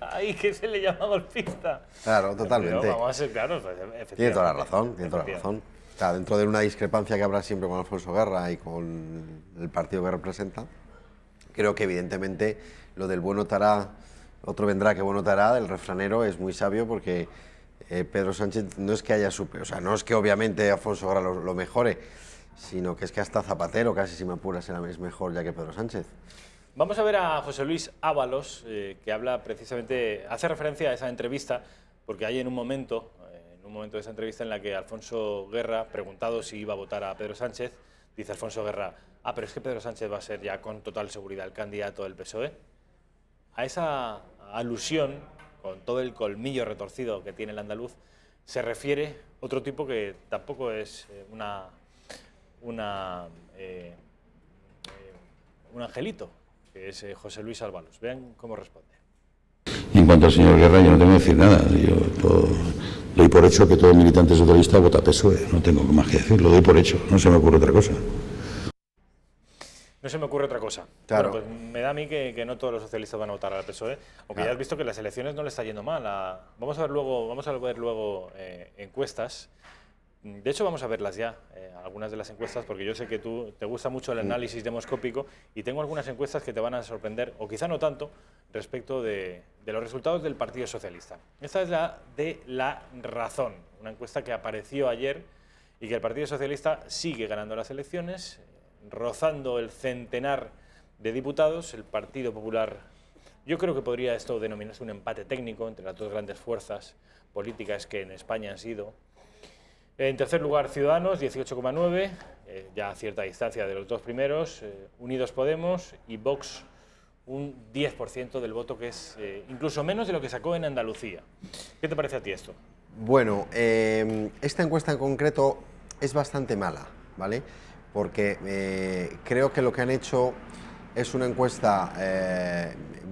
Speaker 1: ¡Ay, que se le llama golpista!
Speaker 13: Claro, totalmente.
Speaker 1: Pero vamos a ser claros, efectivamente.
Speaker 13: Tiene toda la razón, tiene toda la razón. O sea, dentro de una discrepancia que habrá siempre con Alfonso Guerra y con el partido que representa, creo que evidentemente lo del bueno tará, otro vendrá que bueno tará, del refranero, es muy sabio, porque Pedro Sánchez no es que haya o sea, no es que obviamente Alfonso Guerra lo mejore, sino que es que hasta Zapatero, casi si me apuras, es mejor ya que Pedro Sánchez.
Speaker 1: Vamos a ver a José Luis Ábalos, que habla precisamente, hace referencia a esa entrevista, porque hay en un momento de esa entrevista en la que Alfonso Guerra, preguntado si iba a votar a Pedro Sánchez, dice Alfonso Guerra: pero es que Pedro Sánchez va a ser ya con total seguridad el candidato del PSOE. A esa alusión, con todo el colmillo retorcido que tiene el andaluz, se refiere otro tipo que tampoco es un angelito, que es José Luis Ábalos. Vean cómo responde.
Speaker 15: En cuanto al señor Guerra, yo no tengo que decir nada. Yo doy por hecho que todo militante socialista vota PSOE. No tengo más que decir, lo doy por hecho. No se me ocurre otra cosa.
Speaker 1: No se me ocurre otra cosa.
Speaker 13: Claro.
Speaker 1: Bueno, pues me da a mí que no todos los socialistas van a votar al PSOE, aunque ya has visto que las elecciones no le está yendo mal. Vamos a ver luego encuestas. De hecho, vamos a verlas ya, algunas de las encuestas, porque yo sé que te gusta mucho el análisis demoscópico, y tengo algunas encuestas que te van a sorprender, o quizá no tanto, respecto de los resultados del Partido Socialista. Esta es la de La Razón, una encuesta que apareció ayer y que el Partido Socialista sigue ganando las elecciones, rozando el centenar de diputados. El Partido Popular, yo creo que podría esto denominarse un empate técnico entre las dos grandes fuerzas políticas que en España han sido. En tercer lugar, Ciudadanos, 18,9, ya a cierta distancia de los dos primeros. Unidos Podemos y Vox, un 10% del voto, que es incluso menos de lo que sacó en Andalucía. ¿Qué te parece a ti esto?
Speaker 13: Bueno, esta encuesta en concreto es bastante mala, ¿vale? Porque creo que lo que han hecho Es una encuesta,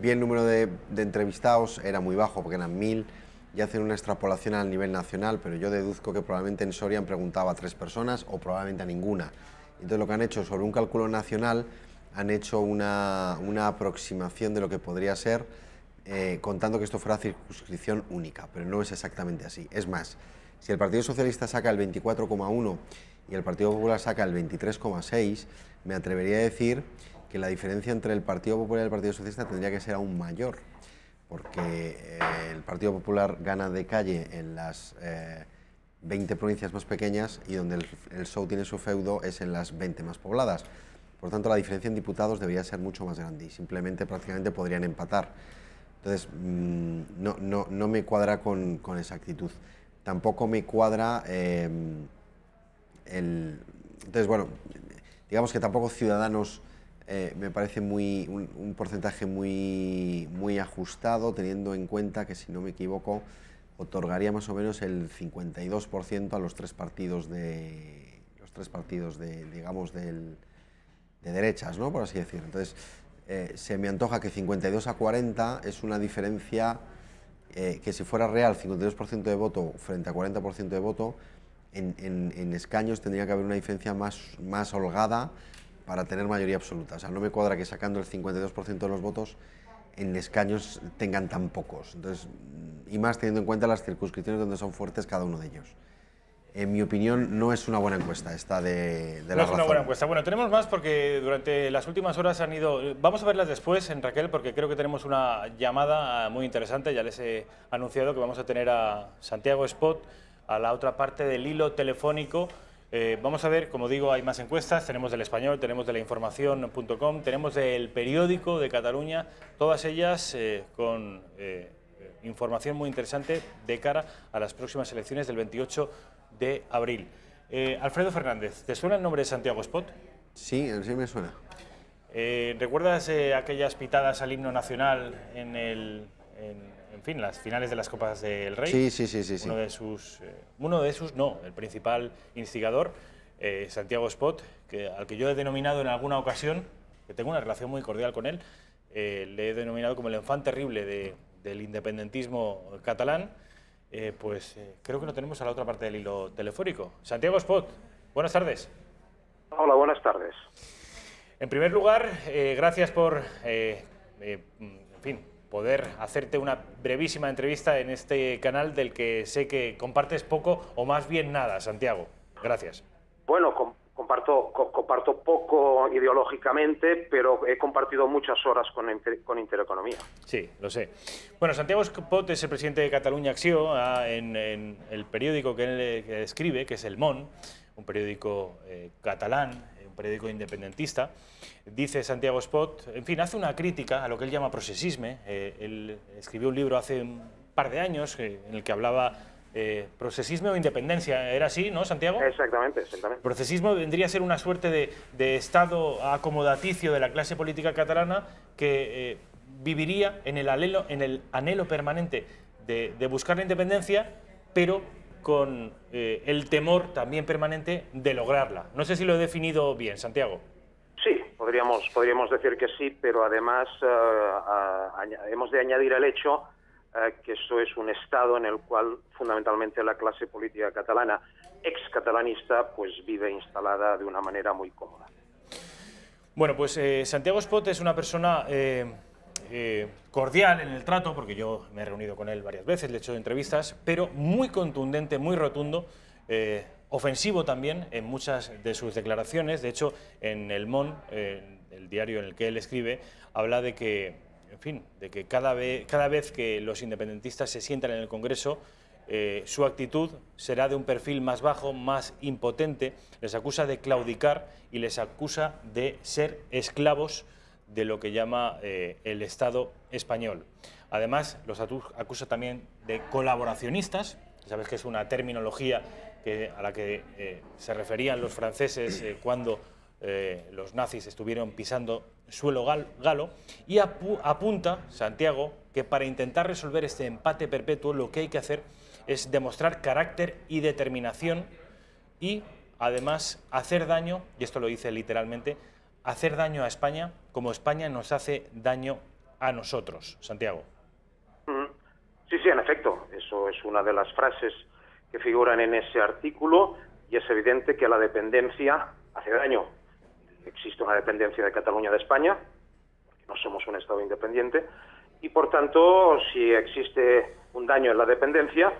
Speaker 13: vi el número de entrevistados, era muy bajo porque eran 1000, y hacen una extrapolación al nivel nacional, pero yo deduzco que probablemente en Soria han preguntado a 3 personas o probablemente a ninguna. Entonces lo que han hecho sobre un cálculo nacional, han hecho una aproximación de lo que podría ser, contando que esto fuera circunscripción única, pero no es exactamente así. Es más, si el Partido Socialista saca el 24,1 y el Partido Popular saca el 23,6, me atrevería a decir que la diferencia entre el Partido Popular y el Partido Socialista tendría que ser aún mayor, porque el Partido Popular gana de calle en las 20 provincias más pequeñas y donde el PSOE tiene su feudo es en las 20 más pobladas. Por tanto, la diferencia en diputados debería ser mucho más grande y simplemente prácticamente podrían empatar. Entonces, no me cuadra con exactitud. Tampoco me cuadra Entonces, bueno, digamos que tampoco Ciudadanos me parece un porcentaje muy ajustado, teniendo en cuenta que, si no me equivoco, otorgaría más o menos el 52% a los tres partidos digamos, de derechas, ¿no?, por así decirlo. Entonces, se me antoja que 52 a 40 es una diferencia que, si fuera real, 52% de voto frente a 40% de voto, en escaños tendría que haber una diferencia más holgada para tener mayoría absoluta. O sea, no me cuadra que sacando el 52% de los votos en escaños tengan tan pocos. Entonces, y más teniendo en cuenta las circunscripciones donde son fuertes cada uno de ellos. En mi opinión, no es una buena encuesta esta de la razón.
Speaker 1: No es una buena encuesta. Bueno, tenemos más porque durante las últimas horas han ido... Vamos a verlas después, en Raquel, porque creo que tenemos una llamada muy interesante. Ya les he anunciado que vamos a tener a Santiago Espot a la otra parte del hilo telefónico. Vamos a ver, como digo, hay más encuestas. Tenemos del Español, tenemos de lainformación.com, tenemos del Periódico de Cataluña, todas ellas con información muy interesante de cara a las próximas elecciones del 28 de abril. Alfredo Fernández, ¿te suena el nombre de Santiago Espot?
Speaker 13: Sí, sí me suena.
Speaker 1: ¿Recuerdas aquellas pitadas al himno nacional en fin, las finales de las Copas del Rey?
Speaker 13: Sí.
Speaker 1: Uno de sus, no, el principal instigador, Santiago Espot, al que yo he denominado en alguna ocasión, que tengo una relación muy cordial con él, le he denominado como el enfant terrible del independentismo catalán. Creo que lo tenemos a la otra parte del hilo telefónico. Santiago Espot, buenas tardes.
Speaker 16: Hola, buenas tardes.
Speaker 1: En primer lugar, gracias por, en fin, poder hacerte una brevísima entrevista en este canal del que sé que compartes poco o más bien nada, Santiago. Gracias.
Speaker 16: Bueno, comparto poco ideológicamente, pero he compartido muchas horas con Intereconomía.
Speaker 1: Sí, lo sé. Bueno, Santiago Espot es el presidente de Catalunya Acció, en el periódico que él escribe, que es El Món, un periódico catalán, un periódico independentista. Dice Santiago Espot, en fin, hace una crítica a lo que él llama procesisme. Él escribió un libro hace un par de años en el que hablaba procesismo o independencia. ¿Era así, no, Santiago?
Speaker 16: Exactamente.
Speaker 1: Procesismo vendría a ser una suerte de estado acomodaticio de la clase política catalana que viviría en el anhelo permanente de buscar la independencia, pero con el temor también permanente de lograrla. No sé si lo he definido bien, Santiago.
Speaker 16: Sí, podríamos decir que sí, pero además hemos de añadir el hecho que esto es un Estado en el cual fundamentalmente la clase política catalana, ex-catalanista, pues vive instalada de una manera muy cómoda.
Speaker 1: Bueno, pues Santiago Espot es una persona cordial en el trato, porque yo me he reunido con él varias veces, le he hecho entrevistas, pero muy contundente, muy rotundo, ofensivo también en muchas de sus declaraciones. De hecho, en El Món, el diario en el que él escribe, habla de que, en fin, de que cada vez que los independentistas se sientan en el Congreso, su actitud será de un perfil más bajo, más impotente. Les acusa de claudicar y les acusa de ser esclavos de lo que llama el Estado español. Además, los acusa también de colaboracionistas. Sabes que es una terminología a la que se referían los franceses cuando los nazis estuvieron pisando suelo galo, y apunta, Santiago, que para intentar resolver este empate perpetuo lo que hay que hacer es demostrar carácter y determinación y, además, hacer daño, y esto lo dice literalmente, hacer daño a España como España nos hace daño a nosotros. Santiago.
Speaker 16: Sí, sí, en efecto. Eso es una de las frases que figuran en ese artículo y es evidente que la dependencia hace daño. Existe una dependencia de Cataluña de España, porque no somos un Estado independiente, y por tanto, si existe un daño en la dependencia,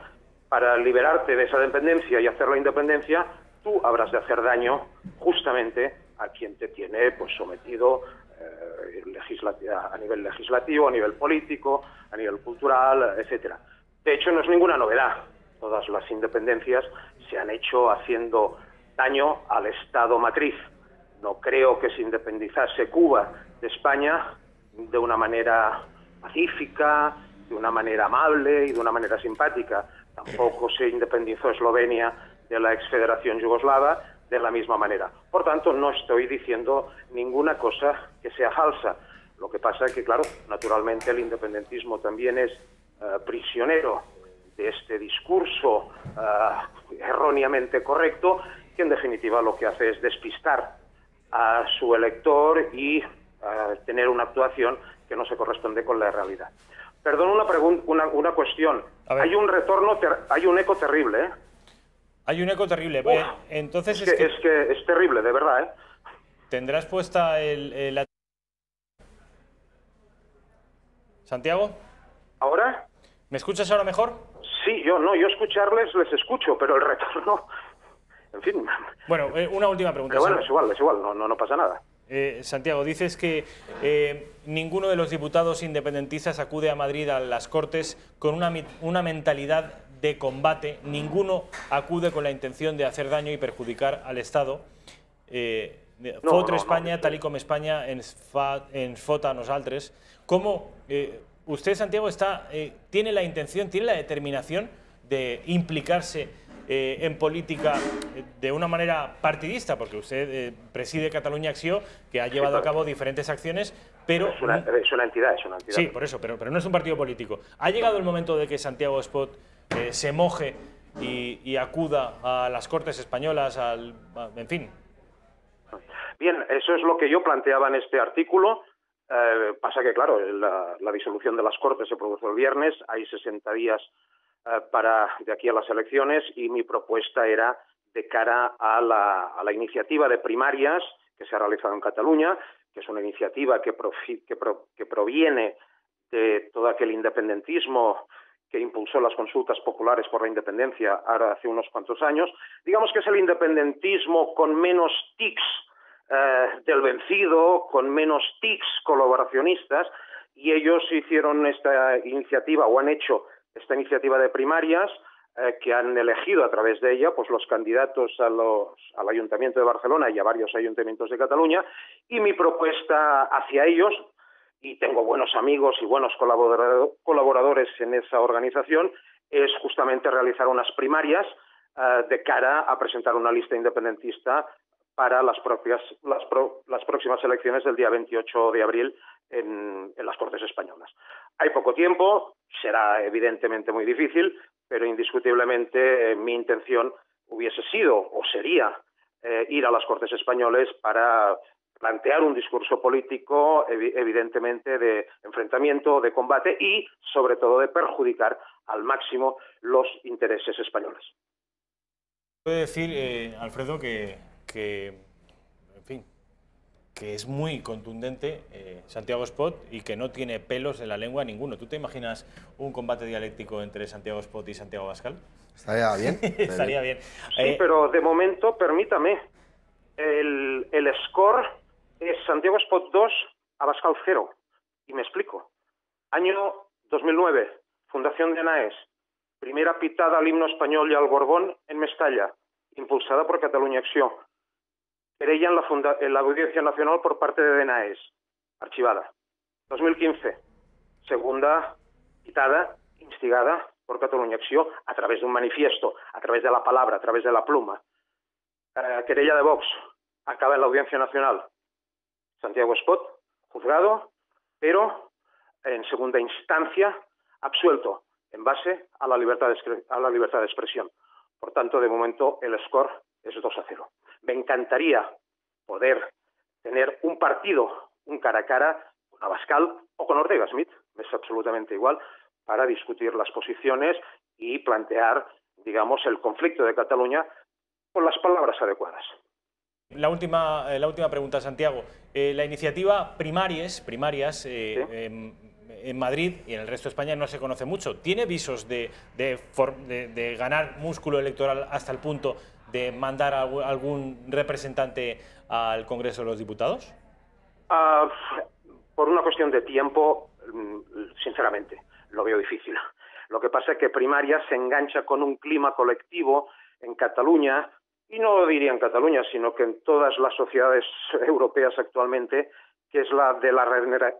Speaker 16: para liberarte de esa dependencia y hacer la independencia, tú habrás de hacer daño justamente a quien te tiene pues sometido a nivel legislativo, a nivel político, a nivel cultural, etcétera. De hecho, no es ninguna novedad. Todas las independencias se han hecho haciendo daño al Estado matriz. No creo que se independizase Cuba de España de una manera pacífica, de una manera amable y de una manera simpática. Tampoco se independizó Eslovenia de la exfederación yugoslava de la misma manera. Por tanto, no estoy diciendo ninguna cosa que sea falsa. Lo que pasa es que, claro, naturalmente el independentismo también es prisionero de este discurso erróneamente correcto, que en definitiva lo que hace es despistar a su elector y tener una actuación que no se corresponde con la realidad. Perdón, una cuestión. Hay un retorno, hay un eco terrible, ¿eh?
Speaker 1: Hay un eco terrible. Entonces
Speaker 16: es que es terrible, de verdad, ¿eh?
Speaker 1: ¿Tendrás puesta la... Santiago?
Speaker 16: ¿Ahora?
Speaker 1: ¿Me escuchas ahora mejor?
Speaker 16: Sí, yo escucharles les escucho, pero el retorno... En fin...
Speaker 1: Bueno, una última pregunta.
Speaker 16: Pero bueno, es igual, no pasa nada.
Speaker 1: Santiago, dices que ninguno de los diputados independentistas acude a Madrid a las Cortes con una mentalidad de combate, ninguno acude con la intención de hacer daño y perjudicar al Estado. Fotre España, tal y como España, en fota nosaltres. ¿Cómo usted, Santiago, tiene la intención, tiene la determinación de implicarse en política de una manera partidista? Porque usted preside Catalunya Acció, que ha llevado a cabo diferentes acciones, pero...
Speaker 16: Es una entidad,
Speaker 1: Sí, por eso, pero no es un partido político. ¿Ha llegado el momento de que Santiago Espot se moje y acuda a las Cortes españolas, en fin?
Speaker 16: Bien, eso es lo que yo planteaba en este artículo. Pasa que, claro, la disolución de las Cortes se produjo el viernes, hay 60 días de aquí a las elecciones, y mi propuesta era de cara a la iniciativa de primarias que se ha realizado en Cataluña, que es una iniciativa que proviene de todo aquel independentismo que impulsó las consultas populares por la independencia ahora hace unos cuantos años. Digamos que es el independentismo con menos tics del vencido, con menos tics colaboracionistas, y ellos hicieron esta iniciativa, o han hecho esta iniciativa de primarias, que han elegido a través de ella pues los candidatos al Ayuntamiento de Barcelona y a varios ayuntamientos de Cataluña, y mi propuesta hacia ellos, y tengo buenos amigos y buenos colaboradores en esa organización, es justamente realizar unas primarias de cara a presentar una lista independentista para las próximas elecciones del día 28 de abril en las Cortes españolas. Hay poco tiempo, será evidentemente muy difícil, pero indiscutiblemente mi intención hubiese sido o sería ir a las Cortes españoles para plantear un discurso político evidentemente de enfrentamiento, de combate y sobre todo de perjudicar al máximo los intereses españoles.
Speaker 1: Puede decir, Alfredo, que en fin, que es muy contundente Santiago Espot y que no tiene pelos en la lengua ninguno. ¿Tú te imaginas un combate dialéctico entre Santiago Espot y Santiago Abascal?
Speaker 13: Estaría bien.
Speaker 1: Estaría bien.
Speaker 16: Sí, pero de momento, permítame, el score es Santiago Espot 2, Abascal 0. Y me explico. Año 2009, Fundación de Enaes, primera pitada al himno español y al Borbón en Mestalla, impulsada por Catalunya Acció. Querella en la Audiencia Nacional por parte de Enaes, archivada. 2015, segunda pitada, instigada por Catalunya Acció a través de un manifiesto, a través de la palabra, a través de la pluma. Querella de Vox, acaba en la Audiencia Nacional. Santiago Espot, juzgado, pero en segunda instancia absuelto en base a la libertad de expresión. Por tanto, de momento el score es 2-0. Me encantaría poder tener un partido, un cara a cara, con Abascal o con Ortega Smith, es absolutamente igual, para discutir las posiciones y plantear, digamos, el conflicto de Cataluña con las palabras adecuadas.
Speaker 1: La última pregunta, Santiago. La iniciativa primarias
Speaker 16: ¿Sí?
Speaker 1: En Madrid y en el resto de España no se conoce mucho. ¿Tiene visos de ganar músculo electoral hasta el punto de mandar a algún representante al Congreso de los Diputados?
Speaker 16: Por una cuestión de tiempo, sinceramente, lo veo difícil. Lo que pasa es que Primarias se engancha con un clima colectivo en Cataluña, y no lo diría en Cataluña, sino que en todas las sociedades europeas actualmente, que es la de la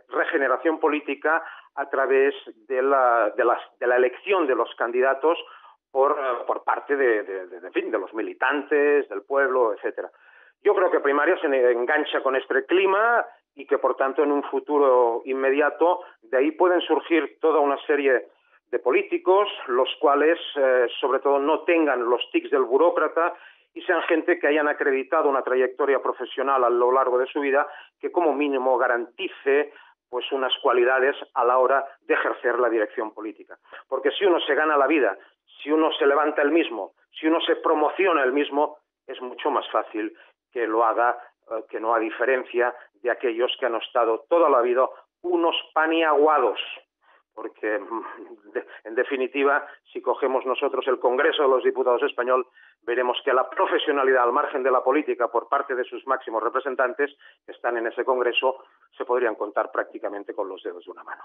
Speaker 16: regeneración política a través de la elección de los candidatos por parte de los militantes, del pueblo, etcétera. Yo creo que Primarias se engancha con este clima y que, por tanto, en un futuro inmediato, de ahí pueden surgir toda una serie de políticos, los cuales, sobre todo, no tengan los tics del burócrata y sean gente que hayan acreditado una trayectoria profesional a lo largo de su vida que, como mínimo, garantice pues unas cualidades a la hora de ejercer la dirección política. Porque si uno se gana la vida, si uno se levanta él mismo, si uno se promociona él mismo, es mucho más fácil que lo haga, que no a diferencia de aquellos que han estado toda la vida unos paniaguados. Porque, en definitiva, si cogemos nosotros el Congreso de los Diputados español, veremos que la profesionalidad al margen de la política por parte de sus máximos representantes que están en ese Congreso se podrían contar prácticamente con los dedos de una mano.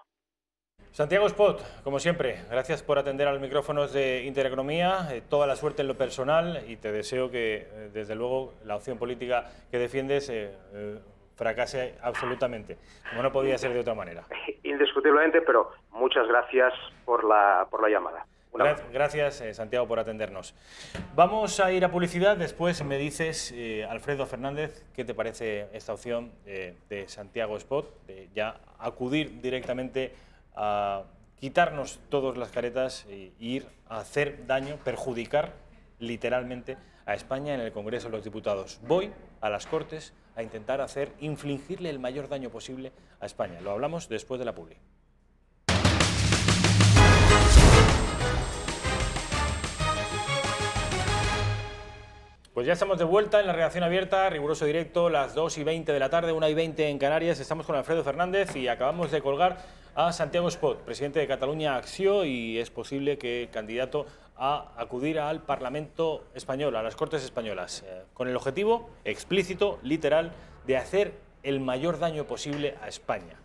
Speaker 1: Santiago Espot, como siempre, gracias por atender a los micrófonos de Intereconomía, toda la suerte en lo personal y te deseo que, desde luego, la opción política que defiendes fracase absolutamente, como no podía ser de otra manera.
Speaker 16: Indiscutiblemente, pero muchas gracias por la llamada.
Speaker 1: Gracias, Santiago, por atendernos. Vamos a ir a publicidad, después me dices, Alfredo Fernández, qué te parece esta opción de Santiago Espot, de ya acudir directamente a quitarnos todas las caretas e ir a hacer daño, perjudicar literalmente a España en el Congreso de los Diputados. Voy a las Cortes a intentar infligirle el mayor daño posible a España. Lo hablamos después de la publi. Pues ya estamos de vuelta en la redacción abierta, riguroso directo, las 2:20 de la tarde, 1:20 en Canarias. Estamos con Alfredo Fernández y acabamos de colgar a Santiago Espot, presidente de Catalunya Acció, y es posible que candidato a acudir al Parlamento español, a las Cortes españolas, con el objetivo explícito, literal, de hacer el mayor daño posible a España,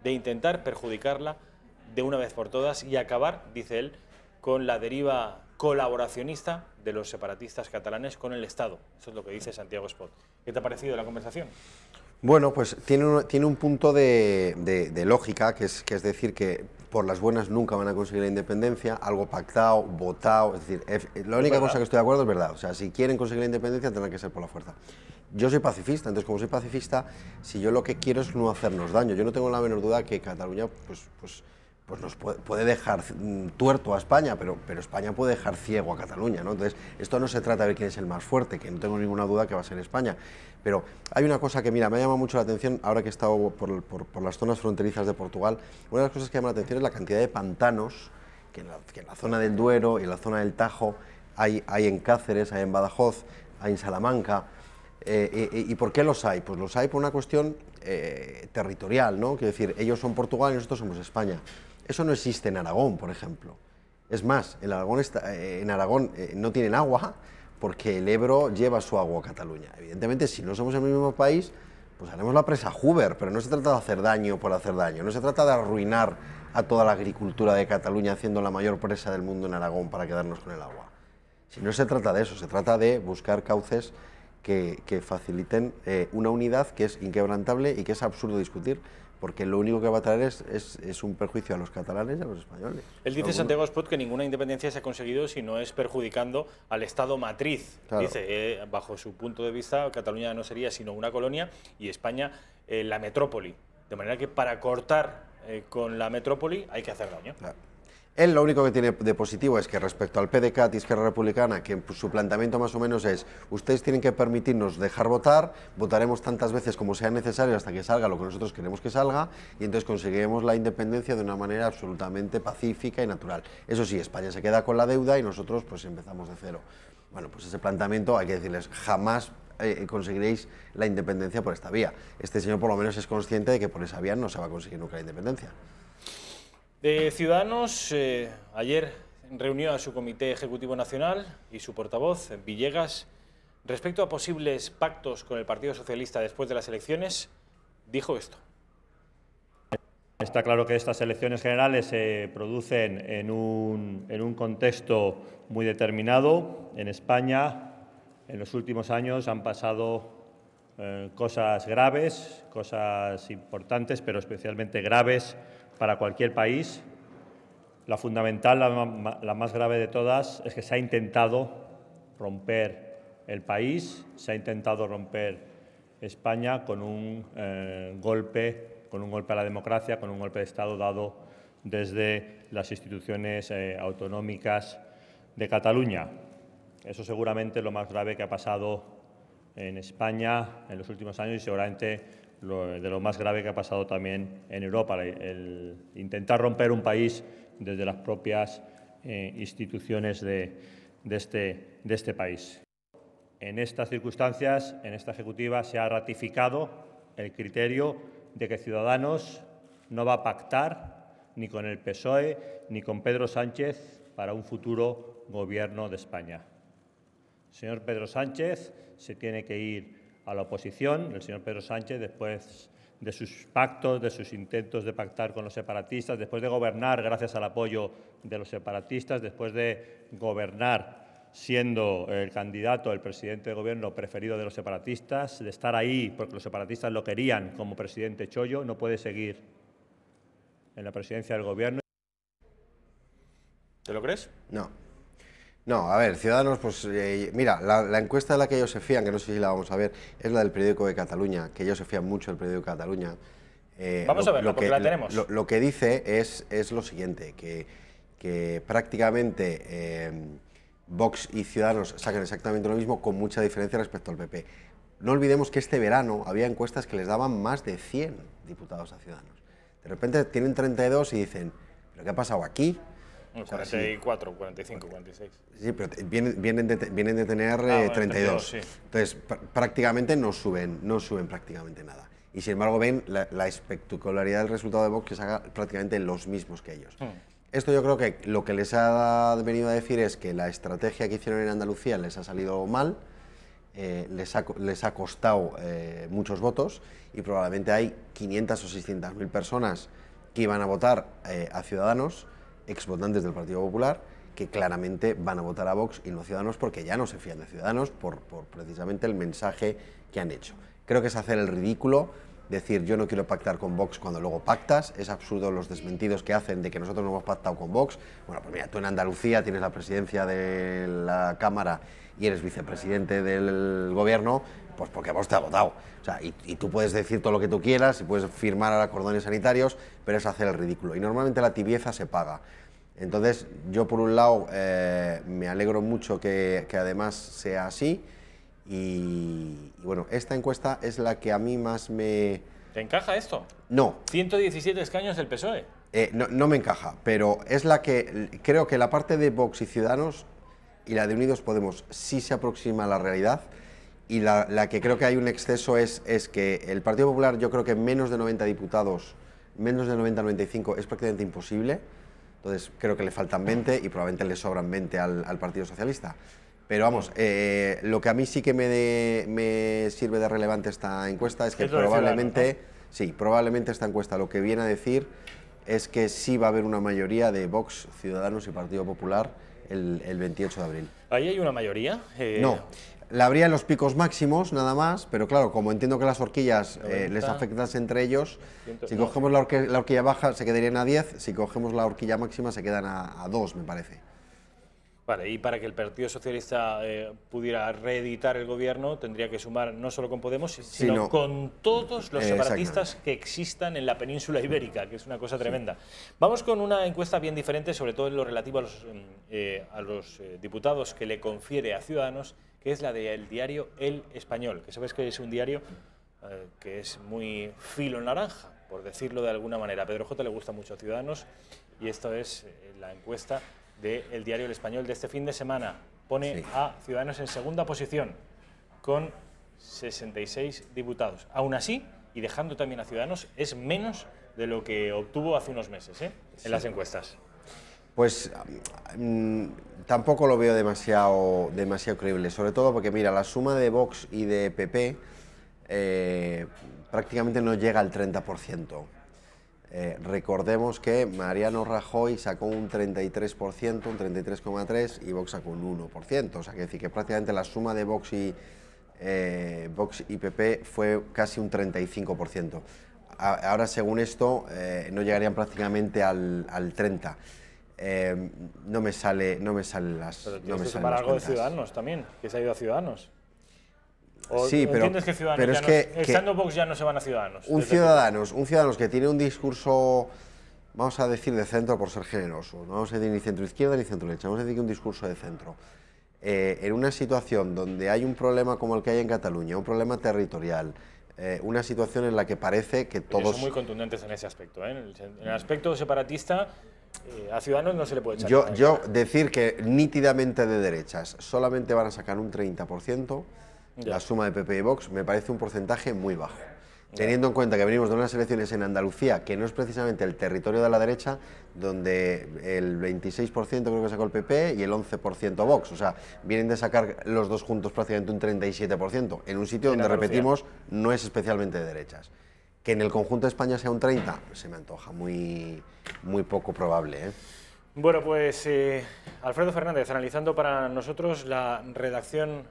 Speaker 1: de intentar perjudicarla de una vez por todas y acabar, dice él, con la deriva colaboracionista de los separatistas catalanes con el Estado. Eso es lo que dice Santiago Espot. ¿Qué te ha parecido la conversación?
Speaker 13: Bueno, pues tiene un punto de lógica, que es decir que por las buenas nunca van a conseguir la independencia, algo pactado, votado, es decir, la única cosa que estoy de acuerdo es verdad, o sea, si quieren conseguir la independencia tendrán que ser por la fuerza. Yo soy pacifista, entonces como soy pacifista, si yo lo que quiero es no hacernos daño, yo no tengo la menor duda que Cataluña pues nos puede dejar tuerto a España, pero España puede dejar ciego a Cataluña, ¿no? Entonces, esto no se trata de ver quién es el más fuerte, que no tengo ninguna duda que va a ser España. Pero hay una cosa que, mira, me ha llamado mucho la atención, ahora que he estado por las zonas fronterizas de Portugal, una de las cosas que llama la atención es la cantidad de pantanos que en la zona del Duero y en la zona del Tajo hay en Cáceres, hay en Badajoz, hay en Salamanca. ¿Y por qué los hay? Pues los hay por una cuestión territorial, ¿no? Quiero decir, ellos son Portugal y nosotros somos España. Eso no existe en Aragón, por ejemplo. Es más, en Aragón no tienen agua porque el Ebro lleva su agua a Cataluña. Evidentemente, si no somos el mismo país, pues haremos la presa Hoover, pero no se trata de hacer daño por hacer daño, no se trata de arruinar a toda la agricultura de Cataluña haciendo la mayor presa del mundo en Aragón para quedarnos con el agua. Si no se trata de eso, se trata de buscar cauces que faciliten una unidad que es inquebrantable y que es absurdo discutir, porque lo único que va a traer es un perjuicio a los catalanes y a los españoles.
Speaker 1: Él dice, Santiago Espot, que ninguna independencia se ha conseguido si no es perjudicando al Estado matriz. Claro. Dice, bajo su punto de vista, Cataluña no sería sino una colonia y España la metrópoli. De manera que para cortar con la metrópoli hay que hacer daño.
Speaker 13: Claro. Él lo único que tiene de positivo es que respecto al PDeCAT y Esquerra Republicana, que su planteamiento más o menos es: ustedes tienen que permitirnos dejar votar, votaremos tantas veces como sea necesario hasta que salga lo que nosotros queremos que salga, y entonces conseguiremos la independencia de una manera absolutamente pacífica y natural. Eso sí, España se queda con la deuda y nosotros pues empezamos de cero. Bueno, pues ese planteamiento hay que decirles: jamás conseguiréis la independencia por esta vía. Este señor por lo menos es consciente de que por esa vía no se va a conseguir nunca la independencia.
Speaker 1: De Ciudadanos, ayer reunió a su Comité Ejecutivo Nacional y su portavoz, Villegas, respecto a posibles pactos con el Partido Socialista después de las elecciones, dijo esto.
Speaker 17: Está claro que estas elecciones generales se producen en un contexto muy determinado. En España, en los últimos años, han pasado cosas graves, cosas importantes, pero especialmente graves para cualquier país. La fundamental, la más grave de todas, es que se ha intentado romper el país, se ha intentado romper España con un golpe a la democracia, con un golpe de Estado dado desde las instituciones autonómicas de Cataluña. Eso seguramente es lo más grave que ha pasado en España en los últimos años y seguramente de lo más grave que ha pasado también en Europa, el intentar romper un país desde las propias instituciones de este país. En estas circunstancias, en esta Ejecutiva, se ha ratificado el criterio de que Ciudadanos no va a pactar ni con el PSOE ni con Pedro Sánchez para un futuro gobierno de España. El señor Pedro Sánchez se tiene que ir a la oposición. El señor Pedro Sánchez, después de sus pactos, de sus intentos de pactar con los separatistas, después de gobernar gracias al apoyo de los separatistas, después de gobernar siendo el candidato, el presidente de gobierno preferido de los separatistas, de estar ahí porque los separatistas lo querían como presidente chollo, no puede seguir en la presidencia del gobierno.
Speaker 1: ¿Te lo crees?
Speaker 13: No. No, a ver, Ciudadanos, pues mira, la encuesta de la que ellos se fían, que no sé si la vamos a ver, es la del Periódico de Cataluña, que ellos se fían mucho del Periódico de Cataluña.
Speaker 1: Vamos a verlo, porque la tenemos.
Speaker 13: Lo que dice es lo siguiente, que prácticamente Vox y Ciudadanos sacan exactamente lo mismo, con mucha diferencia respecto al PP. No olvidemos que este verano había encuestas que les daban más de 100 diputados a Ciudadanos. De repente tienen 32 y dicen: ¿pero qué ha pasado aquí?
Speaker 1: 44, 45, 46.
Speaker 13: Sí, pero vienen de tener 32. Sí. Entonces, prácticamente no suben prácticamente nada. Y sin embargo ven la espectacularidad del resultado de Vox, que saca prácticamente los mismos que ellos. Esto yo creo que lo que les ha venido a decir es que la estrategia que hicieron en Andalucía les ha salido mal, les ha costado muchos votos, y probablemente hay 500 o 600.000 personas que iban a votar a Ciudadanos, exvotantes del Partido Popular, que claramente van a votar a Vox y no a Ciudadanos, porque ya no se fían de Ciudadanos por precisamente el mensaje que han hecho. Creo que es hacer el ridículo, decir yo no quiero pactar con Vox cuando luego pactas. Es absurdo los desmentidos que hacen de que nosotros no hemos pactado con Vox. Bueno, pues mira, tú en Andalucía tienes la presidencia de la Cámara y eres vicepresidente del Gobierno, pues porque Vox te ha votado. O sea, y tú puedes decir todo lo que tú quieras y puedes firmar ahora cordones sanitarios, pero es hacer el ridículo. Y normalmente la tibieza se paga. Entonces, yo por un lado me alegro mucho que además sea así, y bueno, esta encuesta es la que a mí más me...
Speaker 1: ¿Te encaja esto?
Speaker 13: No.
Speaker 1: 117 escaños del PSOE.
Speaker 13: No me encaja, pero es la que... Creo que la parte de Vox y Ciudadanos y la de Unidos Podemos sí se aproxima a la realidad, y la que creo que hay un exceso es que el Partido Popular, yo creo que menos de 90 diputados, menos de 90-95 es prácticamente imposible. Entonces creo que le faltan 20 y probablemente le sobran 20 al Partido Socialista. Pero vamos, lo que a mí sí que me sirve de relevante esta encuesta es que probablemente esta encuesta lo que viene a decir es que sí va a haber una mayoría de Vox, Ciudadanos y Partido Popular el 28 de abril.
Speaker 1: ¿Ahí hay una mayoría?
Speaker 13: No. La habría en los picos máximos, nada más, pero claro, como entiendo que las horquillas les afectan entre ellos, si cogemos la horquilla baja se quedarían a 10, si cogemos la horquilla máxima se quedan a 2, me parece.
Speaker 1: Vale, y para que el Partido Socialista pudiera reeditar el gobierno, tendría que sumar no solo con Podemos, sino con todos los separatistas que existan en la península ibérica, que es una cosa tremenda. Vamos con una encuesta bien diferente, sobre todo en lo relativo a los diputados que le confiere a Ciudadanos, que es la del diario El Español, que sabes que es un diario que es muy filo naranja, por decirlo de alguna manera. A Pedro J. le gusta mucho a Ciudadanos, y esto es la encuesta del diario El Español de este fin de semana. Pone a Ciudadanos en segunda posición, con 66 diputados. Aún así, y dejando también a Ciudadanos, es menos de lo que obtuvo hace unos meses en las encuestas.
Speaker 13: Pues tampoco lo veo demasiado creíble, sobre todo porque, mira, la suma de Vox y de PP prácticamente no llega al 30%. Recordemos que Mariano Rajoy sacó un 33%, un 33,3%, y Vox sacó un 1%. O sea, que decir que prácticamente la suma de Vox y PP fue casi un 35%. Ahora, según esto, no llegarían prácticamente al 30%. No me sale las.
Speaker 1: Pero tienes que separar algo de Ciudadanos también, que se ha ido a Ciudadanos.
Speaker 13: Sí, pero
Speaker 1: entiendes que Ciudadanos,
Speaker 13: pero es que
Speaker 1: estando Vox ya no se van a Ciudadanos.
Speaker 13: Un Ciudadanos que tiene un discurso, vamos a decir, de centro, por ser generoso, no vamos a decir ni centro izquierda ni centro derecha, vamos a decir que un discurso de centro. En una situación donde hay un problema como el que hay en Cataluña, un problema territorial, una situación en la que parece que todos...
Speaker 1: Son muy contundentes en ese aspecto, ¿eh? En el aspecto separatista, a Ciudadanos no se le puede echar.
Speaker 13: Yo decir que nítidamente de derechas solamente van a sacar un 30%, la suma de PP y Vox, me parece un porcentaje muy bajo. Teniendo en cuenta que venimos de unas elecciones en Andalucía, que no es precisamente el territorio de la derecha, donde el 26% creo que sacó el PP y el 11% Vox. O sea, vienen de sacar los dos juntos prácticamente un 37%, en un sitio donde, repetimos, no es especialmente de derechas. Que en el conjunto de España sea un 30%, se me antoja muy poco probable, ¿eh?
Speaker 1: Bueno, pues Alfredo Fernández, analizando para nosotros la redacción,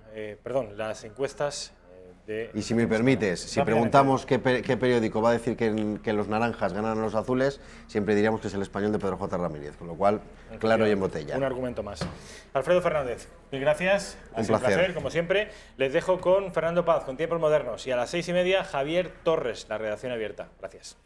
Speaker 1: las encuestas de...
Speaker 13: Y si me permites, si preguntamos qué periódico va a decir que los naranjas ganan a los azules, siempre diríamos que es El Español de Pedro J. Ramírez, con lo cual, claro y en botella.
Speaker 1: Un argumento más. Alfredo Fernández, mil gracias.
Speaker 13: Un placer,
Speaker 1: como siempre. Les dejo con Fernando Paz, con Tiempos Modernos, y a las 6:30, Javier Torres, la redacción abierta. Gracias.